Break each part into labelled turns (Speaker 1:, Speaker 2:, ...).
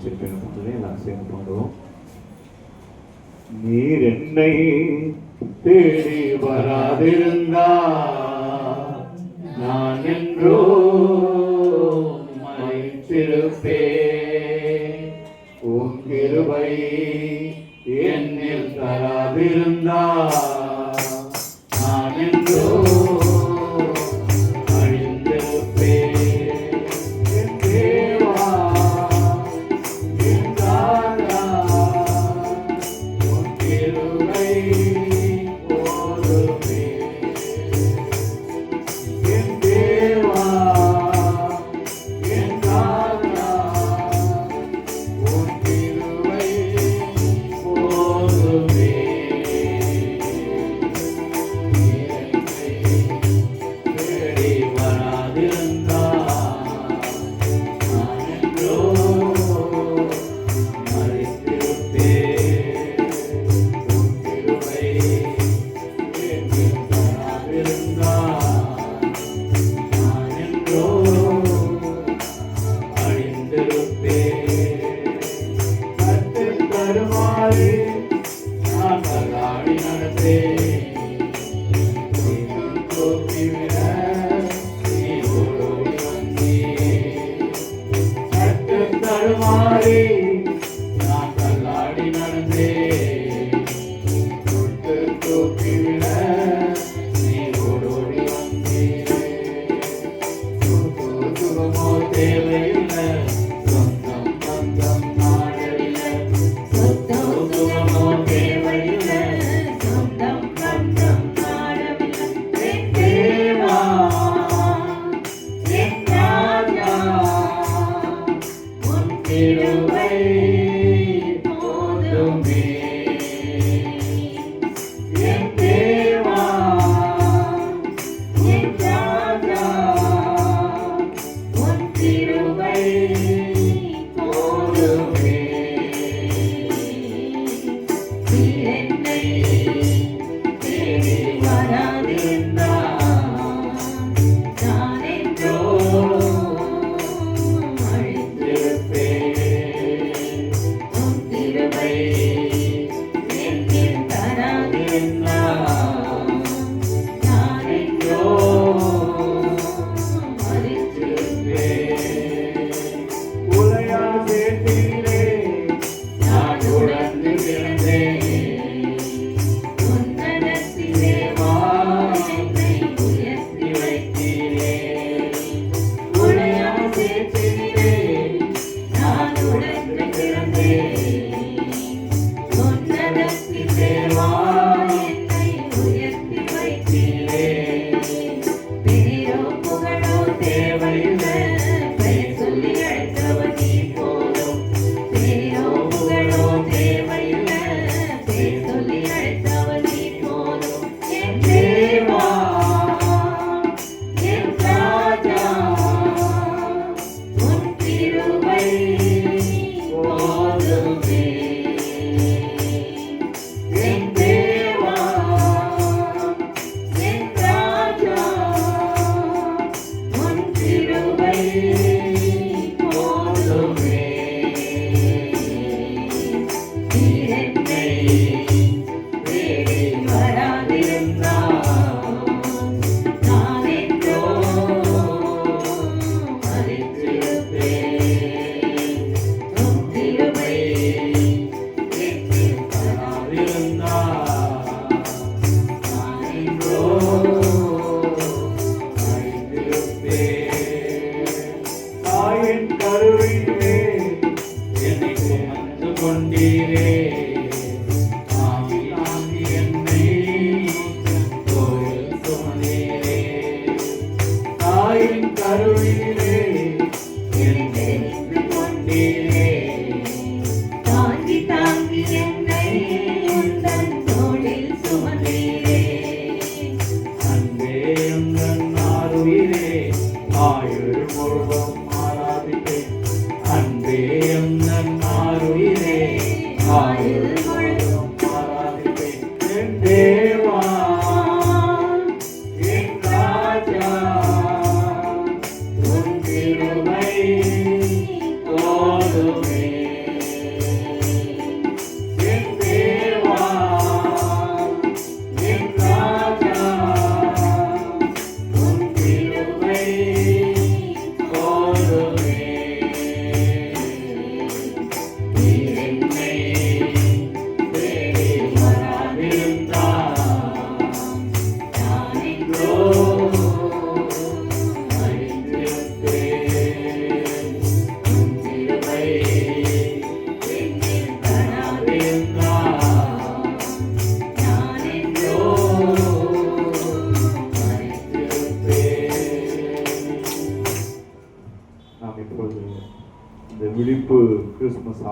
Speaker 1: சிற்பினத்திலே நான் சேர்ந்து கொண்டோம். நீர் என்னை தேடி வராதிருந்தா நான் என்றோ மறைத்திருப்பே. உன் கிருபை என்னில் தராதிருந்தா நான் என்றோ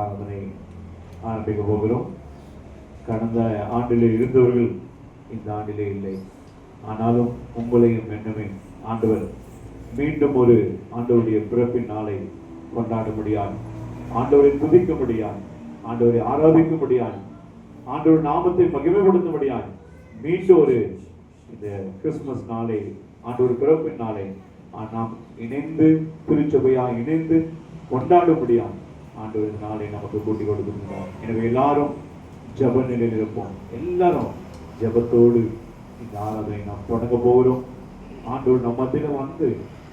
Speaker 1: ஆராதனை ஆரம்பிக்க போகிறோம். கடந்த ஆண்டிலே இருந்தவர்கள் இந்த ஆண்டிலே இல்லை. ஆனாலும் உங்களையும் என்னமே ஆண்டவர் மீண்டும் ஒரு ஆண்டவருடைய பிறப்பின் நாளை கொண்டாட முடியாது, ஆண்டவரை துதிக்க முடியாது, ஆண்டவரை ஆராதிக்க முடியாது, ஆண்டவர் நாமத்தை மகிமைப்படுத்த முடியாது. மீண்டும் ஒரு இந்த கிறிஸ்துமஸ் நாளை, ஆண்டவர் பிறப்பின் நாளை நாம் இணைந்து திருச்சபையாக இணைந்து கொண்டாட முடியாது. ஆண்டவர் நாளை நமக்கு கூட்டி கொடுக்கிறார். எனவே எல்லாரும் ஜப நிலையில் இருப்போம். எல்லாரும் ஜபத்தோடு இந்த ஆராதனை நாம் தொடங்க போகிறோம். ஆண்டவர் நம்ம மத்தியில வந்து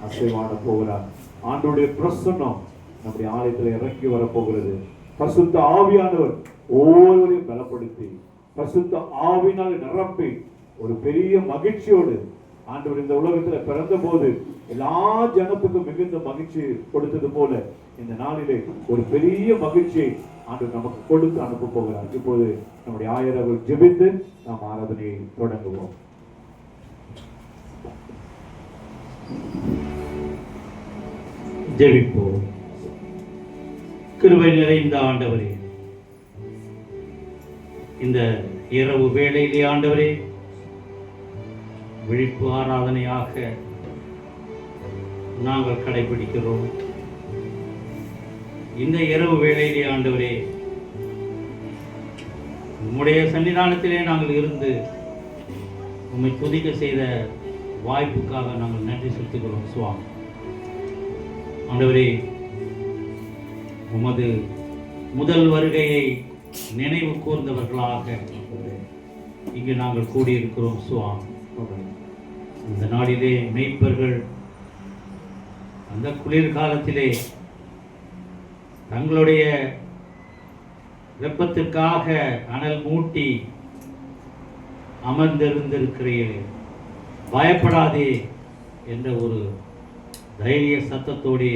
Speaker 1: அசைவாட போகிறார். ஆண்டவருடைய பிரசன்னம் நம்முடைய ஆலயத்தில் இறங்கி வரப்போகிறது. பரிசுத்த ஆவியானவர் ஒவ்வொருவரையும் பலப்படுத்தி பரிசுத்த ஆவியினால் நிரப்பி ஒரு பெரிய மகிழ்ச்சியோடு ஆண்டவர் இந்த உலகத்துல பிறந்த போது எல்லா ஜனத்துக்கும் மிகுந்த மகிழ்ச்சி கொடுத்தது போல இந்த நாளிலே ஒரு பெரிய மகிழ்ச்சியை ஆண்டவர் நமக்கு கொடுத்து அனுப்ப போகிறார். இப்போது நம்முடைய ஆயரவர் ஜெபித்து நாம் ஆராதனையை தொடங்குவோம்.
Speaker 2: ஜெபிப்போம். கிருபை நிறைந்த ஆண்டவரே, இந்த இரவு வேளையிலே ஆண்டவரே விழிப்பு ஆராதனையாக நாங்கள் கடைபிடிக்கிறோம். இந்த இரவு வேளையிலே ஆண்டவரே உம்முடைய சன்னிதானத்திலே நாங்கள் இருந்து உம்மை துதிக்க செய்த வாய்ப்புக்காக நாங்கள் நன்றி செலுத்துகிறோம் சுவாமி. ஆண்டவரே, உமது முதல் வருகையை நினைவு கூர்ந்தவர்களாக இங்கு நாங்கள் கூடியிருக்கிறோம் சுவாமி. இந்த நாளிலே மெய்ப்பர்கள் அந்த குளிர்காலத்திலே தங்களுடைய வெப்பத்திற்காக அனல் மூட்டி அமர்ந்திருந்திருக்கிறீர்களே, பயப்படாதே என்ற ஒரு தைரிய சத்தத்தோடே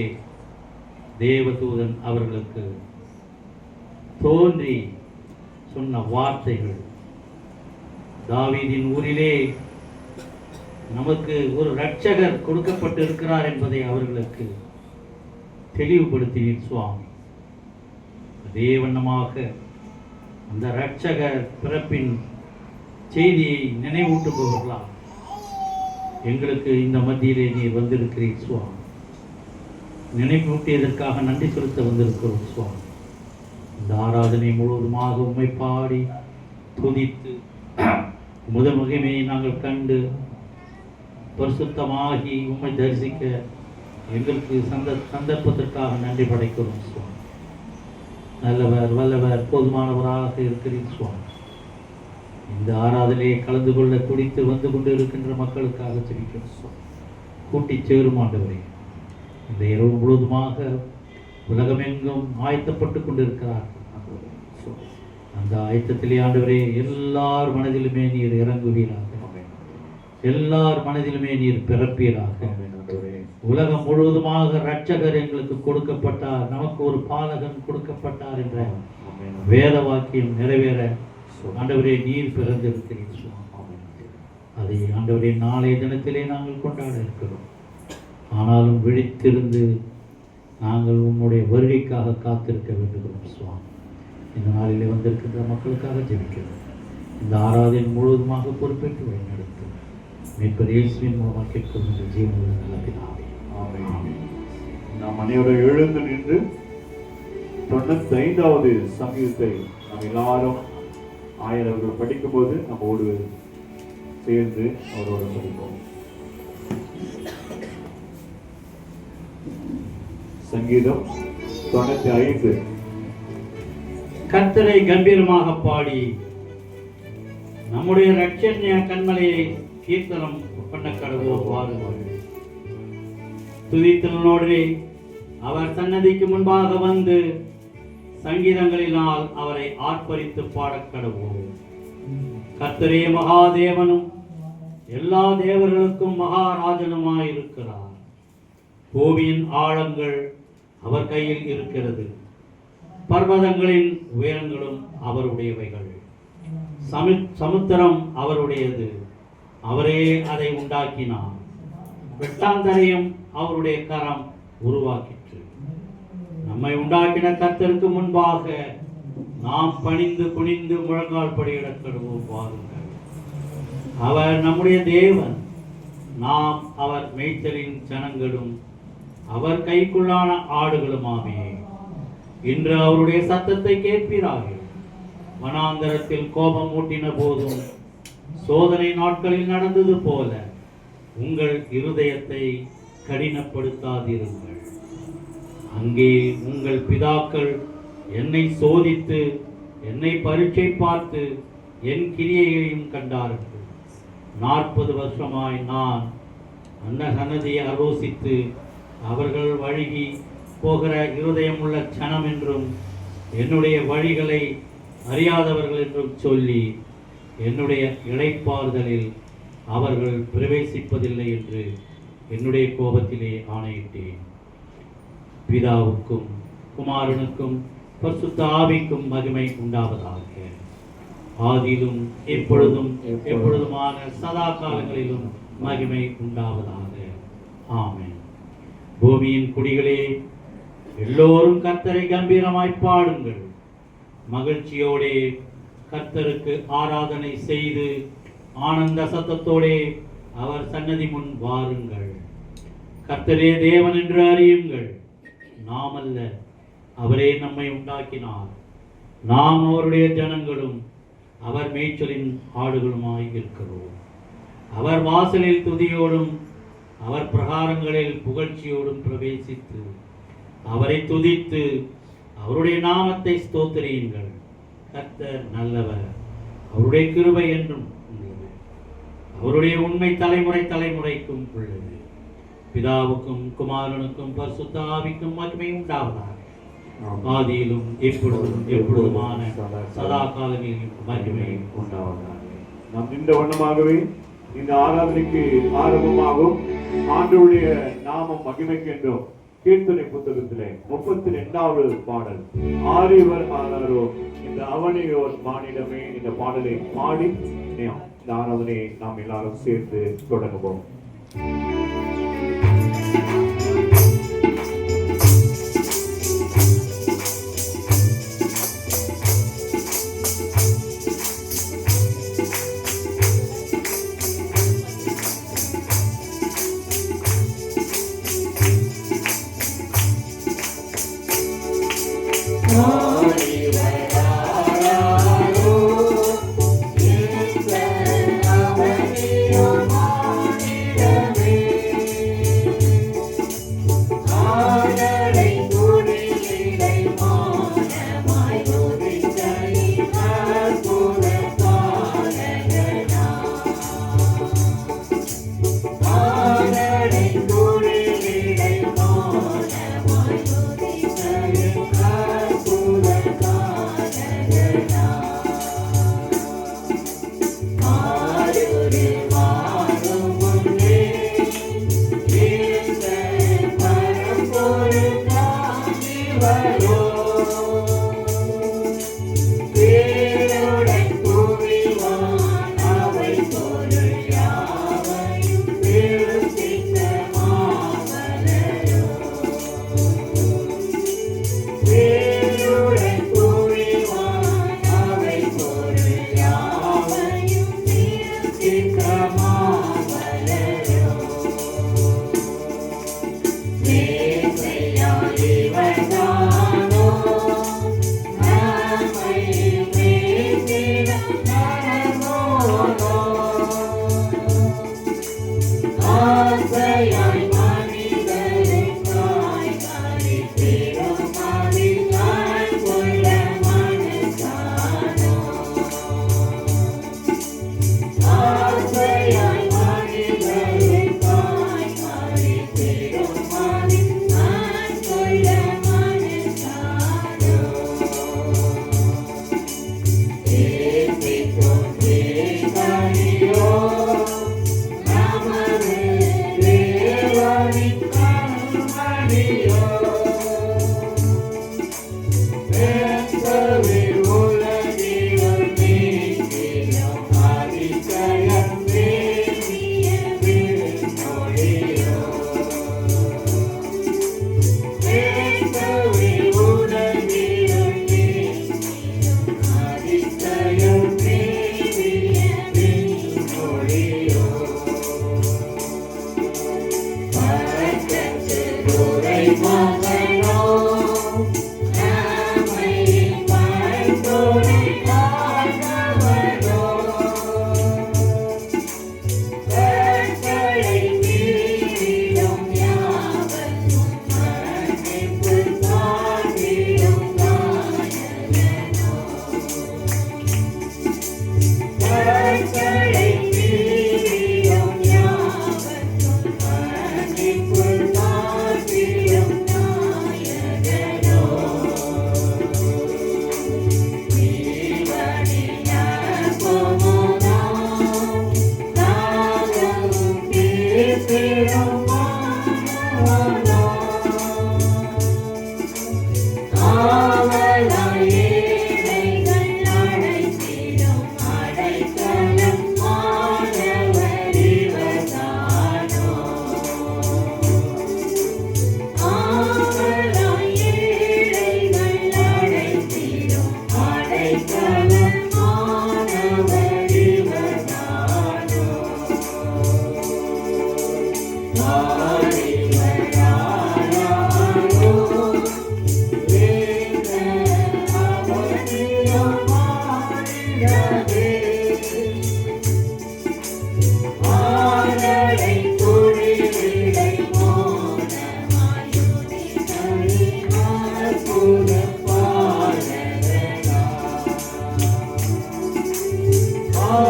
Speaker 2: தேவதூதன் அவர்களுக்கு தோன்றி சொன்ன வார்த்தைகள், தாவீதின் ஊரிலே நமக்கு ஒரு இரட்சகர் கொடுக்கப்பட்டு இருக்கிறார் என்பதை அவர்களுக்கு தெளிவுபடுத்தினீர் சுவாமி. அதே வண்ணமாக அந்த இரட்சகர் பிறப்பின் செய்தியை நினைவூட்டுபவர்களா எங்களுக்கு இந்த மத்தியிலே நீர் வந்திருக்கிறீர் சுவாமி. நினைவூட்டியதற்காக நன்றி செலுத்த வந்திருக்கிறோம் சுவாமி. இந்த ஆராதனை முழுவதுமாக உம்மை பாடி துதித்து முதல் மகிமையை நாங்கள் கண்டு பரிசுத்தமாகி உம்மை தரிசிக்க எங்களுக்கு சந்தர்ப்பத்திற்காக நன்றி படைக்கிறோம் சுவாமி. நல்லவர் வல்லவர் போதுமானவராக இருக்கிறீர் சுவாமி. இந்த ஆராதனையை கலந்து கொள்ள துடித்து வந்து கொண்டு இருக்கின்ற மக்களுக்காக ஜெபிக்கிறோம் சுவாமி. கூட்டி சேரும் ஆண்டவரே, இந்த இரவு முழுவதுமாக உலகமெங்கும் ஆயத்தப்பட்டு கொண்டிருக்கிறார்கள். அந்த ஆயத்தத்திலே ஆண்டவரே எல்லார் மனதிலுமே நீர் இறங்குவீராக, எல்லார் மனதிலுமே நீர் பிறப்பீராக. உலகம் முழுவதுமாக இரட்சகர் எங்களுக்கு கொடுக்கப்பட்டார், நமக்கு ஒரு பாலகன் கொடுக்கப்பட்டார் என்ற வேத வாக்கியம் நிறைவேற ஆண்டவரே நீர் பிறந்திருக்கிறீர். அதை ஆண்டவரே நாளைய தினத்திலே நாங்கள் கொண்டாட இருக்கிறோம். ஆனாலும் விழித்திருந்து நாங்கள் உன்னுடைய வருகைக்காக காத்திருக்க வேண்டுகிறோம் சுவாமி. இந்த நாளிலே வந்திருக்கின்ற மக்களுக்காக ஜெபிக்கிறோம். இந்த ஆராதனை முழுவதுமாக பொறுப்பேற்று வழிநடத்தும் மீட்பர் இயேசுவின் மூலமாக கேட்கும் இந்த ஜீவனுள்ள நல்ல பிதாவே, ஆமென்.
Speaker 1: நாம் அனைவரும் எழுந்து நின்று 95வது சங்கீதத்தை நாம் எல்லாரும் ஆயரவர்கள் படிக்கும்போது நம்மோடு சேர்ந்து அவரோடு படிப்போம். சங்கீதம் 95.
Speaker 2: கர்த்தரை கம்பீரமாக பாடி நம்முடைய இரட்சண்ய கண்மலையை கீர்த்தனம் பண்ண கடவுள் வாருங்கள். துதித்தலனோடு அவர் சன்னதிக்கு முன்பாக வந்து சங்கீதங்களினால் அவரை ஆர்ப்பரித்து பாடக் கடவுள். கர்த்தரே மகாதேவனும் எல்லா தேவர்களுக்கும் மகாராஜனுமாயிருக்கிறார். பூமியின் ஆழங்கள் அவர் கையில் இருக்கிறது, பர்வதங்களின் உயரங்களும் அவருடையவைகள். சமுத்திரம் அவருடையது, அவரே அதை உண்டாக்கினார். வெட்டாந்தரையும் அவருடைய கரம் உருவாக்கிற்று. நம்மை உண்டாக்கின கர்த்தருக்கு முன்பாக நாம் பணிந்து குனிந்து முழங்கால் படியிடக் கடவோம். வாருங்கள். அவர் நம்முடைய தேவன், நாம் அவர் மேய்ச்சலின் ஜனங்களும் அவர் கைக்குள்ளான ஆடுகளுமாமே. இன்று அவருடைய சத்தத்தை கேட்பீராக. வனாந்தரத்தில் கோபம் மூட்டின போதும் சோதனை நாட்களில் நடந்தது போல உங்கள் இருதயத்தை கடினப்படுத்தாதிருங்கள். அங்கே உங்கள் பிதாக்கள் என்னை சோதித்து என்னை பரீட்சை பார்த்து என் கிரியையையும் கண்டார்கள். 40 வருஷமாய் நான் அந்த சன்னதியை ஆலோசித்து அவர்கள் வழுகி போகிற இருதயமுள்ள சனம் என்றும் என்னுடைய வழிகளை அறியாதவர்கள் என்றும் சொல்லி என்னுடைய இளைப்பாறுதலில் அவர்கள் பிரவேசிப்பதில்லை என்று என்னுடைய கோபத்திலே ஆணையிட்டேன். பிதாவுக்கும் குமாரனுக்கும் பரிசுத்த ஆவிக்கும் மகிமை உண்டாவதாக. ஆதியிலும் எப்பொழுதும் எப்பொழுதுமான சதா காலங்களிலும் மகிமை உண்டாவதாக. ஆமென். பூமியின் குடிகளே, எல்லோரும் கர்த்தரை கம்பீரமாய் பாடுங்கள். மகிழ்ச்சியோடே கர்த்தருக்கு ஆராதனை செய்து ஆனந்த சத்தத்தோடே அவர் சன்னதி முன் வாருங்கள். கர்த்தரே தேவன் என்று அறியுங்கள். நாம் அல்ல, அவரே நம்மை உண்டாக்கினார். நாம் அவருடைய ஜனங்களும் அவர் மேய்ச்சலின் ஆடுகளுமாய் இருக்கிறோம். அவர் வாசலில் துதியோடும் அவர் பிரகாரங்களில் புகழ்ச்சியோடும் பிரவேசித்து அவரை துதித்து அவருடைய நாமத்தை ஸ்தோத்திரியுங்கள். கர்த்தர் நல்லவர், அவருடைய கிருபை என்றும் உள்ளது, அவருடைய உண்மை தலைமுறை தலைமுறைக்கும் உள்ளது. பிதாவுக்கும் குமாரனுக்கும் பரிசுத்த ஆவிக்கும் மகிமை உண்டாவதாக. ஆதியிலும் எப்பொழுதும் எப்பொழுதுமான சதா காலங்களிலும் மகிமை உண்டாவதாக.
Speaker 1: நாம் இந்த வண்ணமாகவே இந்த ஆராதனைக்கு ஆரம்பமாகும் ஆண்டவருடைய நாமம் மகிமைக்கின்றோம். கீர்த்தனை புத்தகத்திலே 32வது பாடல், ஆரியவர் ஆனாரோ இந்த அவனியோர் மானிடமே, இந்த பாடலை பாடி இந்த ஆராதனையை நாம் எல்லாரும் சேர்ந்து தொடங்குவோம்.
Speaker 3: Amen.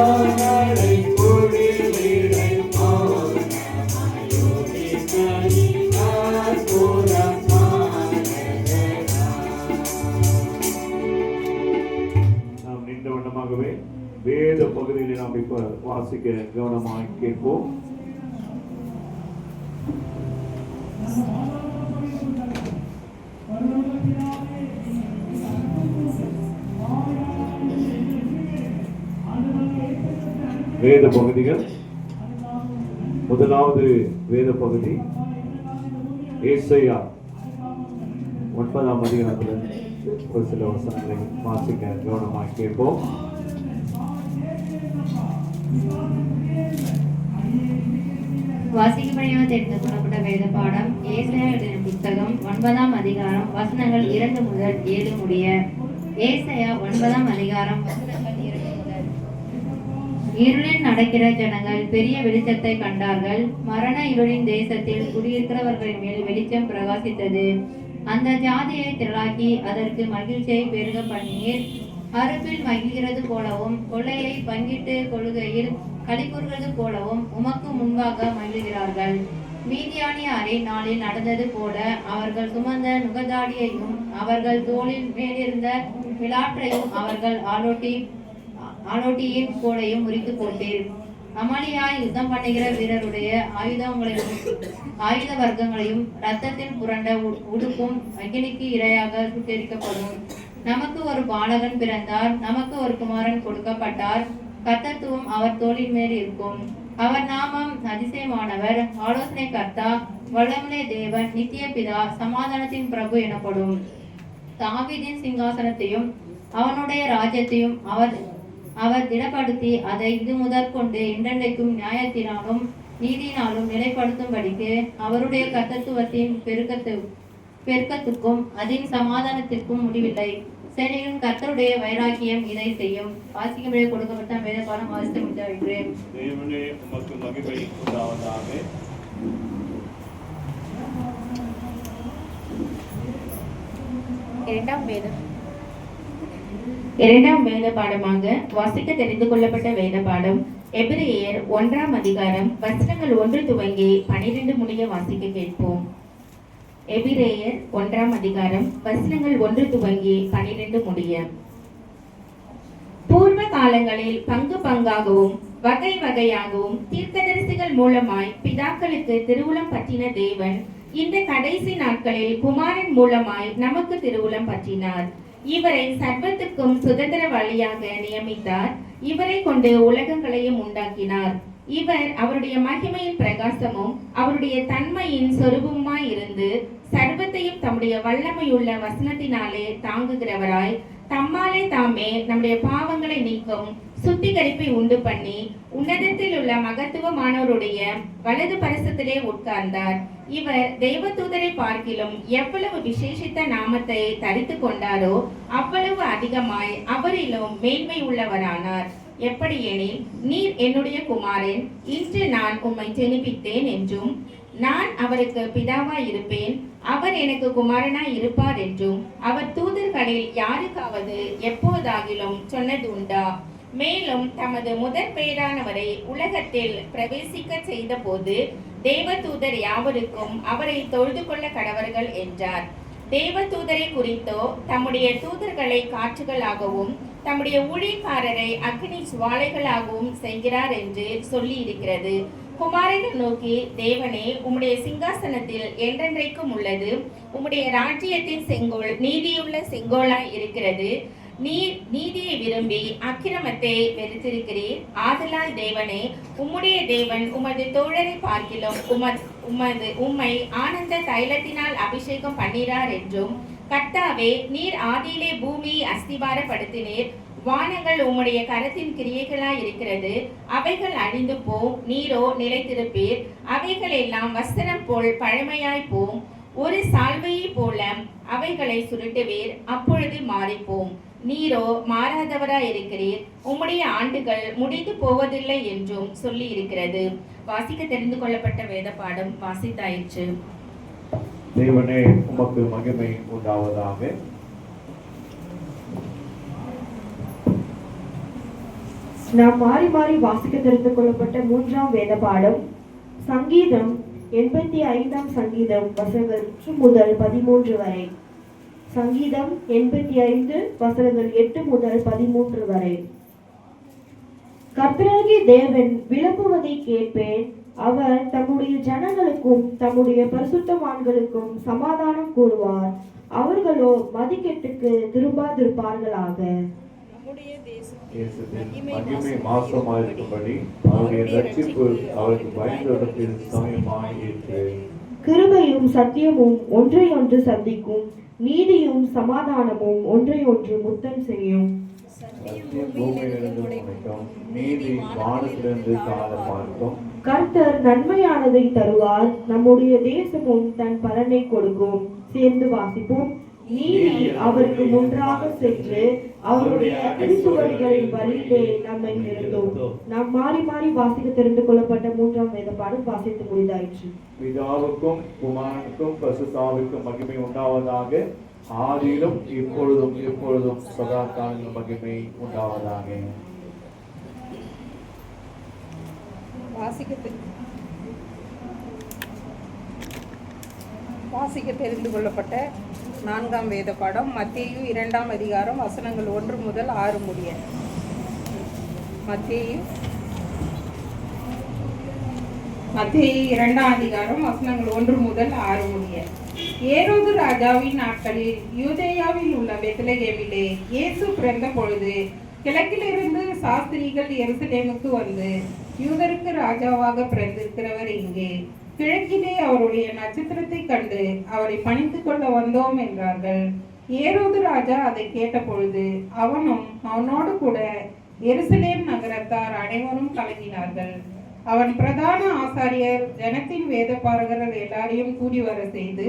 Speaker 1: நாம் நின்ற வண்ணமாகவே வேத பகுதியில் நாம் இப்ப வாசிக்க கவனமாக கேட்போம். வேத பகுதிகள். முதலாவது வேத பகுதி ஏசாயா 9ஆம் அதிகாரத்தில் ஒரு சில வசனங்களை வாசிக்க கவனமாக கேட்போம்.
Speaker 3: வாசிக்கப்படியாக தெரிந்து கொள்ளப்பட்ட வேத பாடம் ஏசாயா எழுதின புத்தகம் 9ஆம் அதிகாரம் வசனங்கள் 2 முதல் 7 முடிய. ஏசாயா 9ஆம் அதிகாரம் வசனங்கள் 2 முதல். இருளில் நடக்கிற ஜனங்கள் பெரிய வெளிச்சத்தை கண்டார்கள். மரண இருளின் தேசத்தில் குடியிருக்கிறவர்களின் மேல் வெளிச்சம் பிரகாசித்தது. அந்த ஜாதியை திரளாக்கி அதற்கு மகிழ்ச்சியை பெருக பண்ணீர். அறுப்பில் மகிழ்கிறது போலவும் கொள்ளையை பங்கிட்டு கொள்கையில் களிகூறுகிறது போலவும் உமக்கு முன்பாக மகிழ்கிறார்கள். மீதியானியாரை நாளில் நடந்தது போல அவர்கள் சுமந்த நுகதாடியையும் அவர்கள் தோளின் மேலிருந்த விளாற்றையும் அவர்கள் ஆலோட்டியின் கோடையும் முறித்து போட்டீர். அமளியாய் யுத்தம் பண்ணுகிற வீரருடைய ஆயுத வர்க்கங்களையும் இரத்தத்தில் புரண்ட உடுப்பும் அக்கினிக்கு இரையாக சுட்டெரிக்கப்படும். நமக்கு ஒரு பாலகன் பிறந்தார், நமக்கு ஒரு குமாரன் கொடுக்கப்பட்டார். கர்த்தத்துவம் அவர் தோளின் மேல் இருக்கும். அவர் நாமம் அதிசயமானவர், ஆலோசனை கர்த்தா, வல்லமையுள்ள தேவன், நித்திய பிதா, சமாதானத்தின் பிரபு எனப்படும். தாவீதின் சிங்காசனத்தையும் அவனுடைய ராஜ்யத்தையும் அவர் திடப்படுத்தி அதை இது முதற்கொண்டு என்றென்றைக்கும் நியாயத்தினாலும் நீதியினாலும் நிலைப்படுத்தும்படிக்கு அவருடைய கர்த்தத்துவத்தின் பெருக்கத்துக்கும் அதன் சமாதானத்திற்கும் முடிவில்லை. சேனையின் கர்த்தருடைய வைராக்கியம் இதை செய்யும். வாசிக்கும்படி கொடுக்கப்பட்ட வேத பாடம் வாசித்து முடித்தாயிற்று.
Speaker 1: தேவனே உமக்கு மகிமை உண்டாவதாக.
Speaker 4: இரண்டாம் வேத பாடமாக வாசிக்க தெரிந்து கொள்ளப்பட்ட வேத பாடம் எபிரேயர் 1ஆம் அதிகாரம் வசனங்கள் 1 துவங்கி 12 முடிய வாசிக்க கேட்போம். எபிரேயர் 1ஆம் அதிகாரம் வசனங்கள் 1 துவங்கி 12 முடிய. பூர்வ காலங்களில் பங்கு பங்காகவும் வகை வகையாகவும் தீர்க்கதரிசிகள் மூலமாய் பிதாக்களுக்கு திருவுளம் பற்றின தேவன் இந்த கடைசி நாட்களில் குமாரன் மூலமாய் நமக்கு திருவுளம் பற்றினார். இவரை சர்வத்துக்கும் சுதந்திரவாளியாக நியமித்தார். இவரை கொண்டு உலகங்களையும் உண்டாக்கினார். இவர் அவருடைய மகிமையின் பிரகாசமும் அவருடைய தன்மையின் சொரூபமாய் இருந்து சர்வத்தையும் தம்முடைய வல்லமையுள்ள வசனத்தினாலே தாங்குகிறவராய் தம்மாலே தாமே நம்முடைய பாவங்களை நீக்கும் சுத்திகரிப்பை உண்டு பண்ணி உன்னதத்தில் உள்ள மகத்துவமானவருடைய வலது பரிசத்திலே உட்கார்ந்தார். இவர் தெய்வதூதரை பார்க்கிலும் எவ்வளவு விசேஷித்த நாமத்தை தரித்து கொண்டாரோ அவ்வளவு அதிகமாய் அவரிலும் மேன்மை உள்ளவரானார். எப்படியெனில், நீர் என்னுடைய குமாரன், இன்று நான் உம்மை ஜெனிப்பித்தேன் என்றும், நான் அவருக்கு பிதாவாய் இருப்பேன், அவர் எனக்கு குமாரனாய் இருப்பார் என்றும் அவர் தூதர்களில் யாருக்காவது எப்போதாகிலும் சொன்னது உண்டா? மேலும் தமது முதற் பெயரானவரை உலகத்தில் பிரவேசிக்க செய்த போது தேவதூதர் யாவருக்கும் அவரை தொழுது கொள்ள கடவர்கள் என்றார். தேவதூதரை குறித்தோ தம்முடைய தூதர்களை காற்றுகளாகவும் தம்முடைய ஊழியக்காரரை அக்னி சுவாலைகளாகவும் செய்கிறார் என்று சொல்லி இருக்கிறது. குமாரனை நோக்கி, தேவனே, உம்முடைய சிங்காசனத்தில் என்றென்றைக்கும் உள்ளது. உம்முடைய ராஜ்யத்தின் செங்கோல் நீதியுள்ள செங்கோலாய் இருக்கிறது. நீர் நீதியை விரும்பி அக்கிரமத்தை வெறுத்திருக்கிறீர். ஆதலால் தேவனே, உம்முடைய தேவன் உமது தோழரை பார்க்கிலும் உம்மை ஆனந்த தைலத்தினால் அபிஷேகம் பண்ணினார் என்றும், கர்த்தாவே, நீர் ஆதியிலே பூமியை அஸ்திபாரப்படுத்தினீர். வானங்கள் உம்முடைய கரத்தின் கிரியைகளாய் இருக்கிறது. அவைகள் அழிந்து போம், நீரோ நிலைத்திருப்பீர். அவைகள் எல்லாம் வஸ்திரம் போல் பழமையாய் போம். ஒரு சால்வையை போல அவைகளை சுருட்டுவீர், அப்பொழுது மாறிப்போம். நீரோ மாறாதவராய் இருக்கிறீர். உம்முடைய ஆண்டுகள் முடிந்து போவதில்லை என்றும் சொல்லி இருக்கிறது. வாசிக்க தெரிந்து கொள்ளப்பட்ட வேத பாடம் வாசித்தாயிற்று.
Speaker 1: தேவனே, உமக்கு மகிமை உண்டாவதாக.
Speaker 5: நாம் மாறி மாறி வாசிக்க தெரிந்து கொள்ளப்பட்ட 3ஆம் வேத பாடம் சங்கீதம் 85ஆம் சங்கீதம் வசனங்கள் 8 முதல் 13 வரை. சங்கீதம் 85 வசனங்கள் 8 முதல் 13 வரை. கர்த்தராகிய தேவன் விளம்புவதை கேட்பேன். அவர் தம்முடைய ஜனங்களுக்கும் தம்முடைய பரிசுத்தவான்களுக்கும் சமாதானம் கூறுவார். அவர்களோ மதிக்கெட்டுக்கு திரும்பாதிருப்பார்களாக.
Speaker 1: மகிமை மாசமாயிருக்கும்படி அவருடைய ரட்சிப்பு அவருக்கு பயந்தவர்கள் சமயமாயிற்று.
Speaker 5: கிருபையும் சத்தியமும் ஒன்றையொன்று சந்திக்கும், நீதியும் சமாதானமும் ஒன்றையொன்று முத்தம் செய்யும்.
Speaker 1: சத்தியம் பூமியிலிருந்து முளைக்கும், நீதி வானத்திலிருந்து கால பார்க்கும்.
Speaker 5: கர்த்தர் நன்மையானதை தருவார், நம்முடைய தேசமும் தன் பலனை கொடுக்கும். சேர்ந்து வாசிப்போம். நீதி அவருக்கு முன்றாக சென்று அவருடைய அடிச்சுவடுகளின் வழியிலே நம்மை நிறுத்தும். நாம் மாறி மாறி வாசிக்க தெரிந்து கொள்ளப்பட்ட 3ஆம் வேத பாடம் வாசித்து முடிந்தாயிற்று.
Speaker 1: பிதாவுக்கும் குமாரனுக்கும் பரிசுத்தாவிக்கும் மகிமை உண்டாவதாக. ஆதியிலும் இப்பொழுதும் எப்பொழுதும் சதா காலம் மகிமை உண்டாவதாக.
Speaker 6: வாசிக்க தெரிந்து கொள்ளப்பட்ட 4ஆம் வேத பாடம் மத்தேயு 2ஆம் அதிகாரம் வசனங்கள் 1 முதல் 6 முடிய. மத்தேயு 2ஆம் அதிகாரம் வசனங்கள் 1 முதல் 6 முடிய. ஏரோது ராஜாவின் நாட்களில் யூதேயாவில் உள்ள பெத்லகேமிலே இயேசு பிறந்த பொழுது கிழக்கிலிருந்து சாஸ்திரிகள் எருசலேமுக்கு வந்து, யூதருக்கு ராஜாவாக பிறந்திருக்கிறவர் இங்கே, கிழக்கிலே அவருடைய நட்சத்திரத்தை கண்டு அவரை பணிந்து கொள்ள வந்தோம் என்றார்கள். ஏரோது ராஜா அதை கேட்ட பொழுது அவனும் அவனோடு கூட எருசலேம் நகரத்தார் அனைவரும் கலங்கினார்கள். அவன் பிரதான ஆசாரியர் ஜனத்தின் வேத பாரகர்கள் எல்லாரையும் கூடி வர செய்து,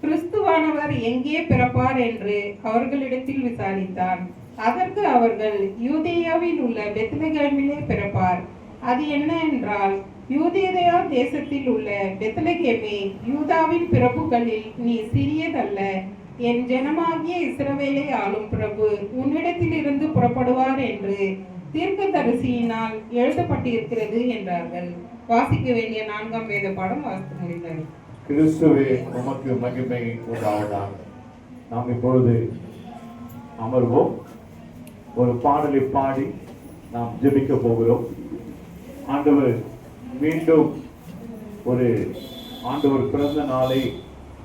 Speaker 6: கிறிஸ்துவானவர் எங்கே பிறப்பார் என்று அவர்களிடத்தில் விசாரித்தான். அதற்கு அவர்கள், யூதேயாவில் உள்ள பெத்லகேமிலே பிறப்பார். அது என்ன என்றால், யூதேயா தேசத்தில் உள்ள பெத்லகேமே, யூதாவின் பிரபுக்களில் நீ சிறியதல்ல, என் ஜனமாகிய இஸ்ரவேலை ஆளும் பிரபு உன்னிடத்திலிருந்து புறப்படுவார் என்று தீர்க்கதரிசியினால் எழுதப்பட்டிருக்கிறது என்றார்கள். வாசிக்க வேண்டிய 4ஆம் வேத பாடம் வாசித்து முடிந்தது.
Speaker 1: கிறிஸ்துவே உமக்கு மகிமை உண்டாவதாக. நாம் இப்பொழுது அமர்வோம். ஒரு பாடலை பாடி நாம் ஜெபிக்க போகிறோம். ஆண்டவர் மீண்டும் ஒரு ஆண்டவர் பிறந்த நாளை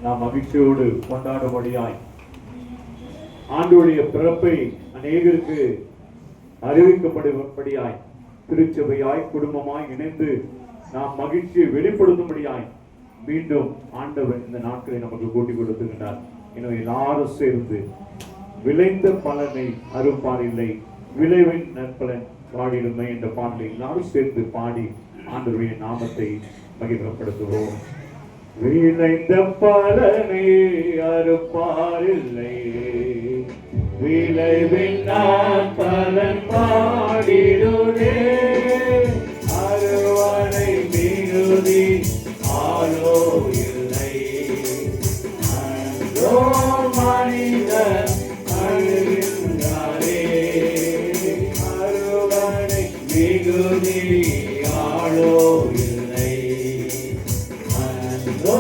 Speaker 1: நாம் மகிழ்ச்சியோடு கொண்டாடும்படியாய், ஆண்டவருடைய பிறப்பை அநேகருக்கு அறிவிக்கப்படும்படியாய், திருச்சபையாய் குடும்பமாய் இணைந்து நாம் மகிழ்ச்சியை வெளிப்படுத்தும்படியாய் மீண்டும் ஆண்டவர் இந்த நாட்களை நமக்கு கூட்டி கொடுத்துகின்றார். எனவே எல்லாரும் சேர்ந்து விளைந்த பலனை அறுப்பார் இல்லை, விளைவின் நற்பலன் பாடிடுமை என்ற பாடலை எல்லாரும் சேர்ந்து பாடி ஆண்டவருடைய நாமத்தை மகிமைப்படுத்துவோம். விளைந்த பலனை அறுப்பார் இல்லை, விளைவின் நற்பலன் பாடிடுமே, அறுவடை மிகுதி ஆளோ இல்லை, அன்றோ மனிதன் அழுகின்றாரே, அறுவடை மிகுதி ஆளோ இல்லை, அன்றோ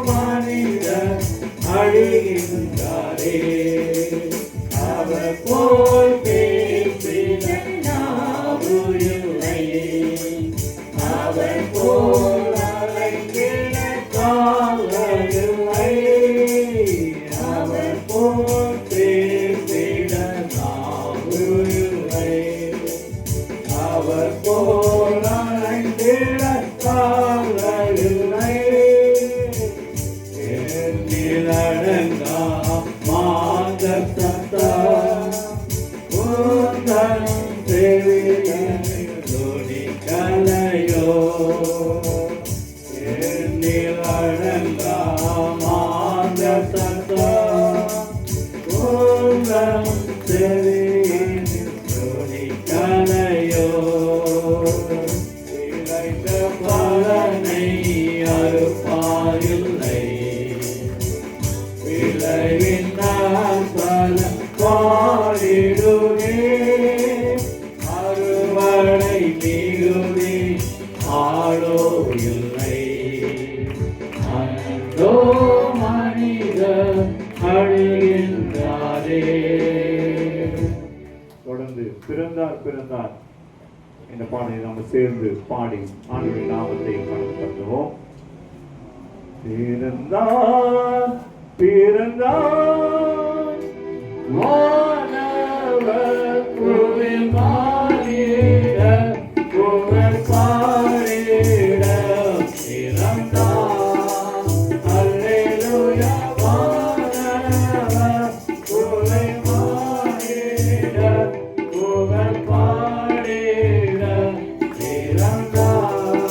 Speaker 1: மனிதன் அழுகின்றாரே, அவர் போல் பேசின நாவு இல்லை, அவர் போல் அழைக்கிற கால்கள் இல்லை, அவர் போல் பேசின நாவு இல்லை, அவர் போல் அழைக்கிற கால்கள் இல்லை, எண்ணிலடங்கா மாந்தர் சத்தம் உந்தன் செவிகளிலொலிக்கலையோ, எண்ணிலடங்கா மாந்தர் சத்தம் உந்தன் செவிகளிலொலிக்கலையோ, விளைந்த பலனை அறுப்பாரில்லை, விளைவின் நற்பலன் பாடிடுமே, அறுவடை பிறந்தார் என்ற பாடலை நாம் சேர்ந்து பாடி ஆண்டவருடைய நாமத்தை படுத்துவோம். பிறந்தார் பிறந்தார் வானவர் கோவில் மாறிட கோவில் பாடிட பிறந்தார் அல்லேலூயா வானவர் கோவில் மாறிட கோவில் பாடிட பிறந்தார்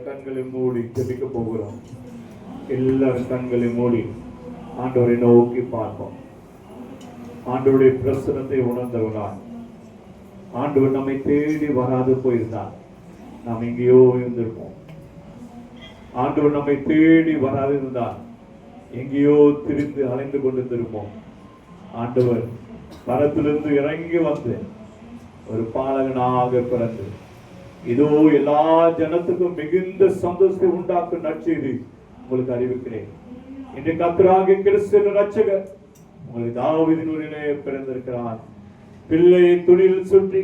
Speaker 1: கண்களை மூடி ஜெபிக்க போகிறோம். எல்லாரும் கண்களை மூடி ஆண்டவரை நோக்கி பார்ப்போம். ஆண்டவருடைய பிரசனத்தை உணர்ந்தவர்களால், ஆண்டவர் நம்மை தேடி வராது போயிருந்தார் நாம் எங்கேயோ இருந்திருப்போம். ஆண்டவர் நம்மை தேடி வராது இருந்தால் எங்கேயோ திரிந்து அலைந்து கொண்டிருந்திருப்போம். ஆண்டவர் பரத்திலிருந்து இறங்கி வந்து ஒரு பாலகனாக பிறந்து இதோ எல்லா ஜனத்துக்கும் மிகுந்த சந்தோஷத்தை உண்டாக்கும் நற்செய்தி உங்களுக்கு அறிவிக்கிறேன். இன்று கர்த்தராகிய கிறிஸ்து ரட்சகர் உங்களுக்கு தாவீதின் ஊரிலே பிறந்திருக்கிறார். பிள்ளையை துணியில் சுற்றி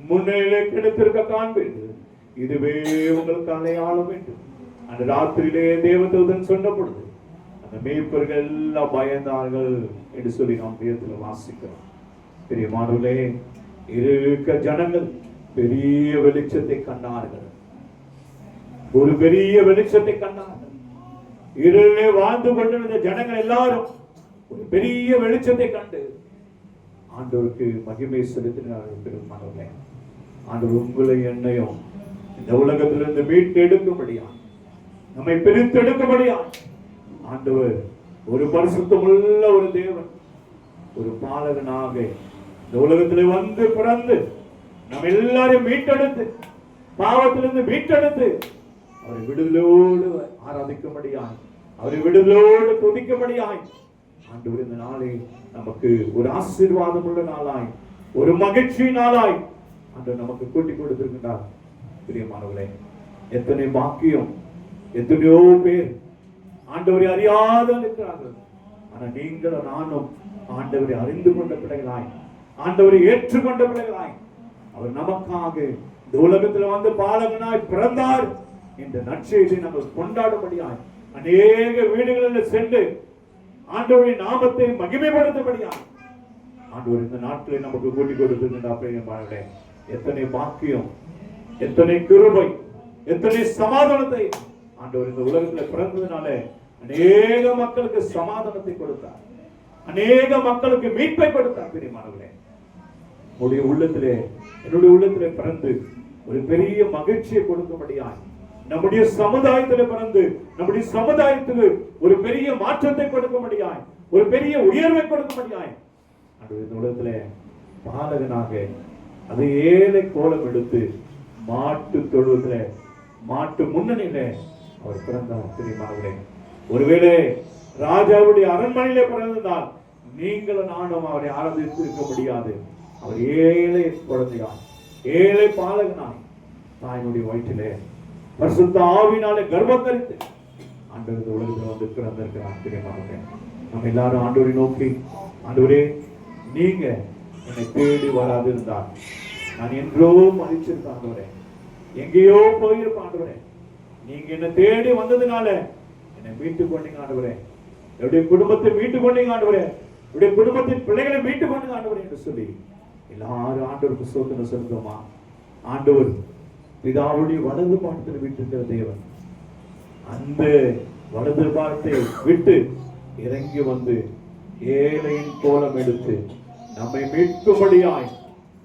Speaker 1: முன்னிலே கிடத்திருக்க காண்பீர்கள். இதுவே உங்களுக்கு அடையாளம் என்று அந்த ராத்திரியிலே தேவதூதன் சொன்ன பொழுது அந்த மேய்ப்பர்கள் எல்லாம் பயந்தார்கள் என்று சொல்லி நாம் வேதத்தில் வாசிக்கிறோம். பிரியமானவர்களே, இருக்க ஜனங்கள் பெரிய வெளிச்சத்தை கண்டார்கள். ஒரு பெரிய வெளிச்சத்தை கண்டார்கள். இருளே வாழ்ந்து கொண்டிருந்த ஜனங்கள் எல்லாரும் ஒரு பெரிய வெளிச்சத்தை கண்டு ஆண்டவருக்கு மகிமை செலுத்தினார்கள். பெருமானவர்களே, ஆண்டவர் உங்களை என்னையும் இந்த உலகத்திலிருந்து மீட்டு எடுக்கும்படியா, நம்மை பிரித்து எடுக்கும்படியா ஆண்டவர் ஒரு பரிசுத்தமுள்ள ஒரு தேவன் ஒரு பாலகனாக இந்த உலகத்தில் வந்து பிறந்து நம்ம எல்லாரையும் மீட்டெடுத்து பாவத்திலிருந்து மீட்டெடுத்து அவரை விடுதலோடு ஆராதிக்கும்படியாய், அவரை விடுதலோடு துதிக்கும்படியாய் ஆண்டவர் இந்த நாளை நமக்கு ஒரு ஆசீர்வாதம் உள்ள நாளாய், ஒரு மகிழ்ச்சி நாளாய் ஆண்டவர் நமக்கு கூட்டி கொடுத்திருக்கிறார். பிரியமானவர்களே, எத்தனை பாக்கியம்! எத்தனையோ பேர் ஆண்டவரை அறியாத இருக்கிறார்கள். ஆனா நீங்களும் நானும் ஆண்டவரை அறிந்து கொண்ட பிள்ளைகளாய், ஆண்டவரை ஏற்றுக்கொண்ட பிள்ளைகளாய், அவர் நமக்காக இந்த உலகத்தில் வந்து பாலகனாய் பிறந்தார் என்ற நற்செய்தியை நம்ம கொண்டாடும்படியாய் அநேக வீடுகளில் சென்று ஆண்டவரின் நாமத்தை மகிமைப்படுத்தபடியாய் ஆண்டவர் இந்த நாட்டிலே நமக்கு கூட்டி கொடுத்திருக்கின்ற எத்தனை பாக்கியம், எத்தனை கிருபை, எத்தனை சமாதானத்தை ஆண்டவர் இந்த உலகத்தில் பிறந்ததுனால அநேக மக்களுக்கு சமாதானத்தை கொடுத்தார், அநேக மக்களுக்கு மீட்பை கொடுத்தார். பிரியமானவர்களே, உங்களுடைய உள்ளத்திலே என்னுடைய உள்ளத்திலே பிறந்து ஒரு பெரிய மகிழ்ச்சியை கொடுக்கும்படியாய், நம்முடைய சமுதாயத்தில் பிறந்து நம்முடைய சமுதாயத்துக்கு ஒரு பெரிய மாற்றத்தை கொடுக்கும்படியாய், ஒரு பெரிய உயர்வை கொடுக்கும்படியாய் இந்த உலகத்திலே பாலகனாக அது ஏழை கோலம் எடுத்து மாட்டு தொழுவத்திலே மாட்டு முன்னணியில அவர் பிறந்தார். பிரியமானவர்களே, ஒருவேளை ராஜாவுடைய அரண்மனையிலே பிறந்தால் நீங்களும் நானும் அவரை ஆராதித்து இருக்க முடியாது. அவர் ஏழை குழந்தையாய், ஏழை பாலகனாய் தாயினுடைய வயிற்றிலே பரிசுத்த ஆவியினாலே கர்ப்பம் தரித்து ஆண்டவர் உலகத்தில் வந்து பிறந்திருக்கிறார். பிரியமானவர்களே, நம்ம எல்லாரும் ஆண்டவரை நோக்கி, ஆண்டவரே நீங்க என்னை தேடி வராது இருந்தால் நான் என்றோ மதிச்சிருக்கேன் ஆண்டவரே, எங்கேயோ போயிருப்பேன் ஆண்டவரே, நீங்க என்ன தேடி வந்ததுனால என்னை மீட்டுக் கொண்டீங்க ஆண்டவரே, என்னுடைய குடும்பத்தை மீட்டுக் கொண்டீங்க ஆண்டவரே, என்னுடைய குடும்பத்தின் பிள்ளைகளை மீட்டுக் கொண்டீங்க ஆண்டவரே என்று சொல்லி எல்லாரும் ஆண்டவருக்கு சோதனை செலுத்துமா. ஆண்டவர் பிதாவுடைய வலது பாகத்தில் விட்டிருக்கிற தேவன் அந்த வலது பாகத்தை விட்டு இறங்கி வந்து ஏழையின் கோலம் எடுத்து நம்மை மீட்கும்படியாய்,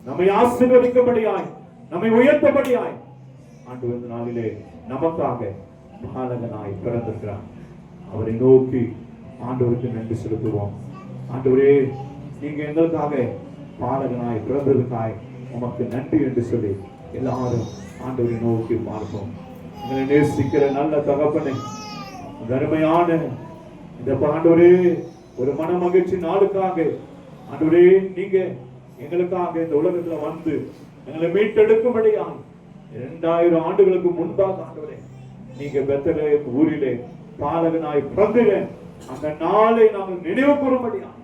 Speaker 1: நம்மை ஆசீர்வதிக்கும்படியாய், நம்மை உயர்த்தபடியாய் ஆண்டவர் இந்த நாளிலே நமக்காக பாலகனாய் பிறந்திருக்கிறார். அவரை நோக்கி ஆண்டவருக்கு நன்றி செலுத்துவோம். ஆண்டவரே, நீங்க எங்களுக்காக பாலகனாய் பிறந்ததுக்காய் உமக்கு நன்றி என்று சொல்லி எல்லாரும் ஆண்டவரை நோக்கி பார்ப்போம். எங்களை நேசிக்கிற நல்ல தகப்பனை, அருமையான இந்த ஆண்டவரே ஒரு மன மகிழ்ச்சி நாளுக்காக ஆண்டவரே நீங்க எங்களுக்காக இந்த உலகத்துல வந்து எங்களை மீட்டெடுக்கும்படியாக 2000 ஆண்டுகளுக்கு முன்பாக ஆண்டவரே நீங்க பெத்லகேம் ஊரிலே பாலகனாய் பிறந்தீங்க. அந்த நாளை நாங்கள் நினைவு கூறும்படியாக,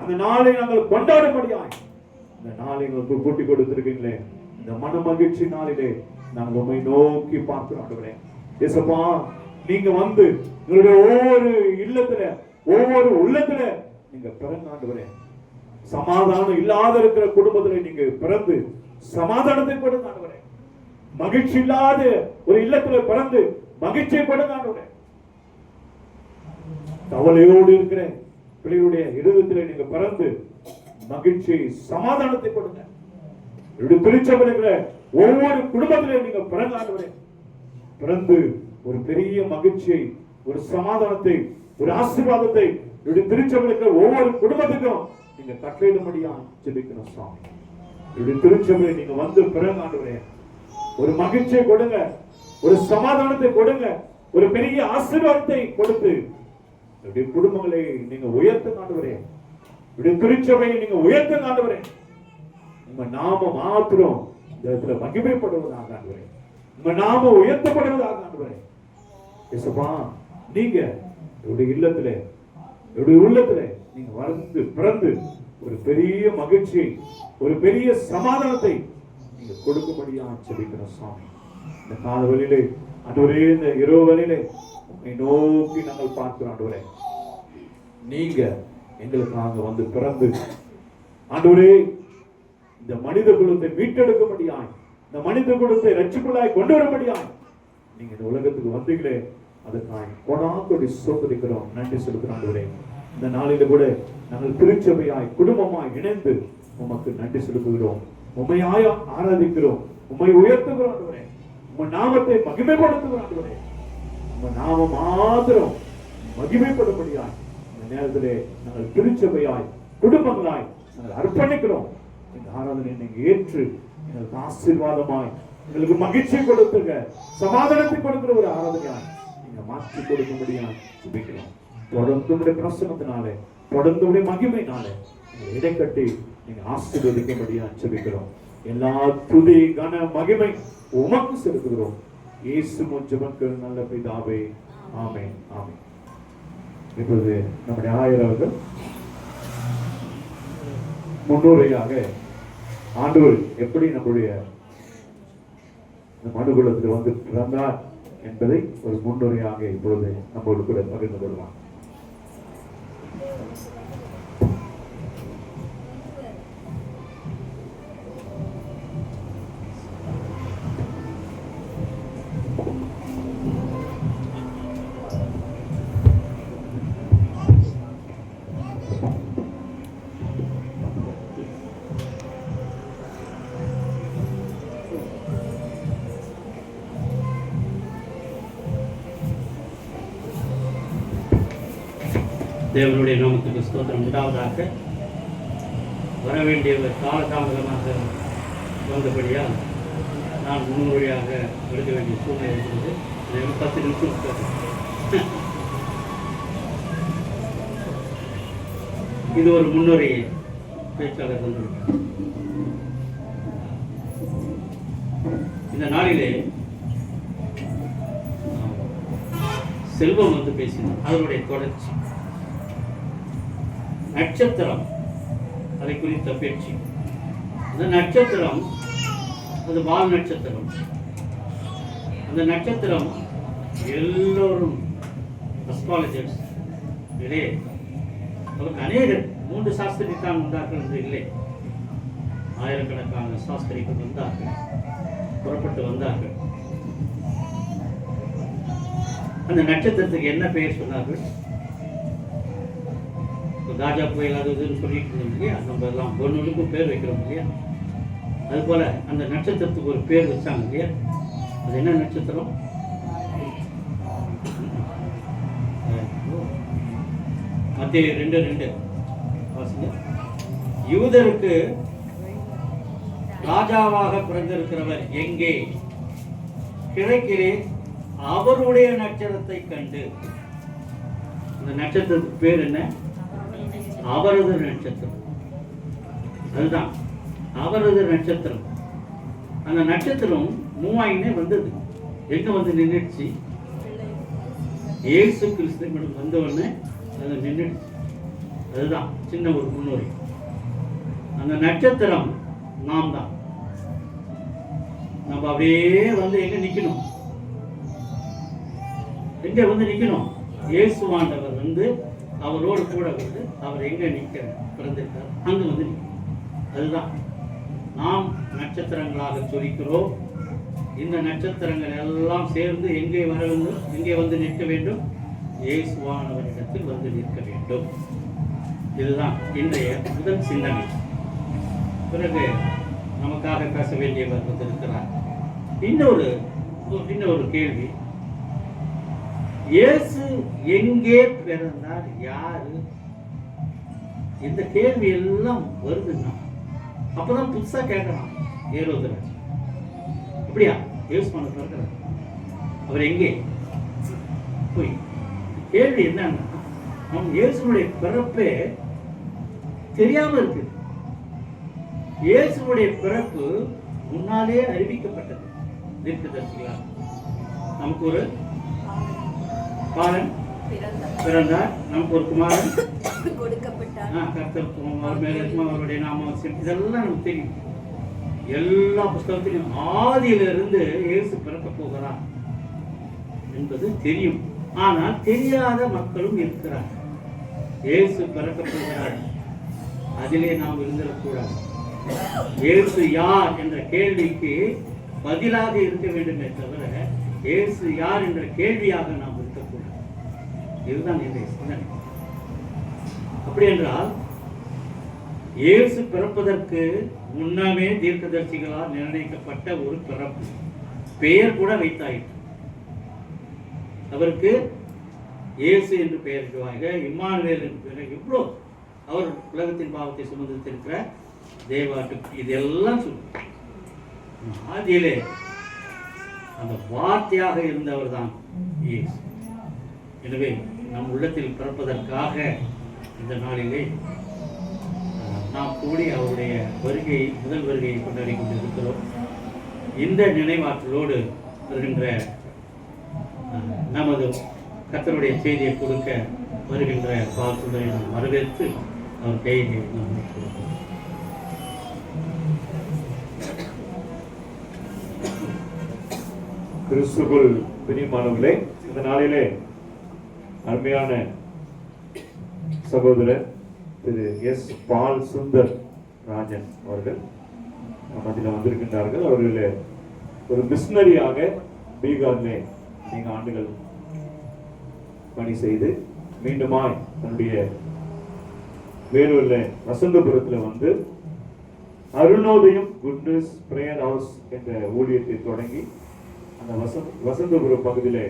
Speaker 1: அந்த நாளை நாங்கள் கொண்டாடும்படியாக, அந்த நாளை எங்களுக்கு கூட்டி கொடுத்திருக்கீங்களே, இந்த மன மகிழ்ச்சி நாளிலே நாங்கள் உண்மை நோக்கி பார்க்கிறோம் ஆண்டவரே. இயேசுப்பா, நீங்க வந்து எங்களுடைய ஒவ்வொரு இல்லத்துல ஒவ்வொரு உள்ளத்துல நீங்க பிறந்த ஆண்டவரே, சமாதானம் இல்லாத இருக்கிற குடும்பத்துல நீங்க பிறந்து சமாதானத்தை கொடுங்க ஆண்டவரே. மகிழ்ச்சி இல்லாத ஒரு இல்லத்துல பிறந்து மகிழ்ச்சியை கொடுங்க ஆண்டவரே. கவலையோடு இருக்கிற பிள்ளையுடைய இருதயத்தில் நீங்க பிறந்து மகிழ்ச்சி சமாதானத்தை கொடுங்க. திருச்சபையில் இருக்கிற ஒவ்வொரு குடும்பத்திலையும் நீங்க பிறந்த ஆண்டவரே, பிறந்து ஒரு பெரிய மகிழ்ச்சியை, ஒரு சமாதானத்தை, ஒரு ஆசீர்வாதத்தை திருச்சபையில் இருக்கிற ஒவ்வொரு குடும்பத்துக்கும் நீங்க கட்டளையிடும்படியா ஜெபிக்கணும் சுவாமி. திருச்சபையில் நீங்க வந்து பிறந்த ஆண்டவரே, ஒரு மகிழ்ச்சியை கொடுங்க, ஒரு சமாதானத்தை கொடுங்க, ஒரு பெரிய ஆசீர்வாதத்தை கொடுத்து குடும்பங்களை நீங்க உயர்த்த ஆண்டவரே, திருச்சபையை நீங்க உயர்த்த ஆண்டவரே. உங்க நாம மாத்திரம் இந்த இடத்துல மகிமைப்படுவதாக ஆண்டவரே, உங்க நாம உயர்த்தப்படுவதாக ஆண்டவரே. இயேசுப்பா, நீங்க என்னுடைய இல்லத்துல என்னுடைய உள்ளத்துல நீங்க வளர்ந்து பிறந்து ஒரு பெரிய மகிழ்ச்சியை, ஒரு பெரிய சமாதானத்தை நீங்க கொடுக்கும்படியா ஜெபிக்கிறோம் சுவாமி. இந்த கால வழியிலே ஆண்டவரே, இந்த இரவு வழியிலே உம்மை நோக்கி நாங்கள் பார்க்கிறோம் ஆண்டவரே. நீங்க எங்களுக்காக வந்து பிறந்து ஆண்டவரே இந்த மனித குலத்தை மீட்டெடுக்கும்படியாய், இந்த மனித குலத்தை ரட்சிப்புள்ளாய் கொண்டு வரும்படியாய் நீங்க இந்த உலகத்துக்கு வந்தீங்களே, அதுக்காக கொடாக்கொடி சோதரிக்கிறோம், நன்றி செலுத்துறோம் ஆண்டவரே. இந்த நாளில கூட நாங்கள் திருச்சபையாய் குடும்பமாய் இணைந்து உமக்கு நன்றி செலுத்துகிறோம், உம்மையாய் ஆராதிக்கிறோம், உம்மை உயர்த்துகிறோம் ஆண்டவரே, உங்க நாமத்தை மகிமைப்படுத்துகிறோம் ஆண்டவரே. உங்க நாமம் மாத்திரம் மகிமைப்படும்படியாய் இந்த நேரத்திலே நாங்கள் திருச்சபையாய் குடும்பங்களாய் நாங்கள் அர்ப்பணிக்கிறோம். இந்த ஆராதனை நீங்க ஏற்று எங்களுக்கு ஆசீர்வாதமாய், எங்களுக்கு மகிழ்ச்சி கொடுத்துங்க, சமாதானத்தை கொடுக்கிற ஒரு ஆராதனையாய் நீங்க மாற்றி கொடுக்கும்படியாய் ஜெபிக்கிறோம். தொடர்ந்து பிரசனத்தினாலே, தொடர்ந்து மகிமையினாலே இடைக்கட்டி நீங்க ஆசீர்வதிக்கும்படியா ஜெபிக்கிறோம். எல்லா துதி கன மகிமை உமக்கு செலுத்துகிறோம். இயேசு ஜெபங்கள் நல்ல பிதாவே, ஆமென், ஆமென். இப்பொழுது நம்முடைய ஆயர் அவர்கள் முன்னுரையாக ஆண்டவர் எப்படி நம்முடைய மனுகுலத்தில் வந்து பிறந்தார் என்பதை ஒரு முன்னுரையாக இப்பொழுது நம்மோடு கூட பகிர்ந்து கொள்வார்.
Speaker 2: தேவனுடைய நாமத்துக்கு ஸ்தோத்திரம் உண்டாவதாக. வர வேண்டியவர் காலதாமதமாக வந்தபடியால் நான் முன்னுரையாக எழுத வேண்டிய சூழ்நிலை இருக்கிறது. 10 நிமிஷம் இது ஒரு முன்னுரை பேச்சாளர் வந்திருக்கிறார். இந்த நாளிலே செல்வம் வந்து பேசினார். அதனுடைய தொடர்ச்சி நட்சத்திரம், அதை குறித்த பேச்சு. அந்த நட்சத்திரம் அது வால் நட்சத்திரம். அந்த நட்சத்திரம் எல்லோரும் அஸ்ட்ராலஜர்ஸ் இல்லையே, அவருக்கு அநேகர் 3 சாஸ்திரி தான் வந்தார்கள் என்று இல்லை, ஆயிரக்கணக்கான சாஸ்திரிகள் வந்தார்கள், புறப்பட்டு வந்தார்கள். அந்த நட்சத்திரத்துக்கு என்ன பெயர் சொன்னார்கள்? ராஜா புயல் அது இதுன்னு சொல்லிட்டு இருந்தோம் இல்லையா, நம்ம எல்லாம் ஒன்றுக்கும் பேர் வைக்கிறோம் இல்லையா, அதுபோல அந்த நட்சத்திரத்துக்கு ஒரு பேர் வச்சாங்க இல்லையா. அது என்ன நட்சத்திரம்? மத்தேயு 2:2 வாசிங்க. யூதருக்கு ராஜாவாக பிறந்திருக்கிறவர் எங்கே? கிழக்கிலே அவருடைய நட்சத்திரத்தை கண்டு. அந்த நட்சத்திரத்துக்கு பேர் என்ன? அவரது நட்சத்திரம். அதுதான் அவரது நட்சத்திரம். அந்த நட்சத்திரம் மூவாயினே வந்தது. எங்க வந்து நின்றுச்சு? இயேசு கிறிஸ்து வந்த உடனே அது நின்றுச்சு. அதுதான் சின்ன ஒரு முன்னுரை. அந்த நட்சத்திரம் நாம் தான். நம்ம அப்படியே வந்து எங்க நிக்கணும்? எங்க வந்து நிக்கணும்? இயேசுவாண்டவர் வந்து அவரோடு கூட வந்து அவர் எங்க நிக்க பிறந்திருக்கார் அங்க வந்து நிக்கணும். அதுதான் நாம் நட்சத்திரங்களாக சொல்லிக்கிறோம். இந்த நட்சத்திரங்கள் எல்லாம் சேர்ந்து எங்கே வந்து நிற்க வேண்டும்? இயேசுவானவரிடத்தில் வந்து நிற்க வேண்டும். இதுதான் இன்றைய முதல் சிந்தனை. பிறகு நமக்காக பேச வேண்டியவர் வந்திருக்கிறார். இன்னொரு கேள்வி, இயேசு எங்கே பிறந்தார்? யாரு? இந்த கேள்வி எல்லாம் வருதுன்னா அப்பதான் புதுசா கேட்கலாம். ஏரோதுராஜ் அப்படியா? இயேசு பிறக்கிறார், அவர் எங்கே? போய் கேள்வி என்னன்னா, அவன் இயேசுடைய பிறப்பே தெரியாம இருக்கு. இயேசுடைய பிறப்பு முன்னாலே அறிவிக்கப்பட்டது தீர்க்கதரிசிகளால். நமக்கு ஒரு பாலன் பிறந்தார், நமக்கு ஒரு குமாரன் கர்த்தர் அவருடைய நாமம், இதெல்லாம் நமக்கு தெரியும். எல்லா புஸ்தகத்திலும் ஆதியிலிருந்து இயேசு பிறக்க போகிறார் என்பது தெரியும். ஆனால் தெரியாத மக்களும் இருக்கிறார். இயேசு பிறக்க போகிறார், அதிலே நாம் இருந்திடக்கூடாது. இயேசு யார் என்ற கேள்விக்கு பதிலாக இருக்க வேண்டுமே தவிர இயேசு யார் என்ற கேள்வியாக நாம் இருக்கக்கூடாது. இதுதான் என்னுடைய சிந்தனை. அப்படி என்றால் இயேசு பிறப்பதற்கு முன்னமே தீர்க்கதரிசிகளால் நிர்ணயிக்கப்பட்ட ஒரு பிறப்பு, பெயர் கூட வைத்தாயிற்று. அவருக்கு இயேசு என்று பெயரிடுவாங்க, இம்மானுவேல் என்று பெயர். இவ்வளோ அவர் உலகத்தின் பாவத்தை சுமந்திருக்கிற தேவாட்டு இதெல்லாம் சொல்லுவார். ஆதியிலே அந்த வார்த்தையாக இருந்தவர் தான் இயேசு. எனவே நம் உள்ளத்தில் பிறப்பதற்காக இந்த நாளிலே நாம் கூடி அவருடைய முதல் வருகையை கொண்டாடி கொண்டிருக்கிறோம். இந்த நினைவாற்றலோடு வருகின்ற நமது கர்த்தருடைய செய்தியை கொடுக்க வருகின்ற பாசுரை நாம் வரவேற்று அவர் கையை நாம் கொடுக்கிறோம்.
Speaker 1: கிறிஸ்துவுக்குள் பிரியமானவர்களே, இந்த நாளிலே அருமையான சகோதரர் திரு எஸ். பால் சுந்தர் ராஜன் அவர்கள் மத்தியில் வந்திருக்கின்றார்கள். அவர்களே ஒரு மிஷனரியாக பீகாரிலே 5 ஆண்டுகள் பணி செய்து மீண்டுமாய் தன்னுடைய வேலூர்ல வசந்தபுரத்தில் வந்து அருணோதயம் குட் நியூஸ் பிரேயர் ஹவுஸ் என்ற ஊழியத்தை தொடங்கி அந்த வசந்தபுரம் பகுதியிலே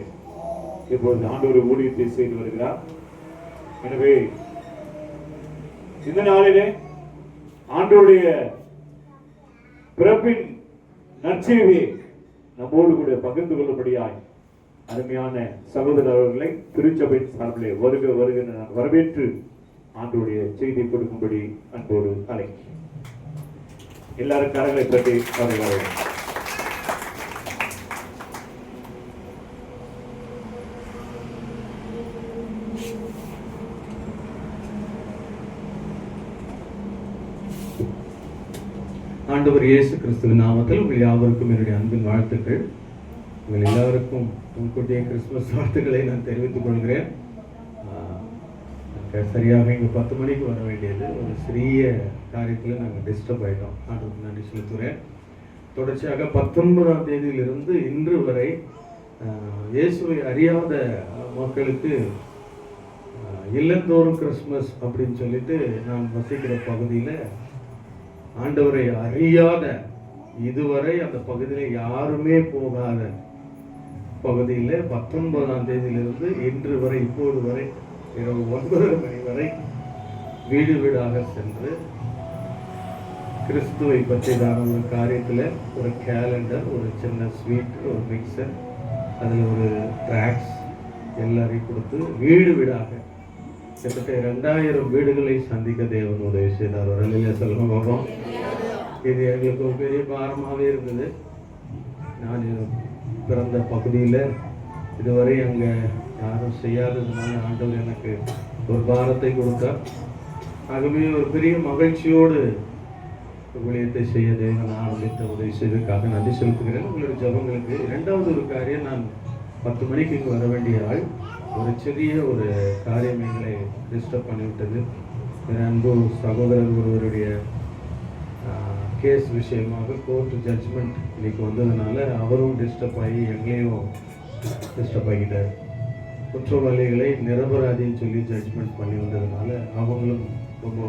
Speaker 1: இப்பொழுது ஆண்டவர் ஊழியத்தை செய்து வருகிறார். எனவே இந்த நாளிலே ஆண்டவருடைய பிறப்பின் நற்செய்தியை நம்மோடு கூட பகிர்ந்து கொள்ளும்படியாய் அருமையான சகோதரர் அவர்களை திருச்சபை சார்பிலே வருக வரவேற்று ஆண்டவருடைய செய்தி கொடுக்கும்படி அன்போடு அழைக்கிறேன். எல்லாரும் கரங்களை தட்டி வருகிறார்கள்.
Speaker 7: ஆண்டவர் இயேசு கிறிஸ்துவின் நாமத்தில் உங்கள் யாவருக்கும் என்னுடைய அன்பின் வாழ்த்துக்கள். உங்கள் எல்லாருக்கும் முன்கூட்டிய கிறிஸ்துமஸ் வாழ்த்துக்களை நான் தெரிவித்துக் கொள்கிறேன். சரியாக இங்கே 10 மணிக்கு வர வேண்டியது ஒரு சிறிய காரியத்தில் நாங்கள் டிஸ்டர்ப் ஆகிட்டோம். ஆண்டவருக்கு நன்றி செலுத்துகிறேன். தொடர்ச்சியாக 19ஆம் தேதியிலிருந்து இன்று வரை இயேசுவை அறியாத மக்களுக்கு இல்லந்தோறும் கிறிஸ்துமஸ் அப்படின்னு சொல்லிட்டு நான் வசிக்கிற பகுதியில் ஆண்டவரை அறியாத, இதுவரை அந்த பகுதியில் யாருமே போகாத பகுதியில் 19ஆம் தேதியிலிருந்து இன்று வரை இப்போது வரை இரவு 9:30 மணி வரை வீடு வீடாக சென்று கிறிஸ்துவை பற்றியதான ஒரு காரியத்தில் ஒரு கேலண்டர், ஒரு சின்ன ஸ்வீட், ஒரு மிக்சர், அதில் ஒரு ட்ராக்ஸ் எல்லாரையும் கொடுத்து வீடு வீடாக கிட்டத்தட்ட 2000 வீடுகளை சந்திக்க தேவன் உதவி செய்தார். ஒரு நிலையில சொல்லுங்க பாப்போம். இது எங்களுக்கு ஒரு பெரிய பாரமாகவே இருந்தது. நான் பிறந்த பகுதியில் இதுவரை அங்கே யாரும் செய்யாததுனால ஆண்டவர் எனக்கு ஒரு பாரத்தை கொடுத்தார். ஆகவே ஒரு பெரிய மகிழ்ச்சியோடு ஊழியத்தை செய்ய தேவன் ஆரம்பித்த உதவி செய்ததுக்காக நன்றி செலுத்துகிறேன். உங்களுடைய ஜபங்களுக்கு. இரண்டாவது ஒரு காரியம், நான் 10 மணிக்கு இங்கு வர வேண்டிய ஆள், ஒரு சிறிய ஒரு காரியம் எங்களை டிஸ்டர்ப் பண்ணிவிட்டது. என் அன்பு சகோதரர் ஒருவருடைய கேஸ் விஷயமாக கோர்ட் ஜட்ஜ்மெண்ட் இன்னைக்கு வந்ததுனால அவரும் டிஸ்டர்ப் ஆகி எங்களையும் டிஸ்டர்ப் ஆகிட்டார். குற்றவாளிகளை நிரபராதின்னு சொல்லி ஜட்ஜ்மெண்ட் பண்ணி வந்ததுனால அவங்களும் ரொம்ப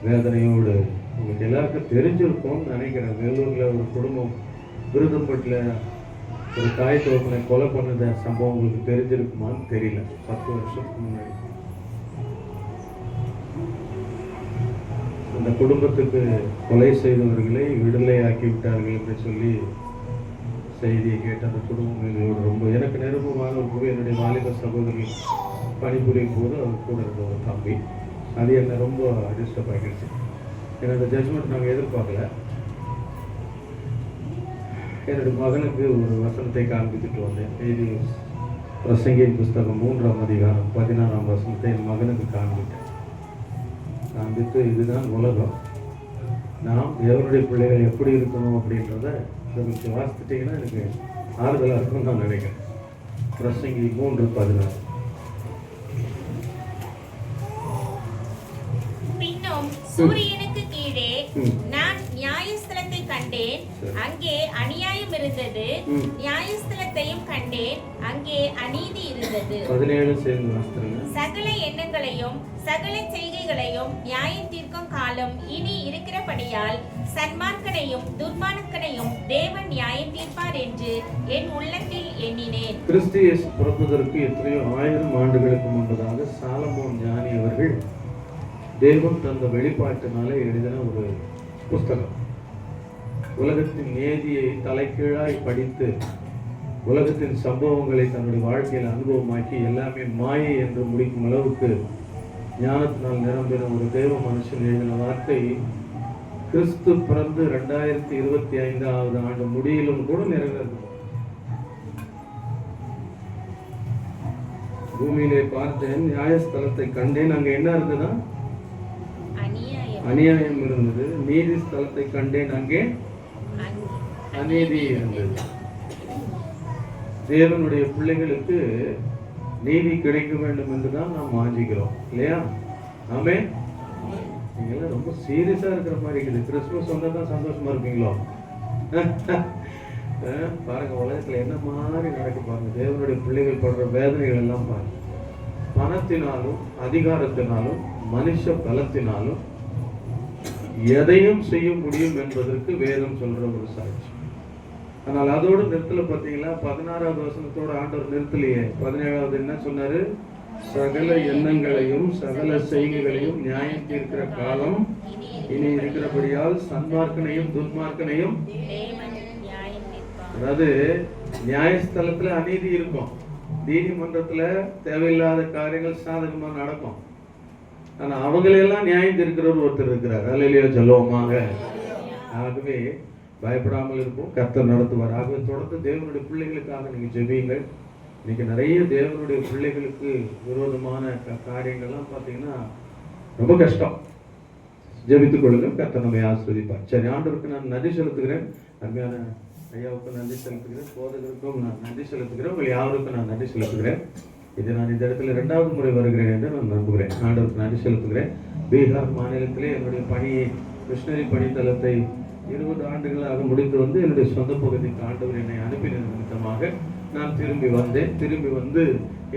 Speaker 7: வேதனையோடு, உங்களுக்கு எல்லாருக்கும் தெரிஞ்சிருக்கும்னு நினைக்கிறேன். வேலூரில் ஒரு குடும்பம் விருதும்பட்டில் ஒரு தாய் தோப்பனை கொலை பண்ணத சம்பவம் உங்களுக்கு தெரிஞ்சிருக்குமான்னு தெரியல. 10 வருஷத்துக்கு முன்னாடி அந்த குடும்பத்துக்கு கொலை செய்தவர்களை விடுதலை ஆக்கி விட்டார்கள் என்று சொல்லி செய்தியை கேட்ட அந்த குடும்பம் எங்களோட ரொம்ப எனக்கு நெருக்கமான ஒரு என்னுடைய வாலிப சகோதரி பணிபுரியும் போது அவர் கூட இருந்த ஒரு தம்பி. அது என்னை ரொம்ப டிஸ்டர்ப் ஆகிடுச்சு. ஏன்னா அந்த ஜட்ஜ்மெண்ட் நாங்கள் எதிர்பார்க்கல. என்னுடைய மகனுக்கு ஒரு வசனத்தை காண்பித்துட்டு வந்தேன். இது பிரசங்கியின் புஸ்தகம் 3ஆம் அதிகாரம் 16ஆம் வசனத்தை என் மகனுக்கு காண்பித்தேன். காண்பித்து இதுதான் உலகம், நாம் தேவனுடைய பிள்ளைகள் எப்படி இருக்கணும் அப்படின்றத கொஞ்சம் வாசித்துட்டீங்கன்னா எனக்கு ஆறுதலாக இருக்கும்னு நான் நினைக்கிறேன். பிரசங்கி 3:16.
Speaker 4: பின்னும் சூரியனுக்கு கீழே நான் நியாயஸ்தலத்தை கண்டேன், அங்கே அநியாயம் இருந்தது. நியாயஸ்தலத்தையும் கண்டேன், அங்கே அநீதி இருந்தது.
Speaker 7: 17 சேர்ந்து வாசித்துருங்க.
Speaker 4: சகல எண்ணங்களையும் சகல செய்கைகளையும் நியாயம் தீர்க்கும் காலம் இனி இருக்கிறபடியால் சன்மார்க்கனையும் துர்மார்க்கனையும் தேவன் நியாயம் தீர்ப்பார் என்று என் உள்ளத்தில் எண்ணினேன்.
Speaker 7: கிறிஸ்து இயேசு பிறப்பதற்கு எத்தனையோ 1000 ஆண்டுகளுக்கு முன்பதாக சாலமோன் ஞானி அவர்கள் தேவன் தந்த வெளிப்பாட்டினால எழுதின ஒரு புஸ்தகம். உலகத்தின் நீதியை தலைகீழாய் படித்து உலகத்தின் சம்பவங்களை தன்னுடைய வாழ்க்கையில் அனுபவமாக்கி எல்லாமே மாயை என்று முடிக்கும் அளவுக்கு ஞானத்தினால் நிரம்பின ஒரு தேவ மனுஷன் எழுதின வார்த்தை கிறிஸ்து பிறந்து 2025ஆவது ஆண்டு முடியிலும் கூட நிறைவேறும். பூமியிலே பார்த்தேன், நியாயஸ்தலத்தை கண்டேன், அங்க என்ன இருந்ததா? அநியாயம் இருந்தது. நீதி ஸ்தலத்தை கண்டேன், அங்கே அநீதி இருந்தது. தேவனுடைய பிள்ளைகளுக்கு நீதி கிடைக்க வேண்டும் என்றுதான் நாம் வாஞ்சிக்கிறோம் இல்லையா? ஆமே. நீங்களாம் ரொம்ப சீரியஸா இருக்கிற மாதிரி இருக்குது. கிறிஸ்துமஸ் வந்தா தான் சந்தோஷமா இருப்பீங்களோ? பாருங்க, உலகத்துல என்ன மாதிரி நடக்கு பாருங்க. தேவனுடைய பிள்ளைகள் படுற வேதனைகள் எல்லாம் பாருங்க. பணத்தினாலும் அதிகாரத்தினாலும் மனுஷ பலத்தினாலும் எதையும் செய்ய முடியும் என்பதற்கு வேதம் சொல்ற ஒரு சாட்சி. ஆனால் அதோடு நிறுத்தல. பார்த்தீங்களா? 16வது வசனத்தோட ஆண்டவர் நிறுத்தலையே. 17வது என்ன சொன்னாரு? சகல எண்ணங்களையும் சகல செய்கைகளையும் நியாயம் தீர்க்கிற காலம் இனி இருக்கிறபடியால் சன்மார்க்கனையும் துன்மார்க்கனையும், அதாவது நியாயஸ்தலத்துல அநீதி இருக்கும், நீதிமன்றத்துல தேவையில்லாத காரியங்கள் சாதகமா நடக்கும். ஆனா அவங்களெல்லாம் நியாயம் தீர்க்கிறவர் ஒருத்தர் இருக்கிறார். அல்லேலூயா சொல்லுவோமாக. ஆகவே பயப்படாமல் இருப்போம், கர்த்தர் நடத்துவார். ஆகவே தொடர்ந்து தேவனுடைய பிள்ளைகளுக்காக நீங்க ஜெபியுங்கள். இன்னைக்கு நிறைய தேவனுடைய பிள்ளைகளுக்கு விரோதமான காரியங்கள்லாம் பார்த்தீங்கன்னா ரொம்ப கஷ்டம். ஜெபித்துக் கொள்ளுங்கள், கர்த்தர் நம்மை ஆசீர்வதிப்பார். சரி, ஆண்டவருக்கு நான் நன்றி செலுத்துகிறேன். அருமையான ஐயாவுக்கு நன்றி செலுத்துகிறேன், போதகருக்கும் நான் நன்றி செலுத்துகிறேன், உங்கள் யாருக்கும் நான் நன்றி செலுத்துகிறேன். இது நான் இந்த இடத்துல 2வது முறை வருகிறேன் என்று நான் நம்புகிறேன். ஆண்டவருக்கு நன்றி செலுத்துகிறேன். பீகார் மாநிலத்திலே என்னுடைய பணியை, மிஷனரி பணித்தளத்தை 20 ஆண்டுகளாக முடித்து வந்து என்னுடைய சொந்த பகுதிக்கு ஆண்டவர் என்னை அனுப்பின நிமித்தமாக நான் திரும்பி வந்தேன். திரும்பி வந்து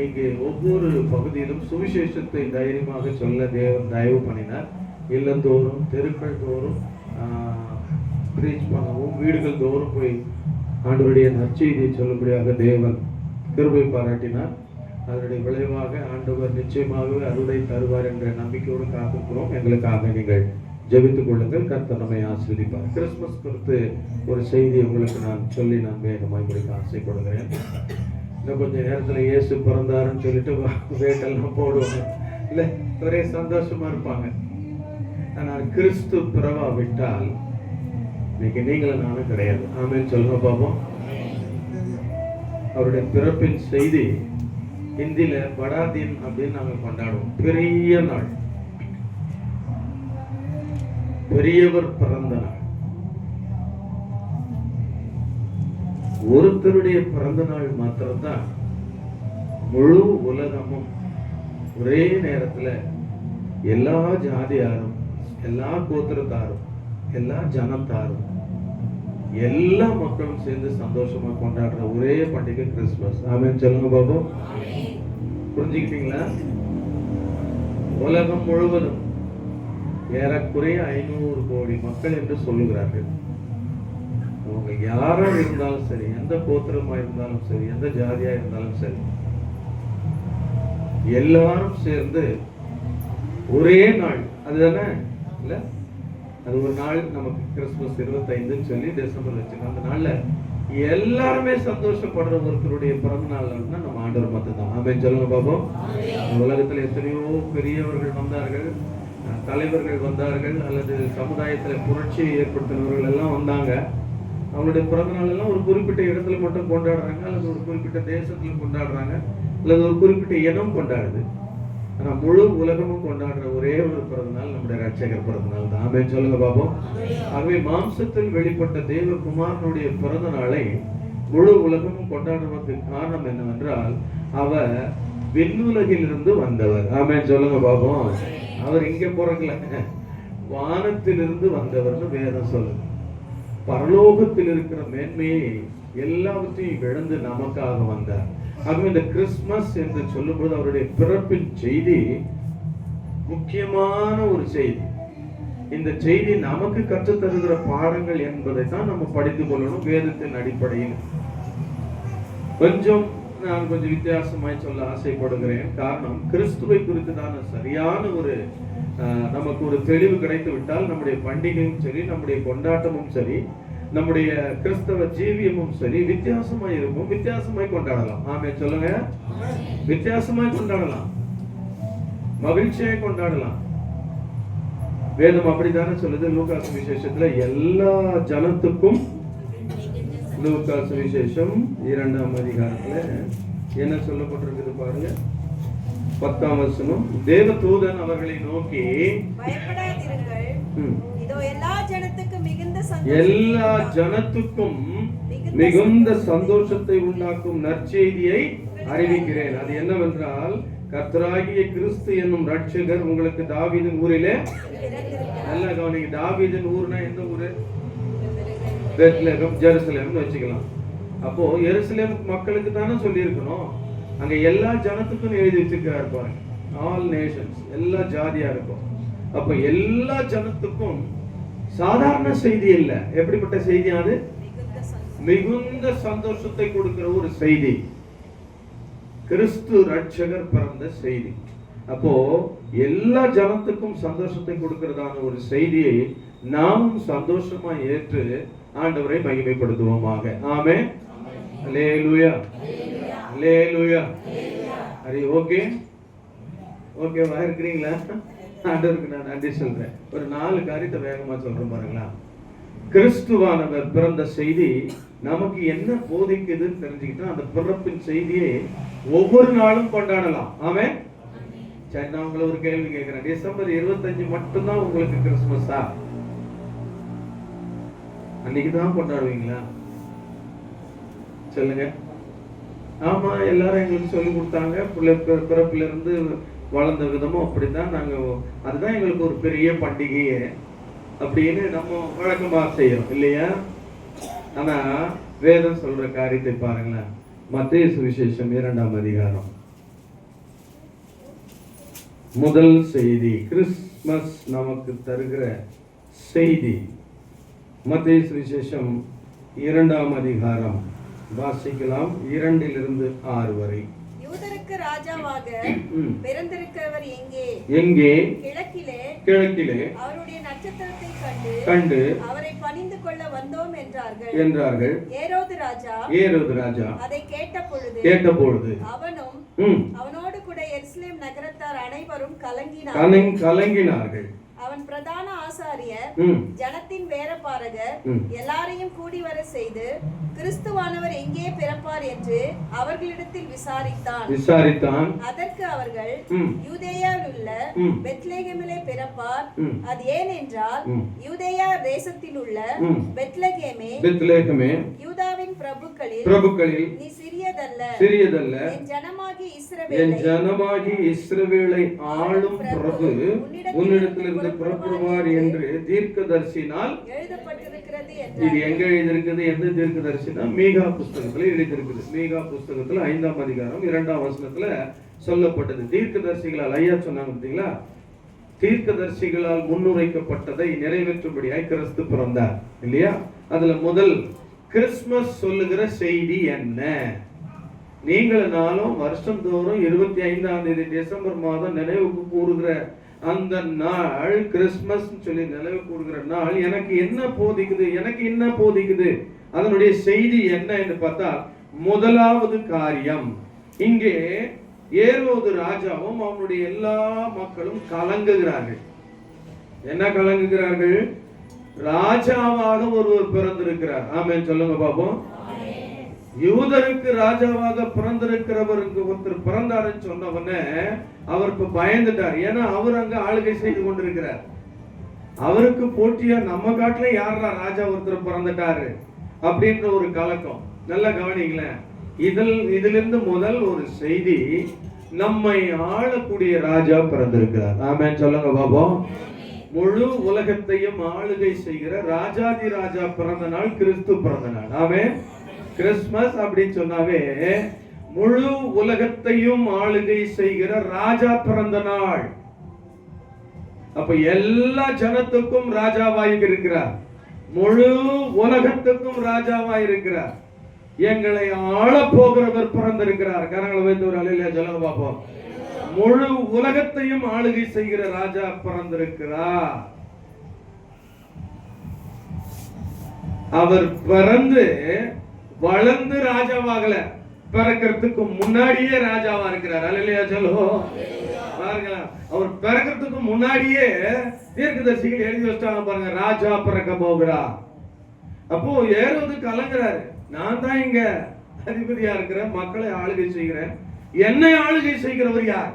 Speaker 7: இங்கே ஒவ்வொரு பகுதியிலும் சுவிசேஷத்தை தைரியமாக சொல்ல தேவன் தயவு பண்ணினார். இல்லந்தோறும் தெருக்கள் தோறும் பிரீச் பண்ணவும், வீடுகள் தோறும் போய் ஆண்டவருடைய நற்செய்தியை சொல்லும்படியாக தேவன் கிருபை பாராட்டினார். அதனுடைய விளைவாக ஆண்டவர் நிச்சயமாகவே அருளை தருவார் என்ற நம்பிக்கையோடு காத்திருக்கிறோம். எங்களுக்காக நீங்கள் ஜெபித்துக் கொள்ளுங்கள், கர்த்தர் நம்மை ஆசீர்வதிப்பார். கிறிஸ்துமஸ் குறித்து ஒரு செய்தி உங்களுக்கு நான் சொல்லி நான் வேகமாய் முடிக்க ஆசைப்படுகிறேன். இன்னும் கொஞ்சம் நேரத்தில் இயேசு பிறந்தாருன்னு சொல்லிட்டு வேட்டெல்லாம் போடுவாங்க இல்லை, ஒரே சந்தோஷமா இருப்பாங்க. ஆனால் கிறிஸ்து பிறவாவிட்டால் இன்னைக்கு நீங்களும் நானும் கிடையாது. ஆமென் சொல்லுங்க பாப்போம். அவருடைய பிறப்பின் செய்தி ஹிந்தியில படாதீன் அப்படின்னு நாங்கள் கொண்டாடுவோம். பெரிய நாள். பெரியவர் பிறந்த நாள். ஒருத்தருடைய பிறந்த நாள் மாத்திரம்தான் முழு உலகமும் ஒரே நேரத்துல எல்லா ஜாதியாரும், எல்லா கோத்திரத்தாரும், எல்லா ஜனத்தாரும், எல்லா மக்களும் சேர்ந்து சந்தோஷமா கொண்டாடுற ஒரே பண்டிகை கிறிஸ்துமஸ். ஆமென் சொல்லுங்க பாபு. புரிஞ்சுக்கிட்டீங்களா? உலகம் முழுவதும் ஏறக்குறைய 500 கோடி மக்கள் என்று சொல்லுகிறார்கள். அவங்க யாரா இருந்தாலும் சரி, எந்த கோத்திரமா இருந்தாலும் சரி, எந்த ஜாதியா இருந்தாலும் சரி, எல்லாரும் சேர்ந்து ஒரே நாள், அதுதானே இல்ல? அது ஒரு நாள் நமக்கு கிறிஸ்துமஸ் 25ன்னு சொல்லி டிசம்பர் வச்சுக்கோங்க. அந்த நாள்ல எல்லாருமே சந்தோஷப்படுற ஒருத்தருடைய பிறந்த நாள் நம்ம ஆண்டவர் மட்டும்தான். ஆமென் சொல்லுங்க பாப்போம். உலகத்துல எத்தனையோ பெரியவர்கள் வந்தார்கள், தலைவர்கள் வந்தார்கள், அல்லது சமுதாயத்துல புரட்சியை ஏற்படுத்தினவர்கள் எல்லாம் வந்தாங்க. அவங்களுடைய பிறந்த நாள் எல்லாம் ஒரு குறிப்பிட்ட இடத்துல மட்டும் கொண்டாடுறாங்க, அல்லது ஒரு குறிப்பிட்ட தேசத்துல கொண்டாடுறாங்க, அல்லது ஒரு குறிப்பிட்ட இனம் கொண்டாடுது. ஆனா முழு உலகமும் கொண்டாடுற ஒரே ஒரு பிறந்த நாள் நம்முடைய ரட்சகர் பிறந்த நாள் தான். ஆமென் சொல்லுங்க பாப்போம். ஆகவே மாம்சத்தில் வெளிப்பட்ட தேவகுமாரனுடைய பிறந்த நாளை முழு உலகமும் கொண்டாடுவதற்கு காரணம் என்னவென்றால், அவர் விண்ணுலகிலிருந்து வந்தவர். ஆமென் சொல்லுங்க பாப்போம். அவர் இங்க பிறக்கல, வானத்திலிருந்து வந்தவர்னு வேதம் சொல்லுது. பரலோகத்தில் இருக்கிற மேன்மையை எல்லாவற்றையும் இழந்து நமக்காக வந்தார். ஆகவே இந்த கிறிஸ்துமஸ் என்று சொல்லும்போது அவருடைய பிறப்பின் செய்தி முக்கியமான ஒரு செய்தி. இந்த செய்தி நமக்கு கற்றுத் தருகிற பாடங்கள் என்பதை தான் நம்ம படித்துக் கொள்ளணும் வேதத்தின் அடிப்படையில். நான் கொஞ்சம் வித்தியாசமாய் சொல்ல ஆசைப்படுகிறேன். காரணம், கிறிஸ்துவை குறித்துதான சரியான ஒரு நமக்கு ஒரு தெளிவு கிடைத்து விட்டால் நம்முடைய பண்டிகையும் சரி, நம்முடைய கொண்டாட்டமும் சரி, நம்முடைய கிறிஸ்தவ ஜீவியமும் சரி வித்தியாசமாய் இருக்கும், வித்தியாசமாய் கொண்டாடலாம். ஆமென் சொல்லுங்க. வித்தியாசமாய் கொண்டாடலாம், மகிழ்ச்சியாய் கொண்டாடலாம். வேதம் அப்படித்தானே சொல்லுது. லூக்கா சுவிசேஷத்துல எல்லா ஜனத்துக்கும், லூக்கா சுவிசேஷம் 2ஆம் அதிகாரத்துல என்ன சொல்லப்பட்டிருக்குது பாருங்க. 10ஆம் வசனம். தேவதூதன் அவர்களை நோக்கி,
Speaker 8: பயப்படாதீர்கள், இதோ எல்லா ஜனத்துக்கும்
Speaker 7: மிகுந்த சந்தோஷத்தை உண்டாக்கும் நற்செய்தியை அறிவிக்கிறேன். அது என்னவென்றால், கர்த்தராகிய கிறிஸ்து என்னும் ரட்சகர் உங்களுக்கு தாவீதின் ஊரிலே, நல்ல கவனிங்க, தாவீதின் ஊர்னா எந்த ஊரு? பெத்லெகேம், ஜெருசலேம்னு வச்சுக்கலாம். அப்போ எருசலேம் மக்களுக்கு தானே சொல்லி இருக்கணும். அங்க எல்லா ஜனத்துக்கும் எழுதி வச்சிருக்கிறார் பாருங்க. ஆல் நேஷன்ஸ், எல்லா ஜாதியா இருக்கும். அப்ப எல்லா ஜனத்துக்கும் சாதாரண செய்தி இல்ல. எப்படிப்பட்ட செய்தி அது? மிகுந்த சந்தோஷத்தை கொடுக்கிற ஒரு செய்தி. கிறிஸ்து ரட்சகர் பிறந்த செய்தி. அப்போ எல்லா ஜனத்துக்கும் சந்தோஷத்தை கொடுக்கிறதான ஒரு செய்தியை நாமும் சந்தோஷமா ஏற்று ஆண்டவரை மகிமைப்படுத்துவோமாக. ஆமென். அல்லேலூயா, அல்லேலூயா. சரி, ஓகே, ஓகேவா இருக்கிறீங்களா? ஆண்டவருக்கு நான் நன்றி சொல்றேன். ஒரு 4 காரியத்தை வேகமா சொல்றேன் பாருங்களா. கிறிஸ்துவானவர் பிறந்த செய்தி நமக்கு என்ன போதிக்குதுன்னு தெரிஞ்சுக்கிட்டா அந்த பிறப்பின் செய்தியை ஒவ்வொரு நாளும் கொண்டாடலாம். ஆமென். சரி, நான் உங்களை ஒரு கேள்வி கேட்கிறேன். டிசம்பர் 25 மட்டும்தான் உங்களுக்கு கிறிஸ்துமஸா? அன்னைக்குதான் கொண்டாடுவீங்களா? சொல்லுங்க. ஆமா, எல்லாரும் எங்களுக்கு சொல்லி கொடுத்தாங்க. பிறப்பில இருந்து வளர்ந்த விதமும் அப்படித்தான் நாங்க, அதுதான் எங்களுக்கு ஒரு பெரிய பண்டிகையே அப்படின்னு நம்ம வழக்கமா செய்யறோம் இல்லையா? ஆனா வேதம் சொல்ற காரியத்தை பாருங்களேன். மத்தேயு சுவிசேஷம் 2ஆம் அதிகாரம் முதல் செய்தி, கிறிஸ்துமஸ் நமக்கு தருகிற செய்தி. மத்தேயு சுவிசேஷம் 2ஆம் அதிகாரம் வாசிக்கலாம், 2 - 6 வரை.
Speaker 8: யூதருக்கு ராஜாவாக பிறந்திருக்கிறவர் எங்கே?
Speaker 7: எங்கே?
Speaker 8: கிழக்கிலே அவருடைய நட்சத்திரத்தை கண்டு அவரை பணிந்து கொள்ள வந்தோம் என்றார்கள். ஏரோது ராஜா அதை கேட்டபொழுது அவனும் அவனோடு கூட எருசலேம் நகரத்தார் அனைவரும் கலங்கினார்கள். அவன் பிரதான ஆசாரியர், ஜனத்தின் வேரபாரகர் எல்லாரையும் கூடி வர செய்து, கிறிஸ்துவானவர் எங்கே பிறப்பார் பிறப்பார் என்று அவர்களிடத்தில்
Speaker 7: விசாரித்தான்.
Speaker 8: அதற்கு அவர்கள், யூதேயாவில் உள்ள பெத்லகேமிலே பிறப்பார். அது ஏனென்றால் யூதேயா தேசத்தில் உள்ள பெத்லகேமே யூதாவின் பிரபுக்களில் நீ சிறியதல்ல. என் ஜனமாகி இஸ்ரவேலை ஆளும் பிரபு உன்னிடத்திலிருந்து புறப்படுவார் என்று தீர்க்கதரிசினால் எழுதப்பட்டிருக்கிறது. இது எங்க எழுதியிருக்கிறது? எந்த தீர்க்கதரிசினா மீகா புஸ்தகத்துல எழுதியிருக்குது. மீகா புஸ்தகத்துல 5ஆம் அதிகாரம் 2ஆம் வசனத்துல சொல்லப்பட்டது. தீர்க்கதரிசிகளால் ஐயா சொன்னாங்க பார்த்தீங்களா, தீர்க்கதரிசிகளால் முன்னுரைக்கப்பட்டதை நிறைவேற்றும்படியாய் கிறிஸ்து பிறந்தார் இல்லையா? அதுல முதல் கிறிஸ்துமஸ் சொல்லுகிற செய்தி என்ன? நீங்கள் நாளும் வருஷந்தோறும் 25ஆம் தேதி டிசம்பர் மாதம் நினைவுக்கு கூறுகிற அந்த நாள் கிறிஸ்துமஸ் சொல்லி நினைவு கூறுகிற நாள் எனக்கு என்ன போதிக்குது? அதனுடைய செய்தி என்ன என்று பார்த்தா, முதலாவது காரியம், இங்கே ஏரோது ராஜாவும் அவனுடைய எல்லா மக்களும் கலங்குகிறார்கள். என்ன கலங்குகிறார்கள்? ராஜாவாக ஒருவர் பிறந்திருக்கிறார். ஆமென் சொல்லுங்க பாப்போம். யூதருக்கு ராஜாவாக பிறந்திருக்கிறவருக்கு ஒருத்தர் பிறந்தாருன்னு சொன்னவனே அவருக்கு பயந்துட்டார். ஏன்னா அவர் அங்க ஆளுகை செய்து கொண்டிருக்கிறார். அவருக்கு போட்டியா நம்ம காட்டுல யாரா ராஜா ஒருத்தர் பிறந்துட்டாரு அப்படின்ற ஒரு கலக்கம். நல்லா கவனிங்களேன். இதிலிருந்து முதல் ஒரு செய்தி, நம்மை ஆளக்கூடிய ராஜா பிறந்திருக்கிறார். ஆமென் சொல்லுங்க பாப்போம். முழு உலகத்தையும் ஆளுகை செய்கிற ராஜாதி ராஜா பிறந்த நாள் கிறிஸ்து பிறந்த நாள். ஆமென். கிறிஸ்துமஸ் அப்படின்னு சொன்னாவே முழு உலகத்தையும் ஆளுகை செய்கிற ராஜா பிறந்த நாள். அப்ப எல்லா ஜனத்துக்கும் ராஜாவாய் இருக்கிறார். முழு உலகத்துக்கும் ராஜாவாய் இருக்கிறார். எங்களை ஆள போகிறவர் பிறந்திருக்கிறார். கரங்களை வைத்து ஒரு அல்லேலூயா சொல்லுங்க பாப்போம். முழு உலகத்தையும் ஆளுகை செய்கிற ராஜா பிறந்திருக்கிறார். அவர் பிறந்து வளர்ந்து ராஜாவாகல, பிறக்கிறதுக்கு முன்னாடியே ராஜாவா இருக்கிறார். அல்லேலூயா சொல்லுவோம். பாருங்க, அவர் பிறக்கிறதுக்கு முன்னாடியே தீர்க்கதரிசிகள் எழுதி வச்சிட்டாங்க பாருங்க, ராஜா பிறக்க போகிறார். அப்போ ஏரோது கலங்குறாரு. நான் தான் இங்க அதிபதியா இருக்கிறேன், மக்களை ஆளுகை செய்கிறேன், என்னை ஆளுகை செய்கிறவர் யார்?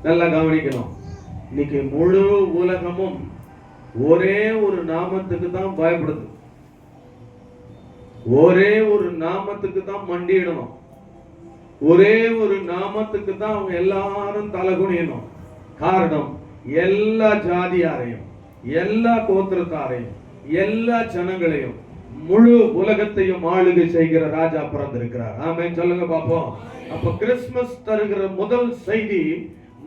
Speaker 8: நல்லா கவனிக்கணும். இன்னைக்கு முழு உலகமும் ஒரே ஒரு நாமத்துக்கு தான் பயப்படுது. ஒரே ஒரு நாமத்துக்கு தான் மண்டியிடணும். ஒரே ஒரு நாமத்துக்கு தான் அவங்க எல்லாரும் தலகுனியணும். காரணம், எல்லா ஜாதியாரையும், எல்லா கோத்திரத்தாரையும், எல்லா ஜனங்களையும், முழு உலகத்தையும் ஆளுகை செய்கிற ராஜா பிறந்திருக்கிறார். ஆமென் சொல்லுங்க பாப்போம். அப்ப கிறிஸ்துமஸ் தருகிற முதல் செய்தி,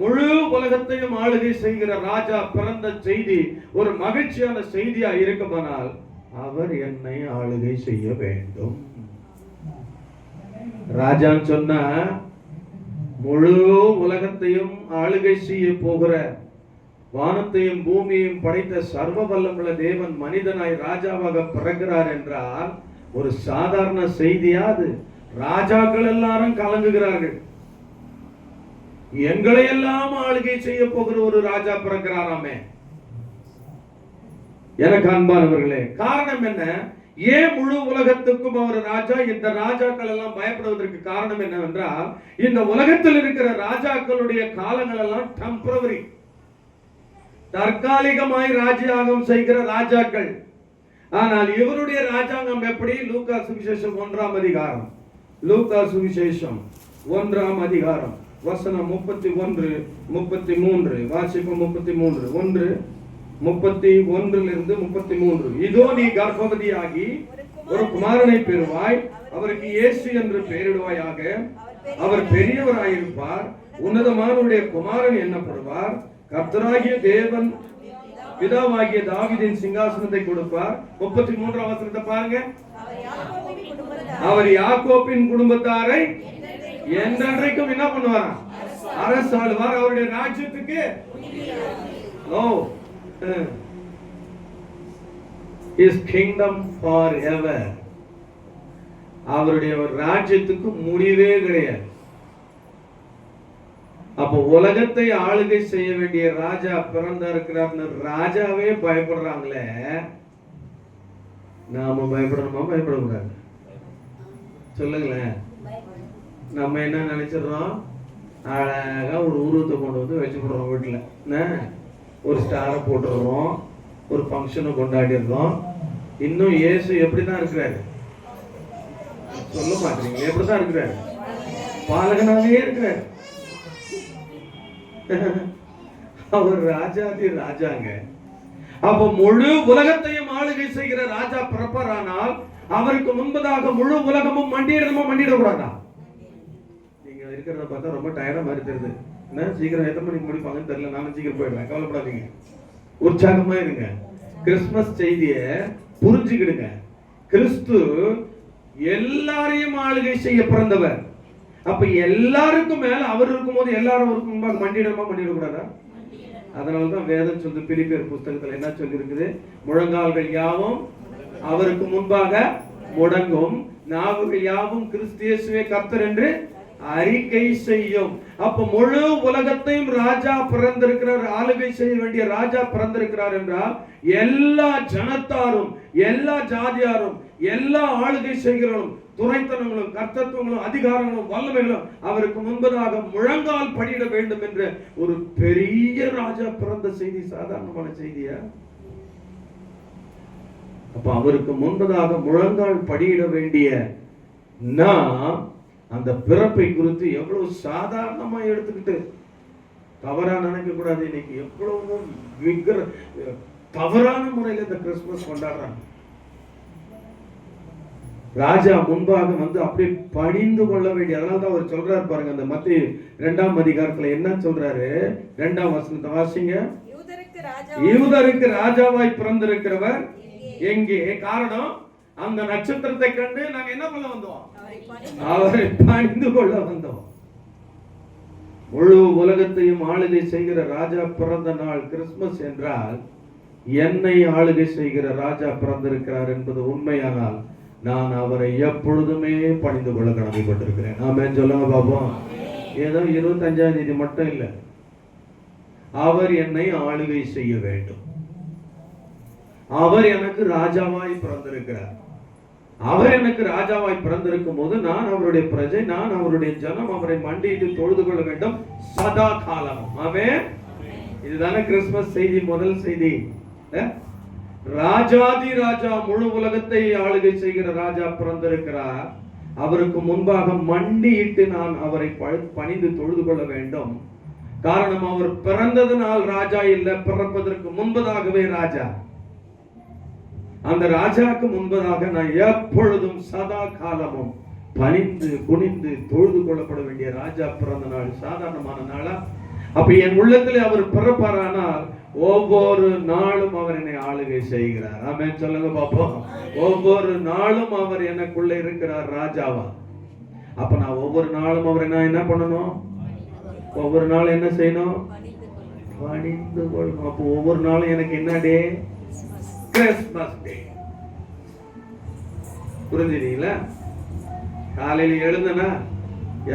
Speaker 8: முழு உலகத்தையும் ஆளுகை செய்கிற ராஜா பிறந்த செய்தி ஒரு மகிழ்ச்சியான செய்தியா இருக்குமானால் அவர் என்னை ஆளுகை செய்ய வேண்டும். ராஜான்னு சொன்னா முழு உலகத்தையும் ஆளுகை செய்ய போகிற, வானத்தையும் பூமியையும் படைத்த சர்வ வல்லமுள்ள தேவன் மனிதனாய் ராஜாவாக பிறக்கிறார் என்றால் ஒரு சாதாரண செய்தியா அது? ராஜாக்கள் எல்லாரும் கலங்குகிறார்கள். எங்களை எல்லாம் ஆளுகை செய்ய போகிற ஒரு ராஜா பிறக்கிறாராமே. எனக்கு அன்பானவர்களே, காரணம் என்ன? ஏன் முழு உலகத்துக்கும் அவர் ராஜா? இந்த ராஜாக்கள் எல்லாம் பயப்படுவதற்கு காரணம் என்னவென்றால், இந்த உலகத்தில் இருக்கிற ராஜாக்களுடைய காலங்கள் எல்லாம் டெம்பரவரி, தற்காலிகமாய் ராஜ்யாங்கம் செய்கிற ராஜாக்கள். ஆனால் இவருடைய ராஜாங்கம் எப்படி? லூக்கா சுவிசேஷம் 1ஆம் அதிகாரம், லூக்கா சுவிசேஷம் 1ஆம் அதிகாரம் வசனம் 31 33 வாசிப்போம். 33 31 33. இதோ நீ கர்ப்பவதியாகி ஒரு குமாரனை பெறுவாய், அவருக்கு இயேசு என்று பெயரிடுவாயாக. அவர் பெரியவராயிருப்பார், உன்னதமானவருடைய குமாரன் என்னப்படுவார். கர்த்தராகிய தேவன் பிதாவாகிய தாவீதின் சிங்காசனத்தை கொடுப்பார். 33ஆம் வசனத்தை பாருங்க. அவர் யாக்கோபின் குடும்பத்தாரை என்றென்றைக்கும் என்ன பண்ணுவார்? அரசாளுவார். அவருடைய ராஜ்யத்துக்கு His kingdom forever. அவருடைய ராஜ்யத்துக்கு முடிவே கிடையாது. அப்ப உலகத்தை ஆளுகை செய்ய வேண்டிய ராஜா பிறந்தா இருக்கிறார். ராஜாவே பயப்படுறாங்களே, நாம பயப்படணுமா? பயப்படக்கூடாது. சொல்லுங்களேன். நம்ம என்ன நினைச்சிடறோம், அழகா ஒரு உருவத்தை கொண்டு வந்து வச்சுக்கிறோம் வீட்டுல, என்ன ஒரு ஸ்டாரை போட்டுடுறோம், ஒரு ஃபங்க்ஷனை கொண்டாடிடுறோம். இன்னும் இயேசு எப்படிதான் இருக்கிறாரு சொல்ல மாட்டீங்க? எப்படிதான் இருக்கிறாரு? பாலகனாவே இருக்கிறார். அவர் ராஜாதி ராஜாங்க. அப்ப முழு உலகத்தையும் ஆளுகை செய்கிற ராஜா பிறப்பாரானால் அவருக்கு முன்பதாக முழு உலகமும் மண்டியிடணுமா மண்டியிடக்கூடாதா? நீங்க இருக்கிறத பார்த்தா ரொம்ப டயர்டா மாதிரி தெரியுது. என்ன சீக்கிரம் எத்தனை மணிக்கு முடிப்பாங்கன்னு தெரியல, நானும் சீக்கிரம் போயிடுறேன், கவலைப்படாதீங்க, உற்சாகமா இருங்க. கிறிஸ்துமஸ் செய்திய புரிஞ்சுக்கிடுங்க. கிறிஸ்து எல்லாரையும் ஆளுகை செய்ய பிறந்தவர். அப்ப எல்லாருக்கும் மேல அவர் இருக்கும் போது எல்லாரும் முன்பாக மண்டியிடமா மண்டியிடக்கூடாதா? அதனாலதான் வேதம் சொல்லு, பிலிப்பியர் புத்தகத்துல என்ன சொல்லி இருக்குது, முழங்கால்கள் யாவும் அவருக்கு முன்பாக முடங்கும், நாவுகள் யாவும் கிறிஸ்து இயேசுவே கர்த்தர் என்று அறிக்கை செய்யும். அப்ப முழு உலகத்தையும் ராஜா பிறந்திருக்கிறார், ஆளுகை செய்ய வேண்டிய ராஜா பிறந்திருக்கிறார் என்றால் எல்லா ஜனத்தாரும், எல்லா ஜாதியாரும், எல்லா ஆளுகை செய்கிறவர்களும், துரைத்தனங்களும், கர்த்தத்துவங்களும், அதிகாரங்களும், வல்லமைகளும் அவருக்கு முன்பதாக முழங்கால் படியிட வேண்டும் என்ற ஒரு பெரிய ராஜா பிறந்த செய்தி சாதாரணமான செய்தியா? அப்ப அவருக்கு முன்பதாக முழங்கால் படியிட வேண்டிய நாம் அந்த பிறப்பை குறித்து எவ்வளவு சாதாரணமா எடுத்துக்கிட்டு தவறா நினைக்க கூடாது. இன்னைக்கு எவ்வளவு தவறான முறையில் இந்த கிறிஸ்துமஸ் கொண்டாடுறாங்க. ராஜா முன்பாக வந்து அப்படியே பணிந்து கொள்ள வேண்டிய, அதனால்தான் அவர் சொல்றாரு பாருங்க, அந்த மத்திய 2ஆம் அதிகாரத்துல என்ன சொல்றாரு, 2ஆம் வசனத்தை வாசிங்க. யூதருக்கு ராஜாவாய் பிறந்திருக்கிறவர் எங்கே? காரணம், அந்த நட்சத்திரத்தை கண்டு நாங்க என்ன பண்ண வந்தோம்? அவரை பணிந்து கொள்ள வந்தோம். முழு உலகத்தையும் ஆளுகை செய்கிற ராஜா பிறந்த நாள் கிறிஸ்துமஸ் என்றால், என்னை ஆளுகை செய்கிற ராஜா பிறந்திருக்கிறார் என்பது உண்மையானால் நான் அவரை எப்பொழுதுமே பணிந்து கொள்ள கடமைப்பட்டிருக்கிறேன். ஆமென் சொல்லுங்க பாப்போம். ஏதோ 25ஆம் தேதி மட்டும் இல்லை, அவர் என்னை ஆளுகை செய்ய வேண்டும். அவர் எனக்கு ராஜாவாய் பிறந்திருக்கிறார். அவர் எனக்கு ராஜாவாய் பிறந்திருக்கும் போது நான் அவருடைய பிரஜை, நான் அவருடைய ஜனம், அவரை மண்டியிட்டு தொழுது கொள்ள வேண்டும் சதா காலமும். ஆமென். இதுதானே கிறிஸ்துமஸ் செய்தி, முதல் செய்தி. ராஜாதி ராஜா, முழு உலகத்தை ஆளுகை செய்கிற ராஜா பிறந்திருக்கிறார். அவருக்கு முன்பாக மண்டியிட்டு நான் அவரை பணிந்து தொழுது கொள்ள வேண்டும். காரணம், அவர் பிறந்ததுனால் ராஜா இல்ல, பிறப்பதற்கு முன்பதாகவே ராஜா. அந்த ராஜாக்கு முன்பதாக நான் எப்பொழுதும் சதா காலமும் பணிந்து குனிந்து தொழுது கொள்ளப்பட வேண்டிய ராஜா பிறந்த நாள் சாதாரணமான நாளா? அப்ப என் உள்ளத்தில் அவர் பிறப்பாரானால் ஒவ்வொரு நாளும் அவர் என்னை ஆளுகை செய்கிறார். ஆமென் சொல்லுங்க பாப்போம். ஒவ்வொரு நாளும் அவர் எனக்குள்ள இருக்கிறார் ராஜாவா. அப்ப நான் ஒவ்வொரு நாளும் அவரை நான் என்ன பண்ணணும்? ஒவ்வொரு நாளும் என்ன செய்யணும்? பணிந்து கொள்ளணும். அப்போ ஒவ்வொரு நாளும் எனக்கு என்ன டே? கிறிஸ்துமஸ் டே. புரிஞ்சுட்டீங்களா? காலையில எழுந்தனா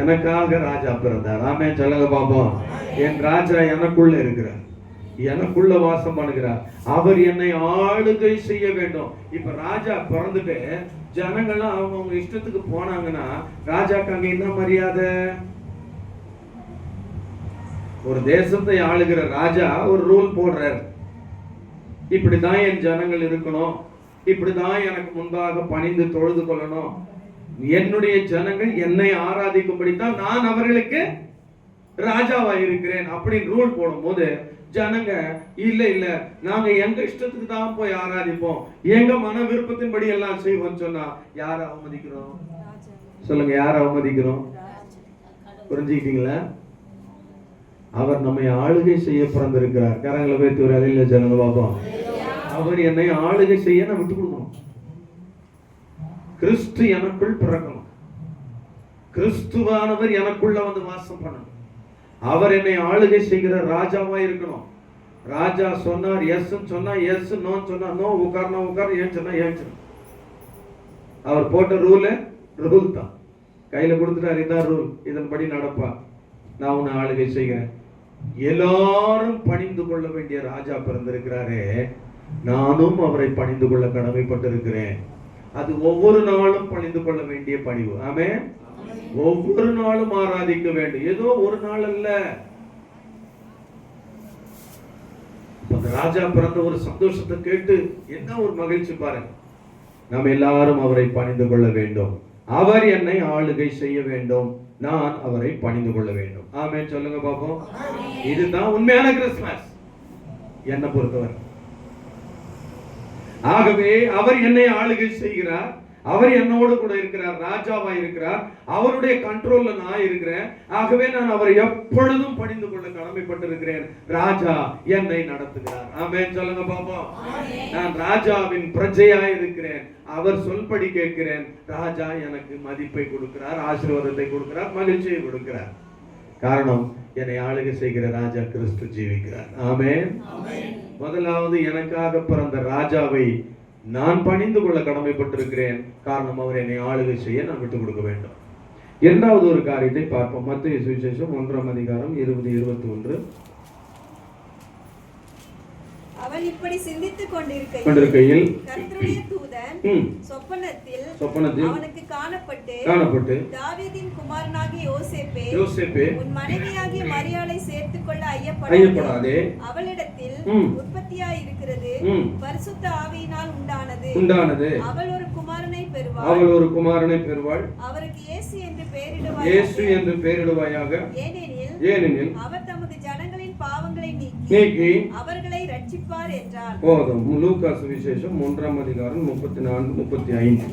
Speaker 8: எனக்காக ராஜா பிறந்தார். ஆமென் சொல்லுங்க பாப்போம். என் ராஜா எனக்குள்ள இருக்கிறார், எனக்குள்ள வாசம் பண்ணுகிறார். அவர் என்னை ஆளுகை செய்ய வேண்டும். இப்ப ராஜா பிறந்துட்டு ஜனங்கள்லாம் அவங்க இஷ்டத்துக்கு போனாங்கன்னா ராஜாக்கு அங்க என்ன மரியாதை? ஒரு தேசத்தை ஆளுகிற ராஜா ஒரு ரூல் போடுறார், இப்படிதான் என் ஜனங்கள் இருக்கணும், இப்படிதான் எனக்கு முன்பாக பணிந்து தொழுது கொள்ளணும், என்னுடைய ஜனங்கள் என்னை ஆராதிக்கும்படித்தான் நான் அவர்களுக்கு ராஜாவா இருக்கிறேன் அப்படின்னு ரூல் போடும் போது ஜனங்க இல்ல இல்ல நாங்க எங்க இஷ்டத்துக்கு தான் போய் ஆராதிப்போம், எங்க மன விருப்பத்தின்படி எல்லாம் செய்வோம் சொன்னா யார அவமதிக்கிறோம்? சொல்லுங்க, யார அவமதிக்கிறோம்? புரிஞ்சுக்கிட்டீங்களா? அவர் நம்மை ஆளுகை செய்ய பிறந்திருக்கிறார். கரங்களை வைத்து ஒரு அலையில ஜனங்க பாப்போம். அவர் என்னை ஆளுகை செய்ய நான் விட்டு கொடுக்கணும். கிறிஸ்து எனக்குள் பிறக்கணும், கிறிஸ்துவானவர் எனக்குள்ள வந்து வாசம் பண்ணணும். அவர் என்னை ஆளுகை செய்கிற ராஜாவா இருக்கணும். ராஜா சொன்னார் எஸ் சொன்னா எஸ், நோ சொன்னா நோ, உட்கார்னா உட்கார், ஏன் சொன்னா ஏன். அவர் போட்ட ரூல் தான் கையில கொடுத்துட்டார், இதான் ரூல், இதன்படி நடப்பா, நான் உன்னை ஆளுகை செய்கிறேன். எல்லாரும் பணிந்து கொள்ள வேண்டிய ராஜா பிறந்திருக்கிறாரே, நானும் அவரை பணிந்து கொள்ள கடமைப்பட்டிருக்கிறேன். அது ஒவ்வொரு நாளும் பணிந்து கொள்ள வேண்டிய பணிவு. ஆமென். ஒவ்வொரு நாளும் ஆராதிக்க வேண்டும், ஏதோ ஒரு நாள் அல்ல. அந்த ராஜா பிறந்த ஒரு சந்தோஷத்தை கேட்டு என்ன ஒரு மகிழ்ச்சி பாருங்க. நாம் எல்லாரும் அவரை பணிந்து கொள்ள வேண்டும். அவர் என்னை ஆளுகை செய்ய வேண்டும், நான் அவரை பணிந்து கொள்ள வேண்டும். ஆமென் சொல்லுங்க பாப்போம். இதுதான் உண்மையான கிறிஸ்துமஸ் என்னை பொறுத்தவரை. ஆகவே அவர் என்னை ஆளுகை செய்கிறார், அவர் என்னோடு கூட இருக்கிறார், ராஜாவா இருக்கிறார், அவருடைய கண்ட்ரோல்ல நான் இருக்கிறேன். ஆகவே நான் அவரை எப்பொழுதும் பணிந்து கொள்ள கடமைப்பட்டிருக்கிறேன். ராஜா என்னை நடத்துகிறார். ஆமென் சொல்லுங்க பாப்போம். நான் ராஜாவின் பிரஜையா இருக்கிறேன், அவர் சொல்படி கேட்கிறேன். ராஜா எனக்கு மதிப்பை கொடுக்கிறார், ஆசீர்வாதத்தை கொடுக்கிறார், மகிழ்ச்சியை கொடுக்கிறார். காரணம், என்னை ஆளுகை செய்கிற ராஜா கிறிஸ்து ஜீவிக்கிறார். ஆமென். முதலாவது, எனக்காக பிறந்த ராஜாவை நான் பணிந்து கொள்ள கடமைப்பட்டிருக்கிறேன். காரணம், அவர் என்னை ஆளுகை செய்ய நான் விட்டுக் கொடுக்க வேண்டும். இரண்டாவது ஒரு காரியத்தை பார்ப்போம். மத்தேயு சுவிசேஷம் 1ஆம் அதிகாரம் 20-21.
Speaker 9: அவன் இப்படி சிந்தித்துக் கொண்டிருக்கையில் கர்த்தருடைய தூதன் சொப்பனத்தில் அவனுக்கு காணப்பட்டு தாவீதின் குமாரனாகிய யோசேப்பே உன் மனைவியாகிய மரியாளை சேர்த்துக் கொள்ள ஐயப்படாதே, அவளிடத்தில் உற்பத்தியாய் இருக்கிறது பரிசுத்த ஆவியினால் உண்டானது. அவள் ஒரு குமாரனை பெறுவாள். அவருக்கு இயேசு என்று பெயரிடுவாயாக. ஏனெனில் அவர் தமது ஜனங்களின் பாவங்களை நீக்கி அவர்களை ரட்சிப்பார் என்றார்.
Speaker 8: போதும். லூக்கா சுவிசேஷம் 1ஆம் அதிகாரம் 34-35.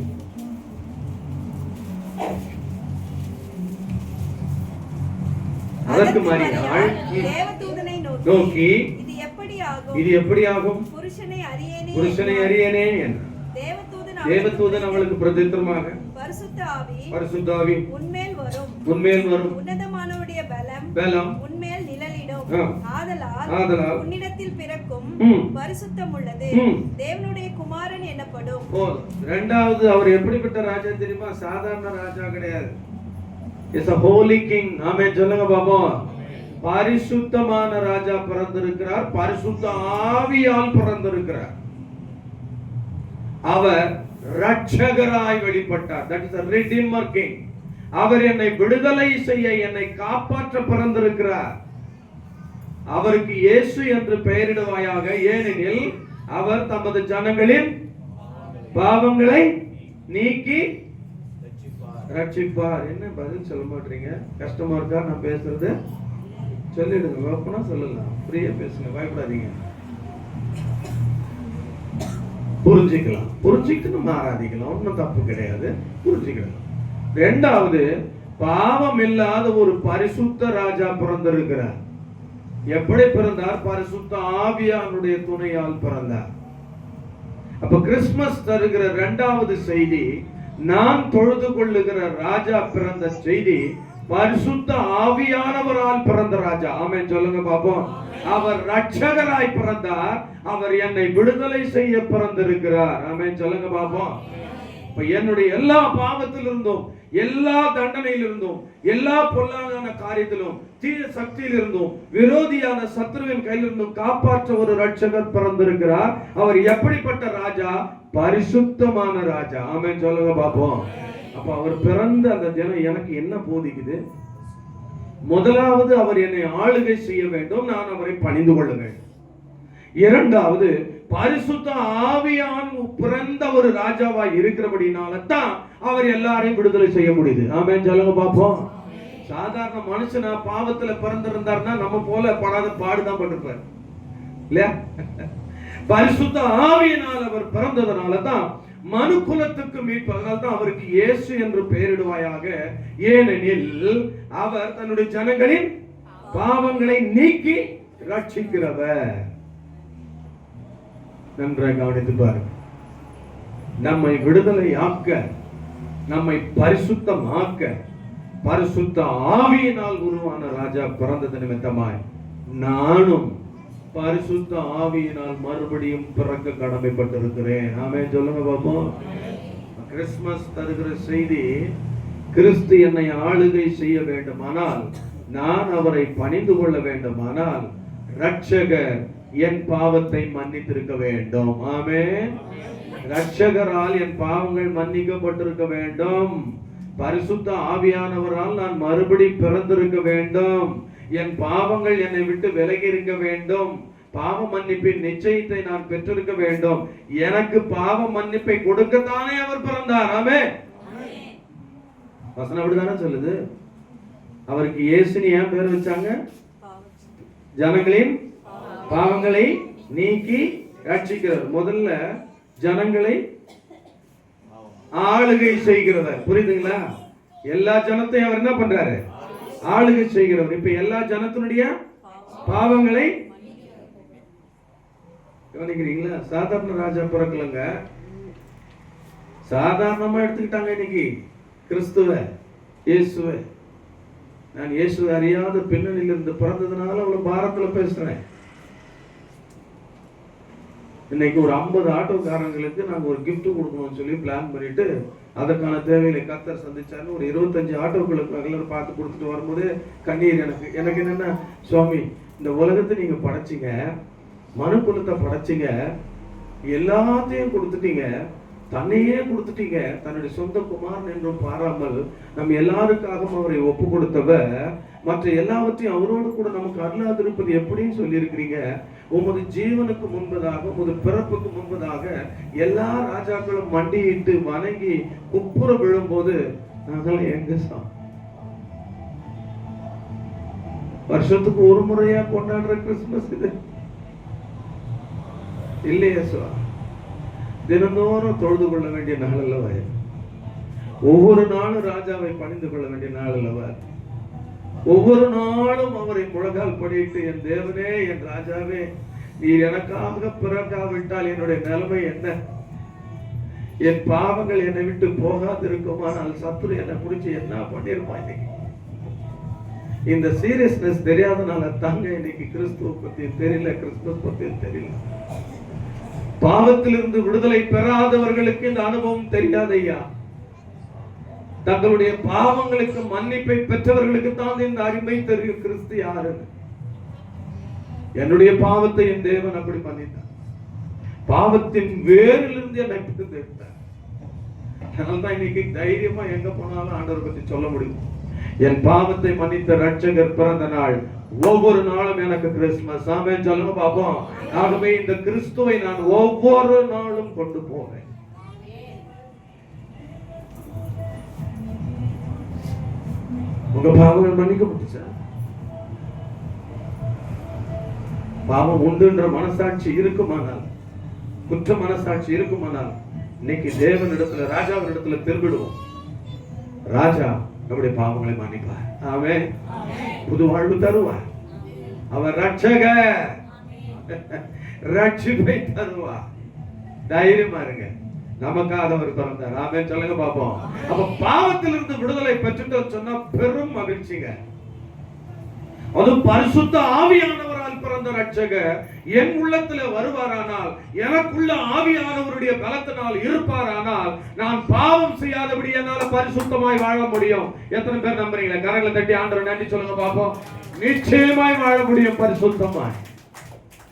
Speaker 8: அதற்கு மரியாள்
Speaker 9: தேவதூதனை நோக்கி இது எப்படி ஆகும்? புருஷனை அறியேனே என்றார்.
Speaker 8: தேவதூதன் அவளுக்கு பிரதித்திரமாக பரிசுத்த ஆவி
Speaker 9: உன்மேல் வரும், உன்னதமானவருடைய பலம் உன்மேல் நிழலிடும். ஆதலால் உன்னிடத்தில் பிறக்கும் பரிசுத்தம் உள்ளது தேவனுடைய குமாரன் எனப்படும்.
Speaker 8: இரண்டாவது, அவர் எப்படிப்பட்ட ராஜா தெரியுமா? சாதாரண ராஜா கிடையாது. Is a holy king. ஆமென் சொல்லுங்க பாப்போம். பரிசுத்தமான ராஜா பிறந்திருக்கிறார், பரிசுத்த ஆவியால் பிறந்திருக்கிறார். அவர் ரட்சகராய் வெளிப்பட்டார். that is a redeemer king. அவர் என்னை விடுதலை செய்ய, என்னை காப்பாற்ற பிறந்திருக்கிறார். அவருக்கு இயேசு என்று பெயரிடுவாயாக. ஏனெனில் அவர் தமது ஜனங்களின் பாவங்களை நீக்கி ரட்சிப்பார். என்ன பதில் சொல்ல மாட்டீங்க? கஷ்டமா இருக்கா நான் பேசுறது? சொல்லிடுங்க, ஓப்பனா சொல்லலாம், ஃப்ரீயா பேசுங்க, பயப்படாதீங்க. புரிஞ்சுக்கிட்டு நம்ம ஆராதிக்கலாம், ஒன்றும் தப்பு கிடையாது, புரிஞ்சுக்கலாம். இரண்டாவது, பாவம் இல்லாத ஒரு பரிசுத்த ராஜா பிறந்திருக்கிறார். எப்படி பிறந்தார்? பரிசுத்த ஆவியானுடைய துணையால் பிறந்தார். அப்ப கிறிஸ்துமஸ் தருகிற இரண்டாவது செய்தி, நான் தொழுது கொள்ளுகிற ராஜா பிறந்த செய்தி, பரிசுத்த ஆவியானவரால் பிறந்த ராஜா. ஆமென் சொல்லுங்க பாப்போம். அவர் ரட்சகராய் பிறந்தார், அவர் என்னை விடுதலை செய்ய பிறந்திருக்கிறார். ஆமென் சொல்லுங்க பாப்போம். இப்ப என்னுடைய எல்லா பாவத்திலிருந்தும், எல்லா தண்டனையிலிருந்தும், எல்லா பொல்லாதான காரியத்திலும், தீய சக்தியிலிருந்தும், விரோதியான சத்ருவின் கையிலிருந்தும் காப்பாற்ற ஒரு ரட்சகர் பிறந்திருக்கிறார். அவர் எப்படிப்பட்ட ராஜா? பரிசுத்தமான ராஜா. ஆமென் சொல்லுங்க பாப்போம். அப்ப அவர் பிறந்த அந்த தினம் எனக்கு என்ன போதிக்குது? முதலாவது, அவர் என்னை ஆளுகை செய்ய வேண்டும், நான் அவரை பணிந்து கொள்ள வேண்டும். இரண்டாவது, பரிசுத்த ஆவியான் பிறந்த ஒரு ராஜாவாய் இருக்கிறபடினால தான் அவர் எல்லாரையும் விடுதலை செய்ய முடியுது. ஆமென் சொல்லுங்க பாப்போம். சாதாரண மனுஷனா பாவத்துல பிறந்திருந்தார்னா நம்ம போல படாத பாடுதான் பண்ணிருப்பார் இல்லையா? பரிசுத்த ஆவியினால் அவர் பிறந்ததனால தான் மனு குலத்துக்கு மீட்பு. அதனால தான் அவருக்கு இயேசு என்று பெயரிடுவாயாக. ஏனெனில் அவர் தன்னுடைய ஜனங்களின் பாவங்களை நீக்கி ரட்சிக்கிறவர். நன்றாக கவனித்து பாருங்க. நம்மை விடுதலை ஆக்க, நம்மை பரிசுத்தமாக்க, பரிசுத்த ஆவியினால் உருவான ராஜா பிறந்தது நிமித்தமாய் நானும் பரிசுத்த ஆவியினால் மறுபடியும் பிறக்க கடமைப்பட்டிருக்கிறேன். ஆமென் சொல்லுங்க பாப்போம். கிறிஸ்துமஸ் தருகிற செய்தி, கிறிஸ்து என்னை ஆளுகை செய்ய வேண்டுமானால், நான் அவரை பணிந்து கொள்ள வேண்டுமானால், ரட்சகர் என் பாவத்தை மன்னித்திருக்க வேண்டும். ஆமென். ரட்சகரால் என் பாவங்கள் மன்னிக்கப்பட்டிருக்க வேண்டும். பரிசுத்த ஆவியானவரால் நான் மறுபடி பிறந்திருக்க வேண்டும். என் பாவங்கள் என்னை விட்டு விலகி இருக்க வேண்டும். பாவ மன்னிப்பின் நிச்சயத்தை நான் பெற்றிருக்க வேண்டும். எனக்கு பாவ மன்னிப்பை கொடுக்கத்தானே அவர் பிறந்தார். ஆமென். வசனம் அப்படிதானே சொல்லுது. அவருக்கு இயேசுன்னு ஏன் பேர் வச்சாங்க? ஜனங்களின் பாவங்களை நீக்கி ரட்சிக்கிறார். முதல்ல ஜனங்களை ஆளுகை செய்கிறவர். புரியுதுங்களா? எல்லா ஜனத்தையும் அவர் என்ன பண்றாரு? ஆளுகை செய்கிறவர். இப்ப எல்லா ஜனத்தினுடைய பாவங்களை கவனிக்கிறீங்களா? சாதாரண ராஜா பிறக்கலங்க, சாதாரணமா எடுத்துக்கிட்டாங்க இன்னைக்கு கிறிஸ்துவ இயேசுவை. நான் இயேசுவை அறியாத பின்னணியில் இருந்து பிறந்ததுனால அவ்வளவு பாரத்துல பேசுறேன். இன்னைக்கு ஒரு 50 ஆட்டோக்காரங்களுக்கு நாங்க ஒரு கிஃப்ட் கொடுக்கணும்னு சொல்லி பிளான் பண்ணிட்டு அதற்கான தேவைகளை கர்த்தர் சந்திச்சாரு. ஒரு 25 ஆட்டோக்களுக்கு ரெகுலர் பார்த்து கொடுத்துட்டு வரும்போது கண்ணீர் எனக்கு என்னன்னா, சுவாமி இந்த உலகத்தை நீங்க படைச்சிங்க, மனுக்குலத்தை படைச்சிங்க, எல்லாத்தையும் கொடுத்துட்டீங்க, தன்னையே கொடுத்துட்டீங்க, தன்னுடைய சொந்த குமாரன் என்றும் பாராமல் நம்ம எல்லாருக்காகவும் அவரை ஒப்பு கொடுத்தவர் மற்ற எல்லாவற்றையும் அவரோடு கூட நமக்கு அருளாதிருப்பது எப்படின்னு சொல்லி இருக்கிறீங்க. உமது ஜீவனுக்கு முன்பதாக, உமது பிறப்புக்கு முன்பதாக எல்லா ராஜாக்களும் மண்டியிட்டு வணங்கி குப்புற விழும்போது நாங்களாம் எங்க வருஷத்துக்கு ஒரு முறையா கொண்டாடுற கிறிஸ்துமஸ் இது இல்லையா சுவா? தினந்தோறும் தொழுது கொள்ள வேண்டிய நாள் அல்லவா? ஒவ்வொரு நாளும் ராஜாவை பணிந்து கொள்ள வேண்டிய நாள் அல்லவா? ஒவ்வொரு நாளும் அவரை முழங்கால் படியிட்டு, என் தேவனே, என் ராஜாவே, நீர் எனக்காக பிறக்காவிட்டால் என்னுடைய நிலைமை என்ன? என் பாவங்கள் என்னை விட்டு போகாதிருக்குமானால் சத்துரு என்னை பிடிச்சி என்ன பண்ணிருப்பான்? இன்னைக்கு இந்த சீரியஸ்னஸ் தெரியாதனால தாங்க இன்னைக்கு கிறிஸ்துவ பத்தி தெரியல, கிறிஸ்துவ பத்தி தெரியல. பாவத்திலிருந்து விடுதலை பெறாதவர்களுக்கு இந்த அனுபவம் தெரியாது ஐயா. தங்களுடைய பாவங்களுக்கு மன்னிப்பை பெற்றவர்களுக்கு தான் இந்த அருமை தெரியும் கிறிஸ்து யாரு. என்னுடைய பாவத்தை என் தேவன் அப்படி மன்னித்தார். பாவத்தின் வேரிலிருந்து என்னை எடுத்தார். அதனால்தான் இன்னைக்கு தைரியமா எங்க போனாலும் ஆண்டவரை பத்தி சொல்ல முடியும். என் பாவத்தை மன்னித்த ரட்சகர் பிறந்த நாள். ஒவ்வொரு நாளும் எனக்கு கிறிஸ்துமஸ். ஆமென் சொல்லுங்க பாப்போம். ஆகவே இந்த கிறிஸ்துவை நான் ஒவ்வொரு நாளும் கொண்டு போவேன். உங்க பாவங்கள் மன்னிக்கப்பட்டுச்சா? பாவம் உண்டுன்ற மனசாட்சி இருக்குமானால், குற்ற மனசாட்சி இருக்குமானால் இன்னைக்கு தேவனிடத்துல, ராஜாவினிடத்துல திரும்பிடுவோம். ராஜா நம்முடைய பாவங்களை மன்னிப்பார். ஆமென். புது வாழ்வு தருவார். அவர் ரட்சகர், ரட்சிப்பை தருவார். தைரியமா இருங்க, நமக்காக அவர் பிறந்தார். ஆமென் சொல்லுங்க பாப்போம். அப்ப பாவத்திலிருந்து விடுதலை பெற்றுட்டு சொன்னா பெரும் மகிழ்ச்சிங்க. அது பரிசுத்த ஆவியானவரால் பிறந்த ரட்சகர் என் உள்ளத்துல வருவாரானால், எனக்குள்ள ஆவியானவருடைய பலத்தினால் இருப்பாரானால், நான் பாவம் செய்யாதபடி என்னால பரிசுத்தமாய் வாழ முடியும். எத்தனை பேர் நம்புறீங்களா? கரங்களை தட்டி ஆண்டவரை நன்றி சொல்லுங்க பாப்போம். நிச்சயமாய் வாழ முடியும் பரிசுத்தமாய்.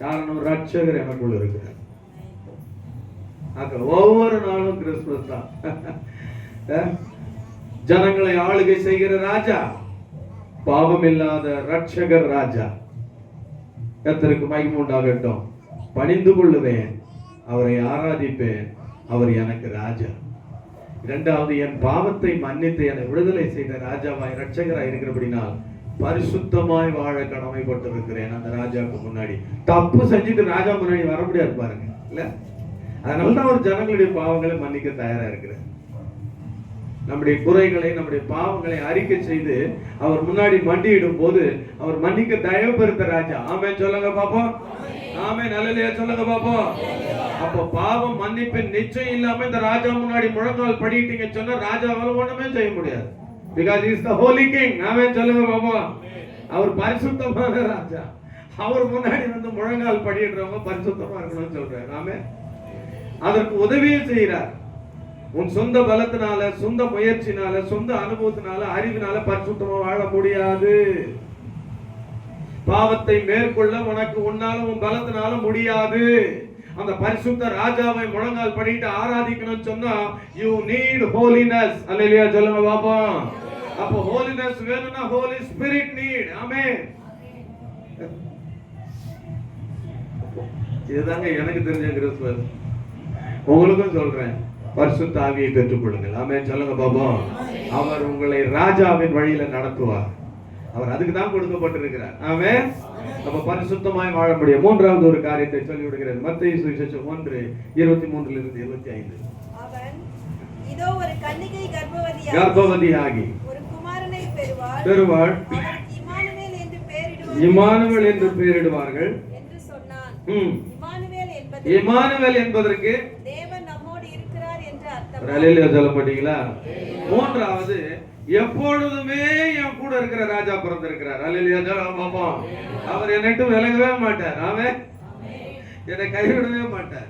Speaker 8: காரணம் ரட்சகர் எனக்குள்ள இருக்கிறார். ஒவ்வொரு நாளும் கிறிஸ்துமஸ் தான். ஜனங்களை ஆளுகை செய்கிற ராஜா, பாவம் இல்லாத ரட்சகர் ராஜா. கர்த்தருக்கு மகிமை உண்டாகட்டும். பணிந்து கொள்ளுவேன், அவரை ஆராதிப்பேன், அவர் எனக்கு ராஜா. இரண்டாவது, என் பாவத்தை மன்னித்து என்னை விடுதலை செய்த ராஜாவாய் ரட்சகராய் இருக்கிறபடினால் பரிசுத்தமாய் வாழ கடமைப்பட்டிருக்கிறேன். அந்த ராஜாவுக்கு முன்னாடி தப்பு செஞ்சுட்டு ராஜா முன்னாடி வர முடியாது பாருங்க, இல்ல? அதனாலதான் அவர் ஜனங்களுடைய பாவங்களை மன்னிக்க தயாரா இருக்கிறார். நம்முடைய குறைகளை, நம்முடைய பாவங்களை அறிக்கை செய்து அவர் முன்னாடி மண்டியிடும் போது அவர் மன்னிக்க தயவு பெறுத்த ராஜா. ஆமென் சொல்லுங்க பாப்போம். ஆமென் அல்லேலூயா சொல்லுங்க பாப்போம். அப்ப பாவம் மன்னிப்பின் நிச்சயம் இல்லாம இந்த ராஜா முன்னாடி முழங்கால் படிட்டீங்க சொன்னா ராஜாவால ஒண்ணுமே செய்ய முடியாது. Because he is the holy king. ஆமென் சொல்லுங்க பாப்போம். அவர் பரிசுத்தமான ராஜா. அவர் முன்னாடி வந்து முழங்கால் படிடுறவங்க பரிசுத்தமா இருக்கணும்னு சொல்றாரு. ஆமென். அதற்கு உதவியே செய்கிறார். உன் சொந்த பலத்தினால, சொந்த முயற்சினால, சொந்த அனுபவத்தினால, அறிவினால பரிசுத்தமா வாழ முடியாது. பாவத்தை மேற்கொள்ள உனக்கு உன்னால, உன் பலத்தினால முடியாது. அந்த பரிசுத்த ராஜாவை முழங்கால் படிட்டு ஆராதிக்கணும்னு சொன்னா you need holiness. அல்லேலூயா சொல்லுங்க பாப்போம். அப்போ holiness வேணும்னா holy spirit need. ஆமென். இதுதாங்க எனக்கு தெரிஞ்ச கிறிஸ்துமஸ். உங்களுக்கும் சொல்றேன், பரிசுத்த ஆவியை பெற்றுக் கொள்ளுங்கள். ஆமென் சொல்லுங்க பாப்போம். அவர் உங்களை ராஜாவின் வழியில நடத்துவார். அவர் அதுக்கு தான் கொடுக்கப்பட்டிருக்கிறார். ஆமென். அப்ப பரிசுத்தமாய் வாழ முடியும். மூன்றாவது ஒரு காரியத்தை சொல்லி விடுகிறது. மத்தேயு சுவிசேஷம் 1:23-25.
Speaker 9: அவன் இதோ ஒரு கன்னிகை
Speaker 8: கர்ப்பவதியாகி
Speaker 9: ஒரு குமாரனை பெறுவாள். அவருக்கு
Speaker 8: இம்மானுவேல் என்று பெயரிடுவார்கள்
Speaker 9: என்று சொன்னான்.
Speaker 8: இம்மானுவேல் என்பதற்கு
Speaker 9: தேவன் நம்மோடு இருக்கிறார் என்று அர்த்தம்.
Speaker 8: அல்லேலூயா சொல்ல மாட்டீங்களா? மூன்றாவது, எப்பொழுதுமே என் கூட இருக்கிற ராஜா பிறந்திருக்கிறார். அல்லேலூயா சொல்ல பாப்போம். அவர் என்னை விட்டு விலகவே மாட்டார். ஆமென். என்னை கைவிடவே மாட்டார்.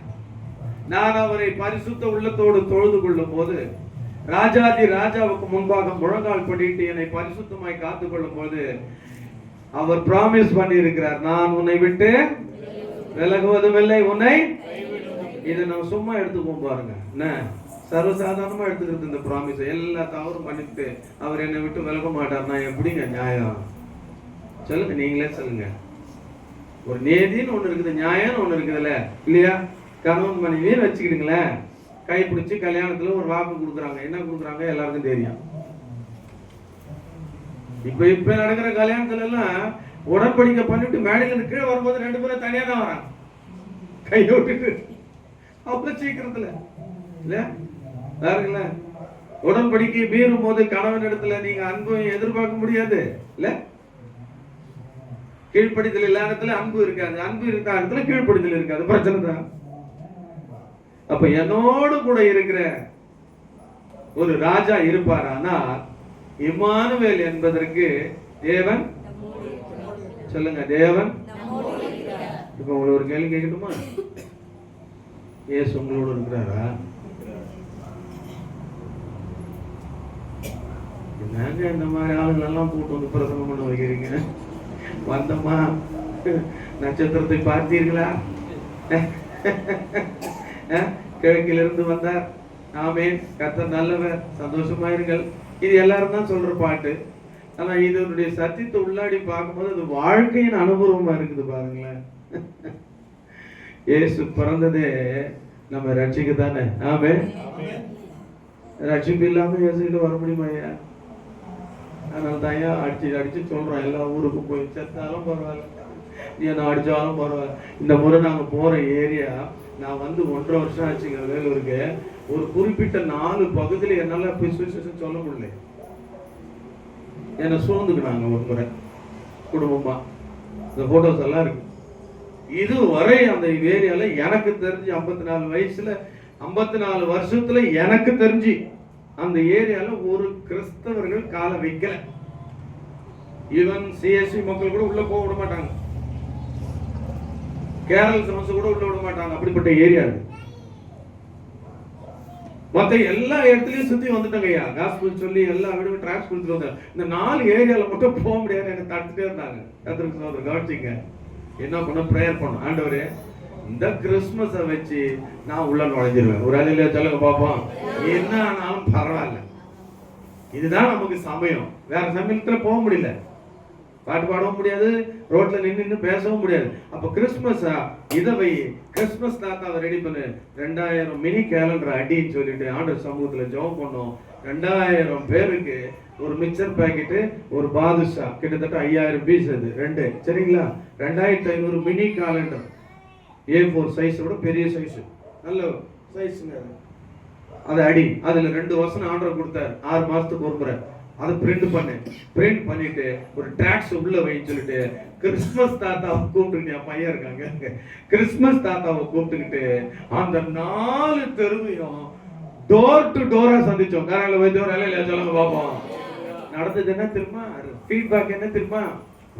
Speaker 8: நான் அவரை பரிசுத்த உள்ளத்தோடு தொழுது கொள்ளும் போது, ராஜாதி ராஜாவுக்கு முன்பாக முழங்கால் படிட்டு என்னை பரிசுத்தமாய் காத்துக் கொள்ளும் போது அவர் பிராமிஸ் பண்ணி இருக்கிறார், நான் உன்னை விட்டு விலகுவதும் இல்லை, உன்னை. இதை நம்ம சும்மா எடுத்துக்கோம் பாருங்க. என்ன சர்வசாதாரணமா எடுத்துக்கிறது இந்த ப்ராமிஸ். எல்லா தவறும் பண்ணிட்டு அவர் என்னை விட்டு விலக மாட்டார். நான் எப்படிங்க நியாயம் சொல்லுங்க, நீங்களே சொல்லுங்க. ஒரு நேதின்னு ஒண்ணு இருக்குது, நியாயம்னு ஒண்ணு இருக்குதுல்ல, இல்லையா? கணவன் மனைவியும் வச்சுக்கிடுங்களேன், கைப்பிடிச்சு கல்யாணத்துல ஒரு வாக்கு கொடுக்குறாங்க. என்ன கொடுக்குறாங்க எல்லாருக்கும் தெரியும். இப்ப நடக்கிற கல்யாணத்துல எல்லாம் உடன்படிக்கை பண்ணிட்டு மேடையில இருந்து கீழே வரும்போது 2 பேரும் தனியா தான் வராங்க, கையை விட்டுட்டு. அவ்வளவு சீக்கிரத்துல இல்ல பாருங்கள, உடன்படிக்கை மீறும் போது கணவன் இடத்துல நீங்க அன்பு எதிர்பார்க்க முடியாது இல்ல. கீழ்ப்படிதல் இல்லாத இடத்துல அன்பு இருக்காது, அன்பு இருக்கிற இடத்துல கீழ்ப்படிதல் இருக்காது. பிரச்சனை தான். அப்ப என்னோடு கூட இருக்கிற ஒரு ராஜா இருப்பாரானா இம்மானுவேல் என்பதற்கு தேவன். சொல்லுங்க, தேவன். இப்ப உங்களுக்கு ஒரு கேள்வி கேட்கட்டுமா? இயேசு உங்களோட இருக்கிறாரா? என்னங்க இந்த மாதிரி ஆளுங்களெல்லாம் கூட்டு வந்து பிரசங்கம் பண்ண வைக்கிறீங்க? வந்தம்மா, நட்சத்திரத்தை பார்த்தீர்களா? கிழக்கிலிருந்து வந்தார், ஆமென், கர்த்தர் நல்லவர், சந்தோஷமாயிருங்கள். இது எல்லாரும் தான் சொல்ற பாட்டு. ஆனா இதனுடைய சத்தியத்தை உள்ளாடி பார்க்கும்போது அது வாழ்க்கையின் அனுபவமா இருக்குது. பாருங்களேன், இயேசு பிறந்ததே நம்ம ரட்சிக்க தானே. ஆமென். ரட்சிப்பு இல்லாம இயேசுகிட்ட வர முடியுமா ஐயா? அதனால தான் ஐயா அடிச்சு சொல்றோம், எல்லா ஊருக்கும் போய் செத்தாலும் பரவாயில்ல, நீ என்ன அடிச்சாலும் பரவாயில்ல. இந்த முறை நாங்க போற ஏரியா, நான் வந்து 1.5 வருஷம் ஆச்சுங்க வேலூருக்கு. ஒரு குறிப்பிட்ட 4 பகுதியில் என்னால சுவிசேஷம் சொல்ல முடியல. என்னை சூழ்ந்துக்கினாங்க ஒரு முறை குடும்பமா. இந்த போட்டோஸ் எல்லாம் இருக்கு. இதுவரை அந்த ஏரியால எனக்கு தெரிஞ்சு 54 வயசுல 54 வருஷத்துல எனக்கு தெரிஞ்சு அந்த ஏரியால ஒரு கிறிஸ்தவர்கள் கால வைக்கல. ஈவன் சிஎஸ்சி மக்கள் கூட உள்ள போக விட மாட்டாங்க, கேரள சமஸ்த கூட உள்ள விட மாட்டாங்க. அப்படிப்பட்ட ஏரியா அது. மற்ற எல்லா இடத்துலயும் சுத்தி வந்துட்டாங்க ஐயா, காஸ்பிள் சொல்லி எல்லா வீடும் டிராக்ஸ் கொடுத்துட்டு வந்தாங்க. இந்த 4 ஏரியால மட்டும் போக முடியாது, எனக்கு தடுத்துட்டே இருந்தாங்க. கத்திரிக்கு கவனிச்சிங்க, என்ன பண்ண, பிரேயர் பண்ணோம், ஆண்டவரே இந்த கிறிஸ்துமஸை வச்சு நான் உள்ள நுழைஞ்சிருவேன். ஒரு அலையில சொல்லுங்க பாப்போம். என்ன ஆனாலும் பரவாயில்ல, இதுதான் நமக்கு சமயம். வேற சமயத்துல போக முடியல, பாட்டு பாடவும் முடியாது, ரோட்ல நின்று பேசவும் முடியாது. அப்ப கிறிஸ்துமஸா இதை வை, கிறிஸ்துமஸ் தாத்தாவை ரெடி பண்ணு, 2000 மினி கேலண்டர் அடின்னு சொல்லிட்டு ஆண்டவர் சமூகத்துல ஜெபம் பண்ணோம். 2000 பேருக்கு ஒரு மிக்சர் பாக்கெட்டு, ஒரு பாதுஷா, கிட்டத்தட்ட 5000 பீஸ். அது 2 சரிங்களா, 2500 மினி கேலண்டர், A4 சைஸோட பெரிய சைஸ், நல்ல சைஸுங்க. அது அடி, அதுல 2 வசனம் ஆர்டர் கொடுத்தாரு, 6 மாசத்துக்கு ஒரு முறை. அதை பிரிண்ட் பண்ணிட்டு ஒரு ட்ராக்ஸ் உள்ள வைன்னு சொல்லிட்டு கிறிஸ்துமஸ் தாத்தாவை கூப்பிட்டுக்கிட்டு, என் பையன் இருக்காங்க, கிறிஸ்துமஸ் தாத்தாவை கூப்பிட்டுக்கிட்டு அந்த 4 தெருவையும் டோர் டு டோரா சந்திச்சோம். காரையில போய் சொல்லுங்க பாப்போம். நடந்தது என்ன தெரியுமா? ஃபீட்பேக் என்ன தெரியுமா?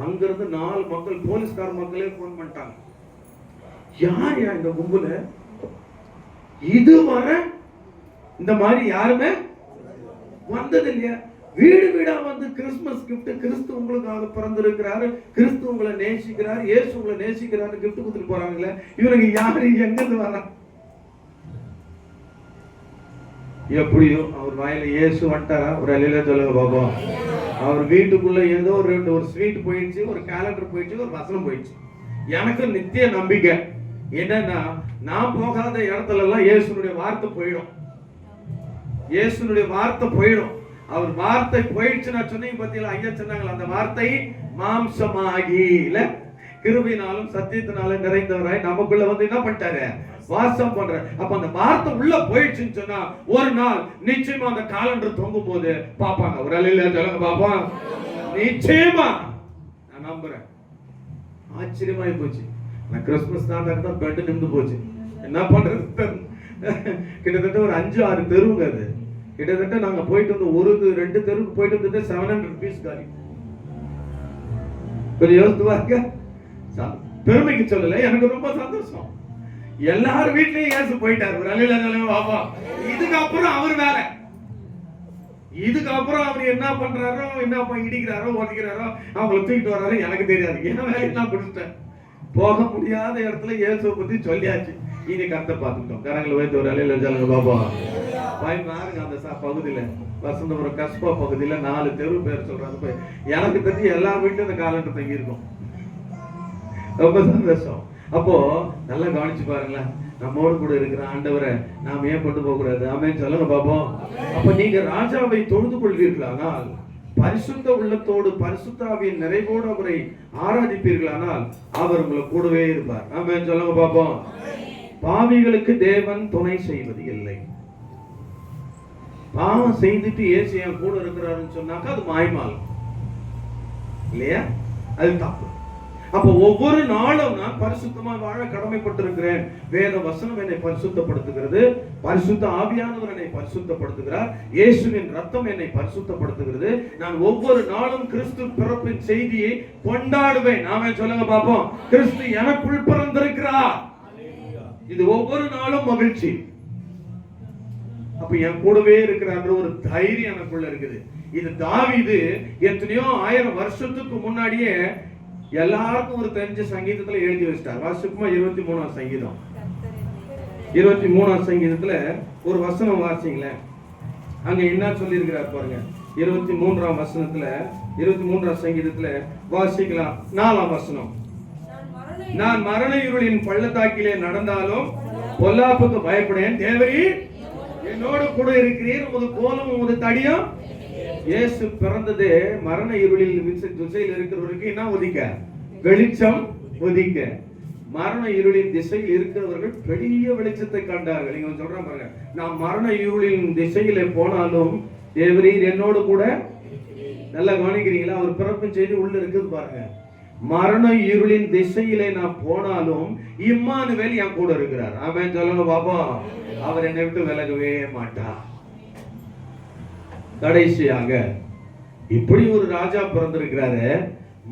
Speaker 8: அங்கிருந்து 4 மக்கள், போலீஸ்கார மக்களே போன் பண்ணிட்டாங்க, யார் இந்த கும்பல, இதுவரை இந்த மாதிரி யாருமே வந்தது இல்லையா, வீடு வீடா வந்து கிறிஸ்துமஸ் கிஃப்ட், கிறிஸ்து உங்களுக்காக பிறந்திருக்கிறாரு, கிறிஸ்து உங்களை நேசிக்கிறார், இயேசு உங்களை நேசிக்கிறாரு கிஃப்ட் கொடுத்துட்டு போறாங்களே, இவனுக்கு யாரு எங்க இருந்து வர? எப்படியோ அவர் வாயில இயேசு வந்துட்டாரா? ஒரு அலையில சொல்லுங்க பாப்போம். அவர் வீட்டுக்குள்ள ஏதோ ஒரு ஸ்வீட் போயிடுச்சு, ஒரு கேலண்டர் போயிடுச்சு, ஒரு வசனம் போயிடுச்சு. எனக்கு நித்திய நம்பிக்கை என்னன்னா, நான் போகாத இடத்துல எல்லாம் இயேசுனுடைய வார்த்தை போயிடும். இயேசுனுடைய வார்த்தை போயிடும். அவர் வார்த்தை போயிடுச்சுன்னா சொன்னீங்க பத்தியில ஐயா சொன்னாங்களா, அந்த வார்த்தை மாம்சமாகி இல்ல கிருபையினாலும் சத்தியத்தினாலும் நிறைந்தவராய் நமக்குள்ள வந்து என்ன பண்ணிட்டாரு? வாசம் பண்ற. அப்ப அந்த வார்த்தை உள்ள போயிடுச்சுன்னு சொன்னா ஒரு நாள் நிச்சயமா அந்த காலண்டர் தொங்கும் போது பாப்பாங்க. ஒரு அலையில சொல்லுங்க பாப்போம். நிச்சயமா நான் நம்புறேன். ஆச்சரியமாயி போச்சு. நான் கிறிஸ்துமஸ் தான் பெட்டு நின்று போச்சு. என்ன பண்றது? கிட்டத்தட்ட ஒரு 5-6 தெருவுங்க அது. கிட்டத்தட்ட நாங்க போயிட்டு வந்து 1-2 தெருவுக்கு போயிட்டு வந்து 700 rupees காலி. கொஞ்சம் யோசித்து பாருங்க. பெருமைக்கு சொல்லல, எனக்கு ரொம்ப சந்தோஷம். எல்லாரும் வீட்லயும் இயேசு போயிட்டாரு. ஒரு அலையில பாப்பா. இதுக்கப்புறம் அவர் வேற. இதுக்கப்புறம் அவர் என்ன பண்றாரோ, என்ன இடிக்கிறாரோ, உடைக்கிறாரோ, அவங்களை தூக்கிட்டு வர்றாரோ எனக்கு தெரியாது. என் வேலையை நான் பிடிச்சிட்டேன். போக முடியாத இடத்துல இயேசுவை பத்தி சொல்லியாச்சு. இனி கருத்தை பார்த்துக்கிட்டோம். கரங்களை வைத்து ஒரு அலையில சொல்லுங்க பாப்பா. பாருங்க அந்த பகுதியில வசந்தபுரம் கஸ்பா பகுதியில 4 தெரு பேர் சொல்றாங்க. எனக்கு தெரிஞ்சு எல்லா வீட்லயும் இந்த காலண்டர் தங்கி இருக்கும். ரொம்ப சந்தோஷம். அப்போ நல்லா கவனிச்சு பாருங்களேன். நம்மோடு கூட இருக்கிற ஆண்டவரை நாம் ஏன் கொண்டு போக கூடாது? ஆமென் சொல்லுங்க பாப்போம். அப்ப நீங்க ராஜாவை தொழுது கொள்வீர்களானால், பரிசுத்த உள்ளத்தோடு பரிசுத்த ஆவியின் நிறைவோடு அவரை ஆராதிப்பீர்களானால் அவர் உங்களை கூடவே இருப்பார். ஆமென் சொல்லுங்க பாப்போம். பாவிகளுக்கு தேவன் துணை செய்வது இல்லை. பாவம் செய்துட்டு இயேசு என் கூட இருக்கிறாருன்னு சொன்னாக்கா அது மாய்மால் இல்லையா? அது தப்பு. அப்ப ஒவ்வொரு நாளும் நான் பரிசுத்தமா வாழ கடமைப்பட்டிருக்கிறேன். வேத வசனம் என்னை பரிசுத்தப்படுத்துகிறது, பரிசுத்த ஆவியானவர் என்னை பரிசுத்தப்படுத்துகிறார், இயேசுவின் ரத்தம் என்னை பரிசுத்தப்படுத்துகிறது. நான் ஒவ்வொரு நாளும் கிறிஸ்து பிறப்பின் செய்தியை கொண்டாடுவேன். நாம சொல்லுங்க பாப்போம். கிறிஸ்து எனக்குள் பிறந்திருக்கிறார். இது ஒவ்வொரு நாளும் மகிழ்ச்சி. அப்ப என் கூடவே இருக்கிறார் ஒரு தைரியம் எனக்குள்ள இருக்குது. இது தாவீது எத்தனையோ 1000 வருஷத்துக்கு முன்னாடியே எல்லாருக்கும் ஒரு தெரிஞ்ச சங்கீதத்துல எழுதி வச்சிட்டார். வாசிக்குமா 23ஆம் சங்கீதம். 23ஆம் சங்கீதத்துல ஒரு வசனம் வாசிங்களேன். அங்க என்ன சொல்லி இருக்கிறார் பாருங்க. 23ஆம் வசனத்துல 23ஆம் சங்கீதத்துல வாசிக்கலாம். 4ஆம் வசனம். நான் மரண இருளின் பள்ளத்தாக்கிலே நடந்தாலும் பொல்லாப்புக்கு பயப்படேன், தேவரீர் என்னோடு கூட இருக்கிறீர், உமது கோலும் உமது தடியும். இயேசு பிறந்ததே மரண இருளில் திசையில் இருக்கிறவருக்கு என்ன ஒதிக்க? வெளிச்சம் ஒதிக்க. மரண இருளின் திசையில் இருக்கிறவர்கள் பெரிய வெளிச்சத்தை கண்டார்கள். நீங்க சொல்ற பாருங்க, நான் மரண இருளின் திசையில போனாலும் தேவரீர் என்னோடு கூட. நல்லா கவனிக்கிறீங்களா? அவர் பிறப்பின் செய்தி உள்ள இருக்குது பாருங்க. மரண இருளின் திசையிலே நான் போனாலும் இம்மானுவேல் என் கூட இருக்கிறார். ஆமென் சொல்லுங்க பாப்பா. அவர் என்னை விட்டு விலகவே மாட்டார். கடைசியாக இப்படி ஒரு ராஜா பிறந்திருக்கிறாரு.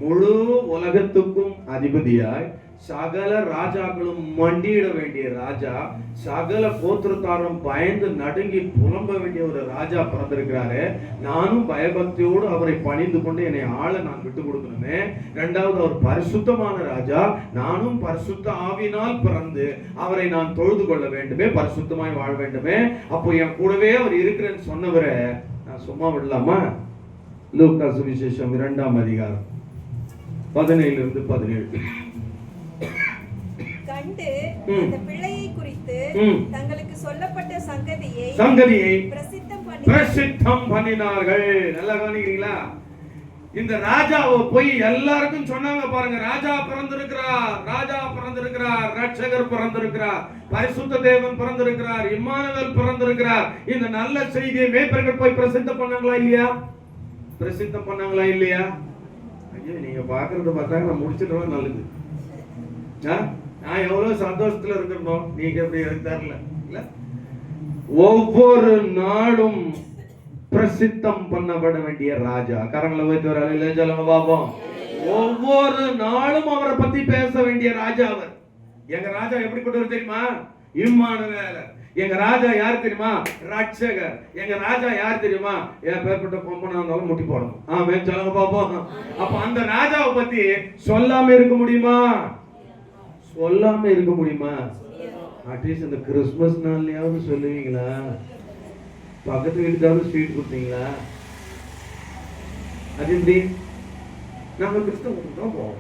Speaker 8: முழு உலகத்துக்கும் அதிபதியாய் சகல ராஜாக்களும் மண்டியிட வேண்டிய ராஜா, சகல கோத்திரத்தாரும் பயந்து நடுங்கி புலம்ப வேண்டிய ஒரு ராஜா பிறந்திருக்கிறாரு. நானும் பயபக்தியோடு அவரை பணிந்து கொண்டு என்னை ஆள நான் விட்டு கொடுக்கணுமே. 2வது, அவர் பரிசுத்தமான ராஜா. நானும் பரிசுத்த ஆவியினால் பிறந்து அவரை நான் தொழுது கொள்ள வேண்டுமே, பரிசுத்தமாய் வாழ வேண்டுமே. அப்போ என் கூடவே அவர் இருக்கிறேன்னு சொன்னவரை நான் சும்மா விடலாமா? லூக்கா சுவிசேஷம் 2ஆம் அதிகாரம் 17 17
Speaker 9: கண்டு அந்த பிள்ளையை குறித்து தங்களுக்கு சொல்லப்பட்ட சங்கதியை
Speaker 8: பிரசித்தம் பண்ணினார்கள். நல்லா கவனிக்கிறீங்களா? இந்த ராஜாவை போய் எல்லாருக்கும் சொன்னாங்க பாருங்க. ராஜா பிறந்திருக்கிறார், ராஜா பிறந்திருக்கிறார், ரட்சகர் பிறந்திருக்கிறார், பரிசுத்த தேவன் பிறந்திருக்கிறார், இம்மானுவேல் பிறந்திருக்கிறார். இந்த நல்ல செய்தியை மேய்ப்பர்கள் போய் பிரசித்தம் பண்ணாங்களா இல்லையா? பிரசித்தம் பண்ணாங்களா இல்லையா? ஐயோ, நீங்க பாக்குறத பார்த்தா நான் முடிச்சிட்டோம். நல்லது. நான் எவ்வளவு சந்தோஷத்துல இருக்கணும். நீங்க எப்படி தெரியல இல்ல? ஒவ்வொரு நாளும் பிரசித்தம் பண்ணப்பட வேண்டிய ராஜா. கரங்களை வைத்து ஒரு அலையில சொல்லுங்க பாப்போம். ஒவ்வொரு நாளும் அவரை பத்தி பேச வேண்டிய ராஜா அவர். எங்க ராஜா எப்படிப்பட்டவர் தெரியுமா? இம்மானுவேல். எங்க ராஜா யார் தெரியுமா? ரட்சகர். எங்க ராஜா யார் தெரியுமா? என் பேர்பட்ட கொம்பனா இருந்தாலும் முட்டி போடணும். ஆமென் சொல்லுங்க பாப்போம். அப்ப அந்த ராஜாவை பத்தி சொல்லாம இருக்க முடியுமா? சொல்லாம இருக்க முடியுமா? அட்லீஸ்ட் இந்த கிறிஸ்துமஸ் நாள்லயாவது சொல்லுவீங்களா? பக்கத்து வீட்டுக்காவது ஸ்வீட் கொடுத்தீங்களா? அது எப்படி? நாங்க கிறிஸ்தவர்களுக்கு தான் போவோம்,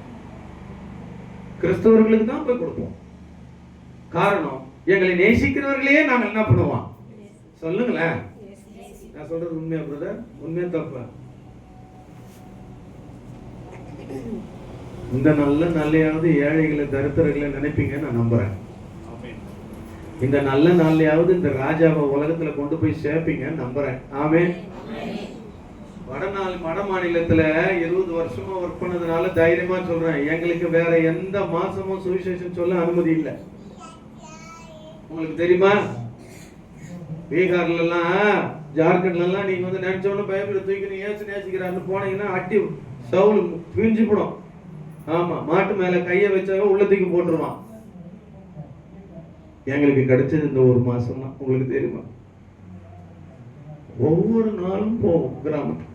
Speaker 8: கிறிஸ்தவர்களுக்கு தான் போய் கொடுப்போம். காரணம், எங்களை நேசிக்கிறவர்களே நாங்கள் என்ன பண்ணுவோம்? சொல்லுங்களேன். நான் சொல்றது உண்மையா பிரதர்? உண்மையா தப்பா? இந்த நல்ல நாளையாவது ஏழைகளை தரித்திரர்களை நினைப்பீங்க நான் நம்புறேன். இந்த நல்ல நாளையாவது இந்த ராஜாவை உலகத்துல கொண்டு போய் சேர்ப்பீங்க நம்புறேன். ஆமென். வட மாநிலத்துல 20 வருஷமா ஒர்க் பண்ணதுனால தைரியமா சொல்றேன், எங்களுக்கு வேற எந்த மாசமும் சுவிசேஷம் சொல்ல அனுமதி இல்லை. உங்களுக்கு தெரியுமா? பீகார்ல எல்லாம், ஜார்க்கண்ட்ல எல்லாம் நீங்க வந்து நினைச்சோன்னு பைபிளை தூக்கி நீ ஏசு நேசிக்கிறான்னு போனீங்கன்னா அட்டி சவுல் பிரிஞ்சு போடும். ஆமா, மாட்டு மேல கைய வச்சாவே உள்ளத்துக்கு போட்டுருவான். எங்களுக்கு கிடைச்சது இந்த ஒரு மாசம் தான். உங்களுக்கு தெரியுமா? ஒவ்வொரு நாளும் போவோம் கிராமத்துக்கு.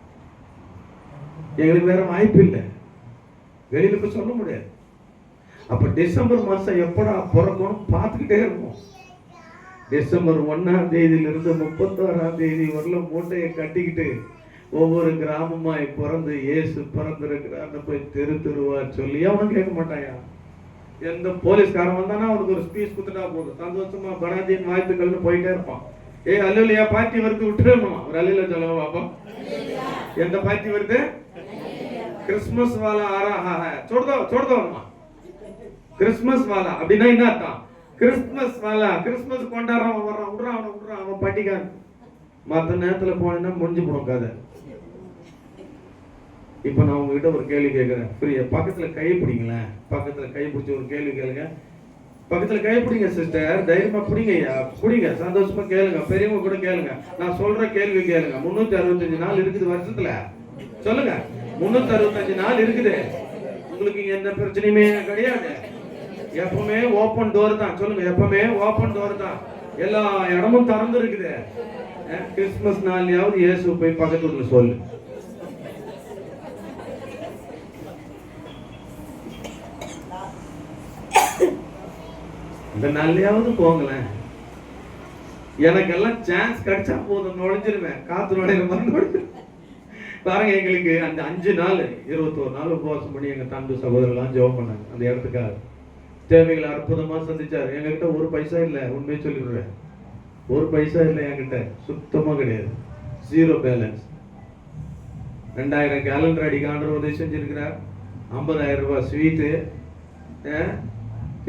Speaker 8: எங்களுக்கு வேற வாய்ப்பு இல்லை, வெளியில போய் சொல்ல முடியாது. அப்ப டிசம்பர் மாசம் எப்படா பிறக்கணும் பார்த்துக்கிட்டே இருப்போம். டிசம்பர் 1ஆம் தேதியிலிருந்து 31ஆம் தேதி வரல மூட்டையை கட்டிக்கிட்டு ஒவ்வொரு கிராமமாய் பிறந்து இயேசு பிறந்திருக்கிறான்னு போய் தெருவா சொல்லி அவனும் கேட்க மாட்டாயா? எந்த போலீஸ்காரன் வந்தானா அவனுக்கு ஒரு ஸ்பீச் கொடுத்துட்டா போதும், சந்தோஷமா பனாதியின் வாழ்த்துக்கள்னு போயிட்டே இருப்பான். அல்லையா பார்ட்டி வருது விட்டுருமா? ஒரு அல்லையில சொல்லுவா பாப்பா. எந்த பார்ட்டி வருது? கிறிஸ்துமஸ் வாலா ஆ ரஹா ஹை, छोड़ दो கிறிஸ்துமஸ் வாலா அப்படின்னா என்ன அர்த்தம்? கிறிஸ்துமஸ் வாலா, கிறிஸ்துமஸ் கொண்டாடுறவன் வர்றான், விடுறான் அவன் பட்டிக்கான். மற்ற நேரத்துல போனேன்னா முடிஞ்சு போடும் கதை. இப்ப நான் உங்ககிட்ட ஒரு கேள்வி கேட்கிறேன், ஃப்ரீயா. பக்கத்துல கை பிடிங்களேன், பக்கத்துல கை பிடிச்சி ஒரு கேள்வி கேளுங்க. பக்கத்துல கை பிடிங்க சிஸ்டர், தைரியமா பிடிங்க ஐயா, பிடிங்க, சந்தோஷமா கேளுங்க, பெரியவங்க கூட கேளுங்க. நான் சொல்ற கேள்வி கேளுங்க. 365 நாள் இருக்குது வருஷத்துல, சொல்லுங்க. 365 நாள் இருக்குது. உங்களுக்கு எந்த பிரச்சனையுமே கிடையாது. எப்பவுமே ஓப்பன் டோர் தான். சொல்லுங்க, எப்பவுமே ஓப்பன் டோர் தான். எல்லா இடமும் திறந்து இருக்குது. கிறிஸ்துமஸ் நாள்லயாவது இயேசு போய் பக்கத்து வீட்டுல சொல்லு. இந்த நாள்லயாவது போங்களேன். எனக்கெல்லாம் சான்ஸ் கிடைச்சா போதும், நுழைஞ்சிருவேன். காத்து நுழையிற மாதிரி நுழைஞ்சிருவேன். பாருங்க, எங்களுக்கு அந்த 5 நாள் 21 நாள் உபவாசம் பண்ணி எங்க தம்பி சகோதரர்லாம் ஜெபம் பண்ணாங்க. அந்த இடத்துக்காக தேவைகளை அற்புதமா சந்திச்சாரு. எங்ககிட்ட ஒரு பைசா இல்லை, உண்மையை சொல்லிடுறேன். ஒரு பைசா இல்லை என்கிட்ட, சுத்தமா கிடையாது, 0 பேலன்ஸ். 2000 கேலண்டர் அடிக்க ஆண்டவர் உதவி செஞ்சிருக்கிறார். 50,000 ரூபாய் ஸ்வீட்டு.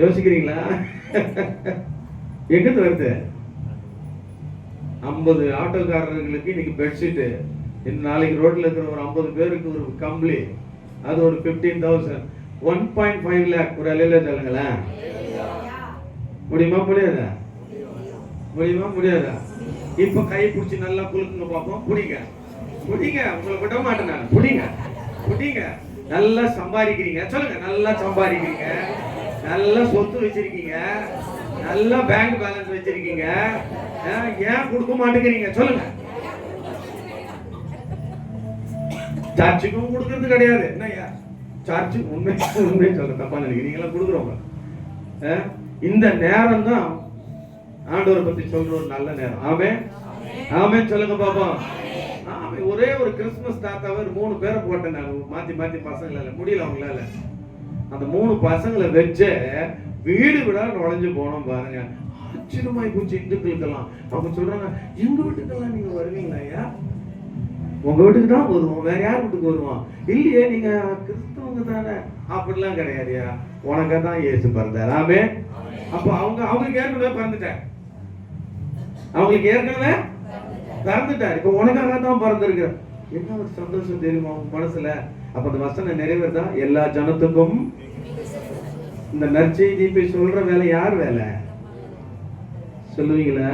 Speaker 8: யோசிக்கிறீங்களா? எங்க வருது? 50 ஆட்டோக்காரர்களுக்கு இன்னைக்கு பெட்ஷீட்டு. இந்த நாளைக்கு ரோட்ல இருக்கிற ஒரு 50 பேருக்கு ஒரு கம்பளி, அது ஒரு 15,000. 1.5 lakh. ஒரு அலையில சொல்லுங்களேன். முடியுமா முடியாதா? முடியுமா முடியாதா? இப்ப கை பிடிச்சி நல்லா குலுக்குங்க பார்ப்போம். புடிங்க புடிங்க, உங்களை விட மாட்டேன் நான். புடிங்க புடிங்க. நல்லா சம்பாதிக்கிறீங்க, சொல்லுங்க. நல்லா சம்பாதிக்கிறீங்க, நல்லா சொத்து வச்சிருக்கீங்க, நல்லா பேங்க் பேலன்ஸ் வச்சிருக்கீங்க. ஏன் கொடுக்க மாட்டேங்கிறீங்க? சொல்லுங்க. சர்ச்சுக்கும் கொடுக்கறது கிடையாது. என்னையா சர்ச்சு? உண்மை சொல்ல, தப்பா நினைக்கிறீங்களா? கொடுக்குறவங்க. இந்த நேரம் தான் ஆண்டவரை பத்தி சொல்ற ஒரு நல்ல நேரம். ஆமென் ஆமென் சொல்லுங்க பாப்பா. ஒரே ஒரு கிறிஸ்துமஸ் தாத்தாவை 3 பேரை போட்டேன் நான், மாத்தி மாத்தி பசங்களால முடியல அவங்களால. அந்த 3 பசங்களை வச்சு வீடு விடா நுழைஞ்சு போனோம் பாருங்க. ஆச்சரியமாய் போச்சு இந்துக்களுக்கெல்லாம். அவங்க சொல்றாங்க, எங்க வீட்டுக்கெல்லாம் நீங்க வருவீங்களா ஐயா? உங்க வீட்டுக்கு தான் வருவோம், வேற யார் வீட்டுக்கு வருவோம்? இல்லையே, நீங்க கிறிஸ்தவங்க தானே. அப்படிலாம் கிடையாதுயா, உனக்கா தான் இயேசு பிறந்தார். ஆமென். அப்ப அவங்களுக்கு ஏற்கனவே பிறந்துட்டார். அவங்களுக்கு ஏற்கனவே பிறந்துட்டார். இப்ப உனக்காக தான் பிறந்திருக்கிறார். என்ன ஒரு சந்தோஷம் தெரியுமா உங்க மனசுல? அப்ப அந்த வசனம் நிறைவேறதா? எல்லா ஜனத்துக்கும் இந்த நற்செய்தி போய் சொல்ற வேலை யார் வேலை? சொல்லுவீங்களா?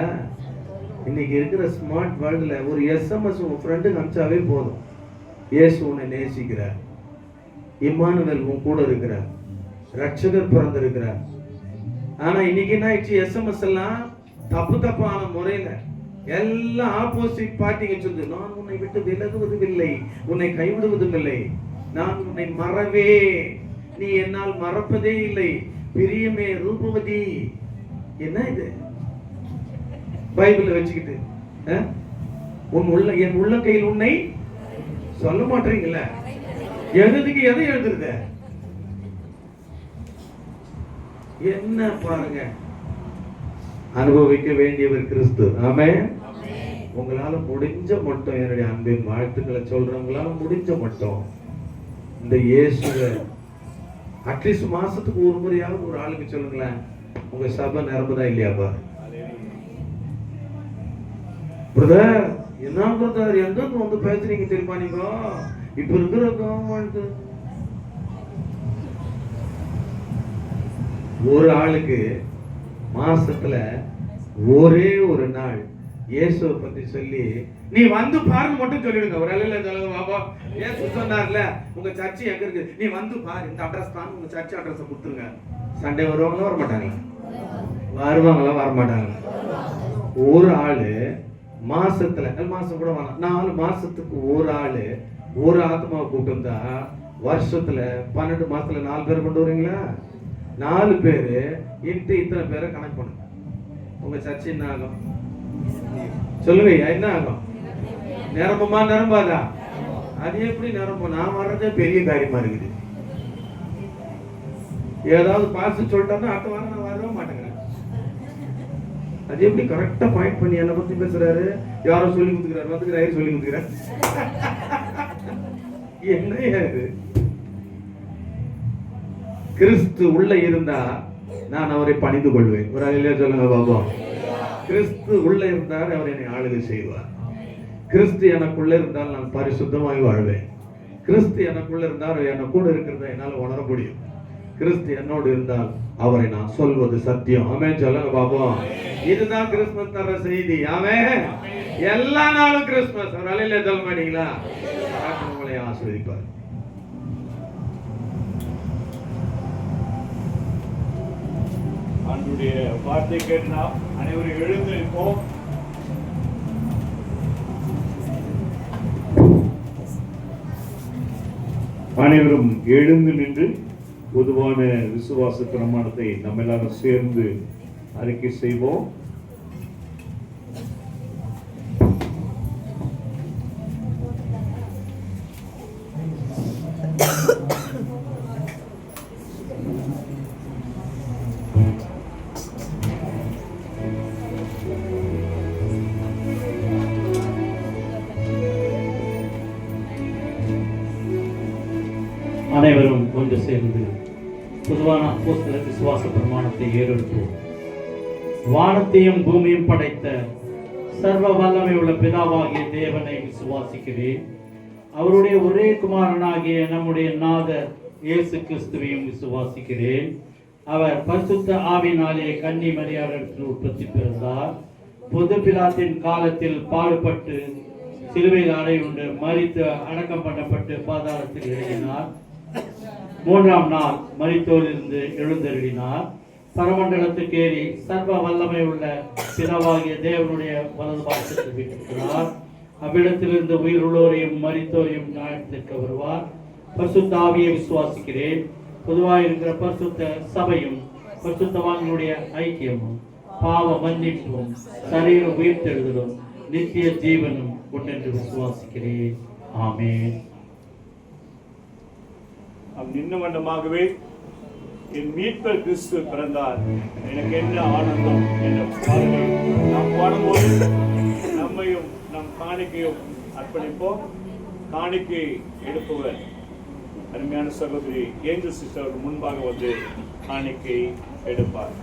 Speaker 8: இன்னைக்கு இருக்கிற ஸ்மார்ட் வேர்ல்டுல ஒரு SMS உன் ஃப்ரெண்டுக்கு அனுப்பிச்சாவே போதும். இயேசு உன்னை நேசிக்கிறார், இம்மானுவேல் உன் கூட இருக்கிறார், ரட்சகர் பிறந்திருக்கிறார். ஆனா இன்னைக்கு என்ன ஆயிடுச்சு? SMS எல்லாம் தப்பான முறையில எல்லாம் ஆப்போசிட் பார்ட்டிங்க சொல்லுது, நான் உன்னை விட்டு விலகுவதும் இல்லை, உன்னை கைவிடுவதும் இல்லை, நான் உன்னை மறவே, நீ என்னால் மறப்பதே இல்லை, பிரியமே ரூபவதி. என்ன இது பைபிள வச்சுக்கிட்டு என் உள்ள கையில் உன்னை சொல்ல மாட்டீங்களா? எழுதுக்கு எதை எழுதுறது? என்ன பாருங்க, அனுபவிக்க வேண்டியவர் கிறிஸ்து. ஆமென். உங்களால முடிஞ்ச மட்டும் என்னுடைய அன்பின் வாழ்த்துக்களை சொல்றவங்களால முடிஞ்ச மட்டும் இந்த இயேசுவை அட்லீஸ்ட் மாசத்துக்கு ஒரு முறையாவது ஒரு ஆளுக்கு சொல்லுங்களேன், உங்க சபை நிரம்புதா இல்லையாப்பா? பிரதர், என்ன பிரதர் எங்க வந்து பேசுறீங்க தெரியுமா? நீங்க இப்ப இருக்கிற கவர்மெண்ட் ஒரு ஆளுக்கு மாசத்துல ஒரே ஒரு நாள் இயேசுவை பத்தி சொல்லி நீ வந்து பாருன்னு மட்டும் சொல்லிடுங்க. ஒரு அலையில சொல்லுங்க பாபா, இயேசு சொன்னார்ல உங்க சர்ச்சு எங்க இருக்கு, நீ வந்து பாரு, இந்த அட்ரஸ் தான், உங்க சர்ச் அட்ரஸ் கொடுத்துருங்க. சண்டே வருவாங்களா வர மாட்டாங்களா? வருவாங்களா வர மாட்டாங்களா? ஒரு ஆளு மாசத்துல, மாசம் கூட வேணாம், 4 மாசத்துக்கு ஒரு ஆளு ஒரு ஆத்மாவை கூப்பிட்டு வந்தா வருஷத்துல 12 மாசத்துல 4 பேர் கொண்டு வரீங்களா? 4 பேரு இத்தனை பேரை கணக்கு பண்ணுங்க. உங்க சர்ச்சை என்ன ஆகும் சொல்லுங்க? என்ன ஆகும்? நிரம்புமா நிரம்பாதா? அது எப்படி நிரம்பும்? நான் வர்றதே பெரிய காரியமா இருக்குது. ஏதாவது பாஸ் சொல்லிட்டோம்னா அடுத்த வாரம் நான் வரவே மாட்டேங்கிறேன். அது எப்படி கரெக்டா பாயிண்ட் பண்ணி என்ன பத்தி பேசுறாரு? யாரோ சொல்லி கொடுத்துக்கிறாரு, வந்துக்கிறாரு சொல்லி கொடுத்துக்கிறாரு. என்ன இது? கிறிஸ்து உள்ள இருந்தா நான் அவரை பணிந்து கொள்வேன். ஒரு அலையில சொல்லுங்க பாபா. கிறிஸ்து உள்ள இருந்தால் அவர் என்னை ஆளுகை செய்வார். கிறிஸ்து எனக்குள்ள இருந்தால் நான் பரிசுத்தமாய் வாழ்வேன். கிறிஸ்து எனக்குள்ள இருந்தால் என்ன கூட இருக்கிறத என்னால் உணர முடியும். கிறிஸ்து என்னோடு இருந்தால் அவரை நான் சொல்வது சத்தியம். ஆமென் சொல்லுங்க பாபா. இதுதான் கிறிஸ்துமஸ் தர செய்தி. ஆமென். எல்லா நாளும் கிறிஸ்துமஸ். ஒரு அலையில சொல்ல மாட்டீங்களா? உங்களை ஆசீர்வதிப்பார்.
Speaker 1: ஆண்டவருடைய வார்த்தை கேட்டு நாம் அனைவரும் எழுந்து நிற்போம். அனைவரும் எழுந்து நின்று பொதுவான விசுவாச பிரமாணத்தை நம்ம எல்லாரும் சேர்ந்து அறிக்கை செய்வோம்.
Speaker 2: அனைவரும் ஒன்று சேர்ந்து பொதுவான அப்போஸ்தலர் விசுவாச பிரமாணத்தை ஏறெடுப்போம். வானத்தையும் பூமியும் படைத்த சர்வ வல்லமை உள்ள பிதாவாகிய தேவனை விசுவாசிக்கிறேன். அவருடைய ஒரே குமாரனாகிய நம்முடைய நாதர் இயேசு கிறிஸ்துவையும் விசுவாசிக்கிறேன். அவர் பரிசுத்த ஆவியினாலே கன்னி மரியாதையில் உற்பத்தி பிறந்தார். பொது பிலாத்தின் காலத்தில் பாடுபட்டு சிலுவையில் அறையுண்டு மரித்து அடக்கம் பண்ணப்பட்டு பாதாளத்தில் இறங்கினார். 3ஆம் நாள் மரித்தோரிலிருந்து எழுந்தருளினார். பரமண்டலத்துக்கு ஏறி சர்வ வல்லமை உள்ள பிதாவாகிய தேவனுடைய வலது பாகத்தில் வீட்டிருக்கிறார். அவ்விடத்திலிருந்து உயிருள்ளோரையும் மரித்தோரையும் நியாயத்திற்கு வருவார். பரிசுத்த ஆவியை விசுவாசிக்கிறேன். பொதுவாக இருக்கிற பரிசுத்த சபையும் பரிசுத்தவான்களுடைய ஐக்கியமும் பாவ மன்னிப்பும் சரீர உயிர்த்தெழுதலும் நித்திய ஜீவனும் ஒன்றென்று விசுவாசிக்கிறேன். ஆமென்.
Speaker 1: நின்ன வண்ணமாகவே என் மீட்பர் கிறிஸ்து பிறந்தார், எனக்கு என்ன ஆனந்தம் என்ற பாடலை நாம் பாடும்போது நம்மையும் நம் காணிக்கையும் அர்ப்பணிப்போம். காணிக்கை எடுப்பவர் அருமையான சகோதரி ஏஞ்சல் சிஸ்டருக்கு முன்பாக வந்து காணிக்கை எடுப்பார்.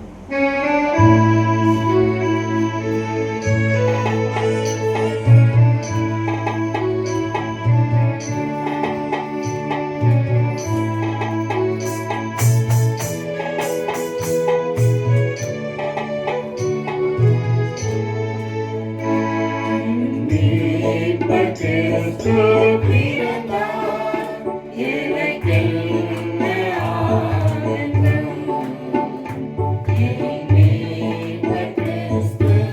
Speaker 4: Christ.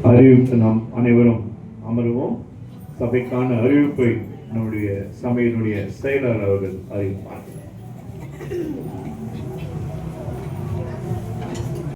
Speaker 1: அறிவிப்பு நாம் அனைவரும் அமருவோம். சபைக்கான அறிவிப்பை நம்முடைய சபையினுடைய செயலர் அவர்கள் அறிவிப்பார்.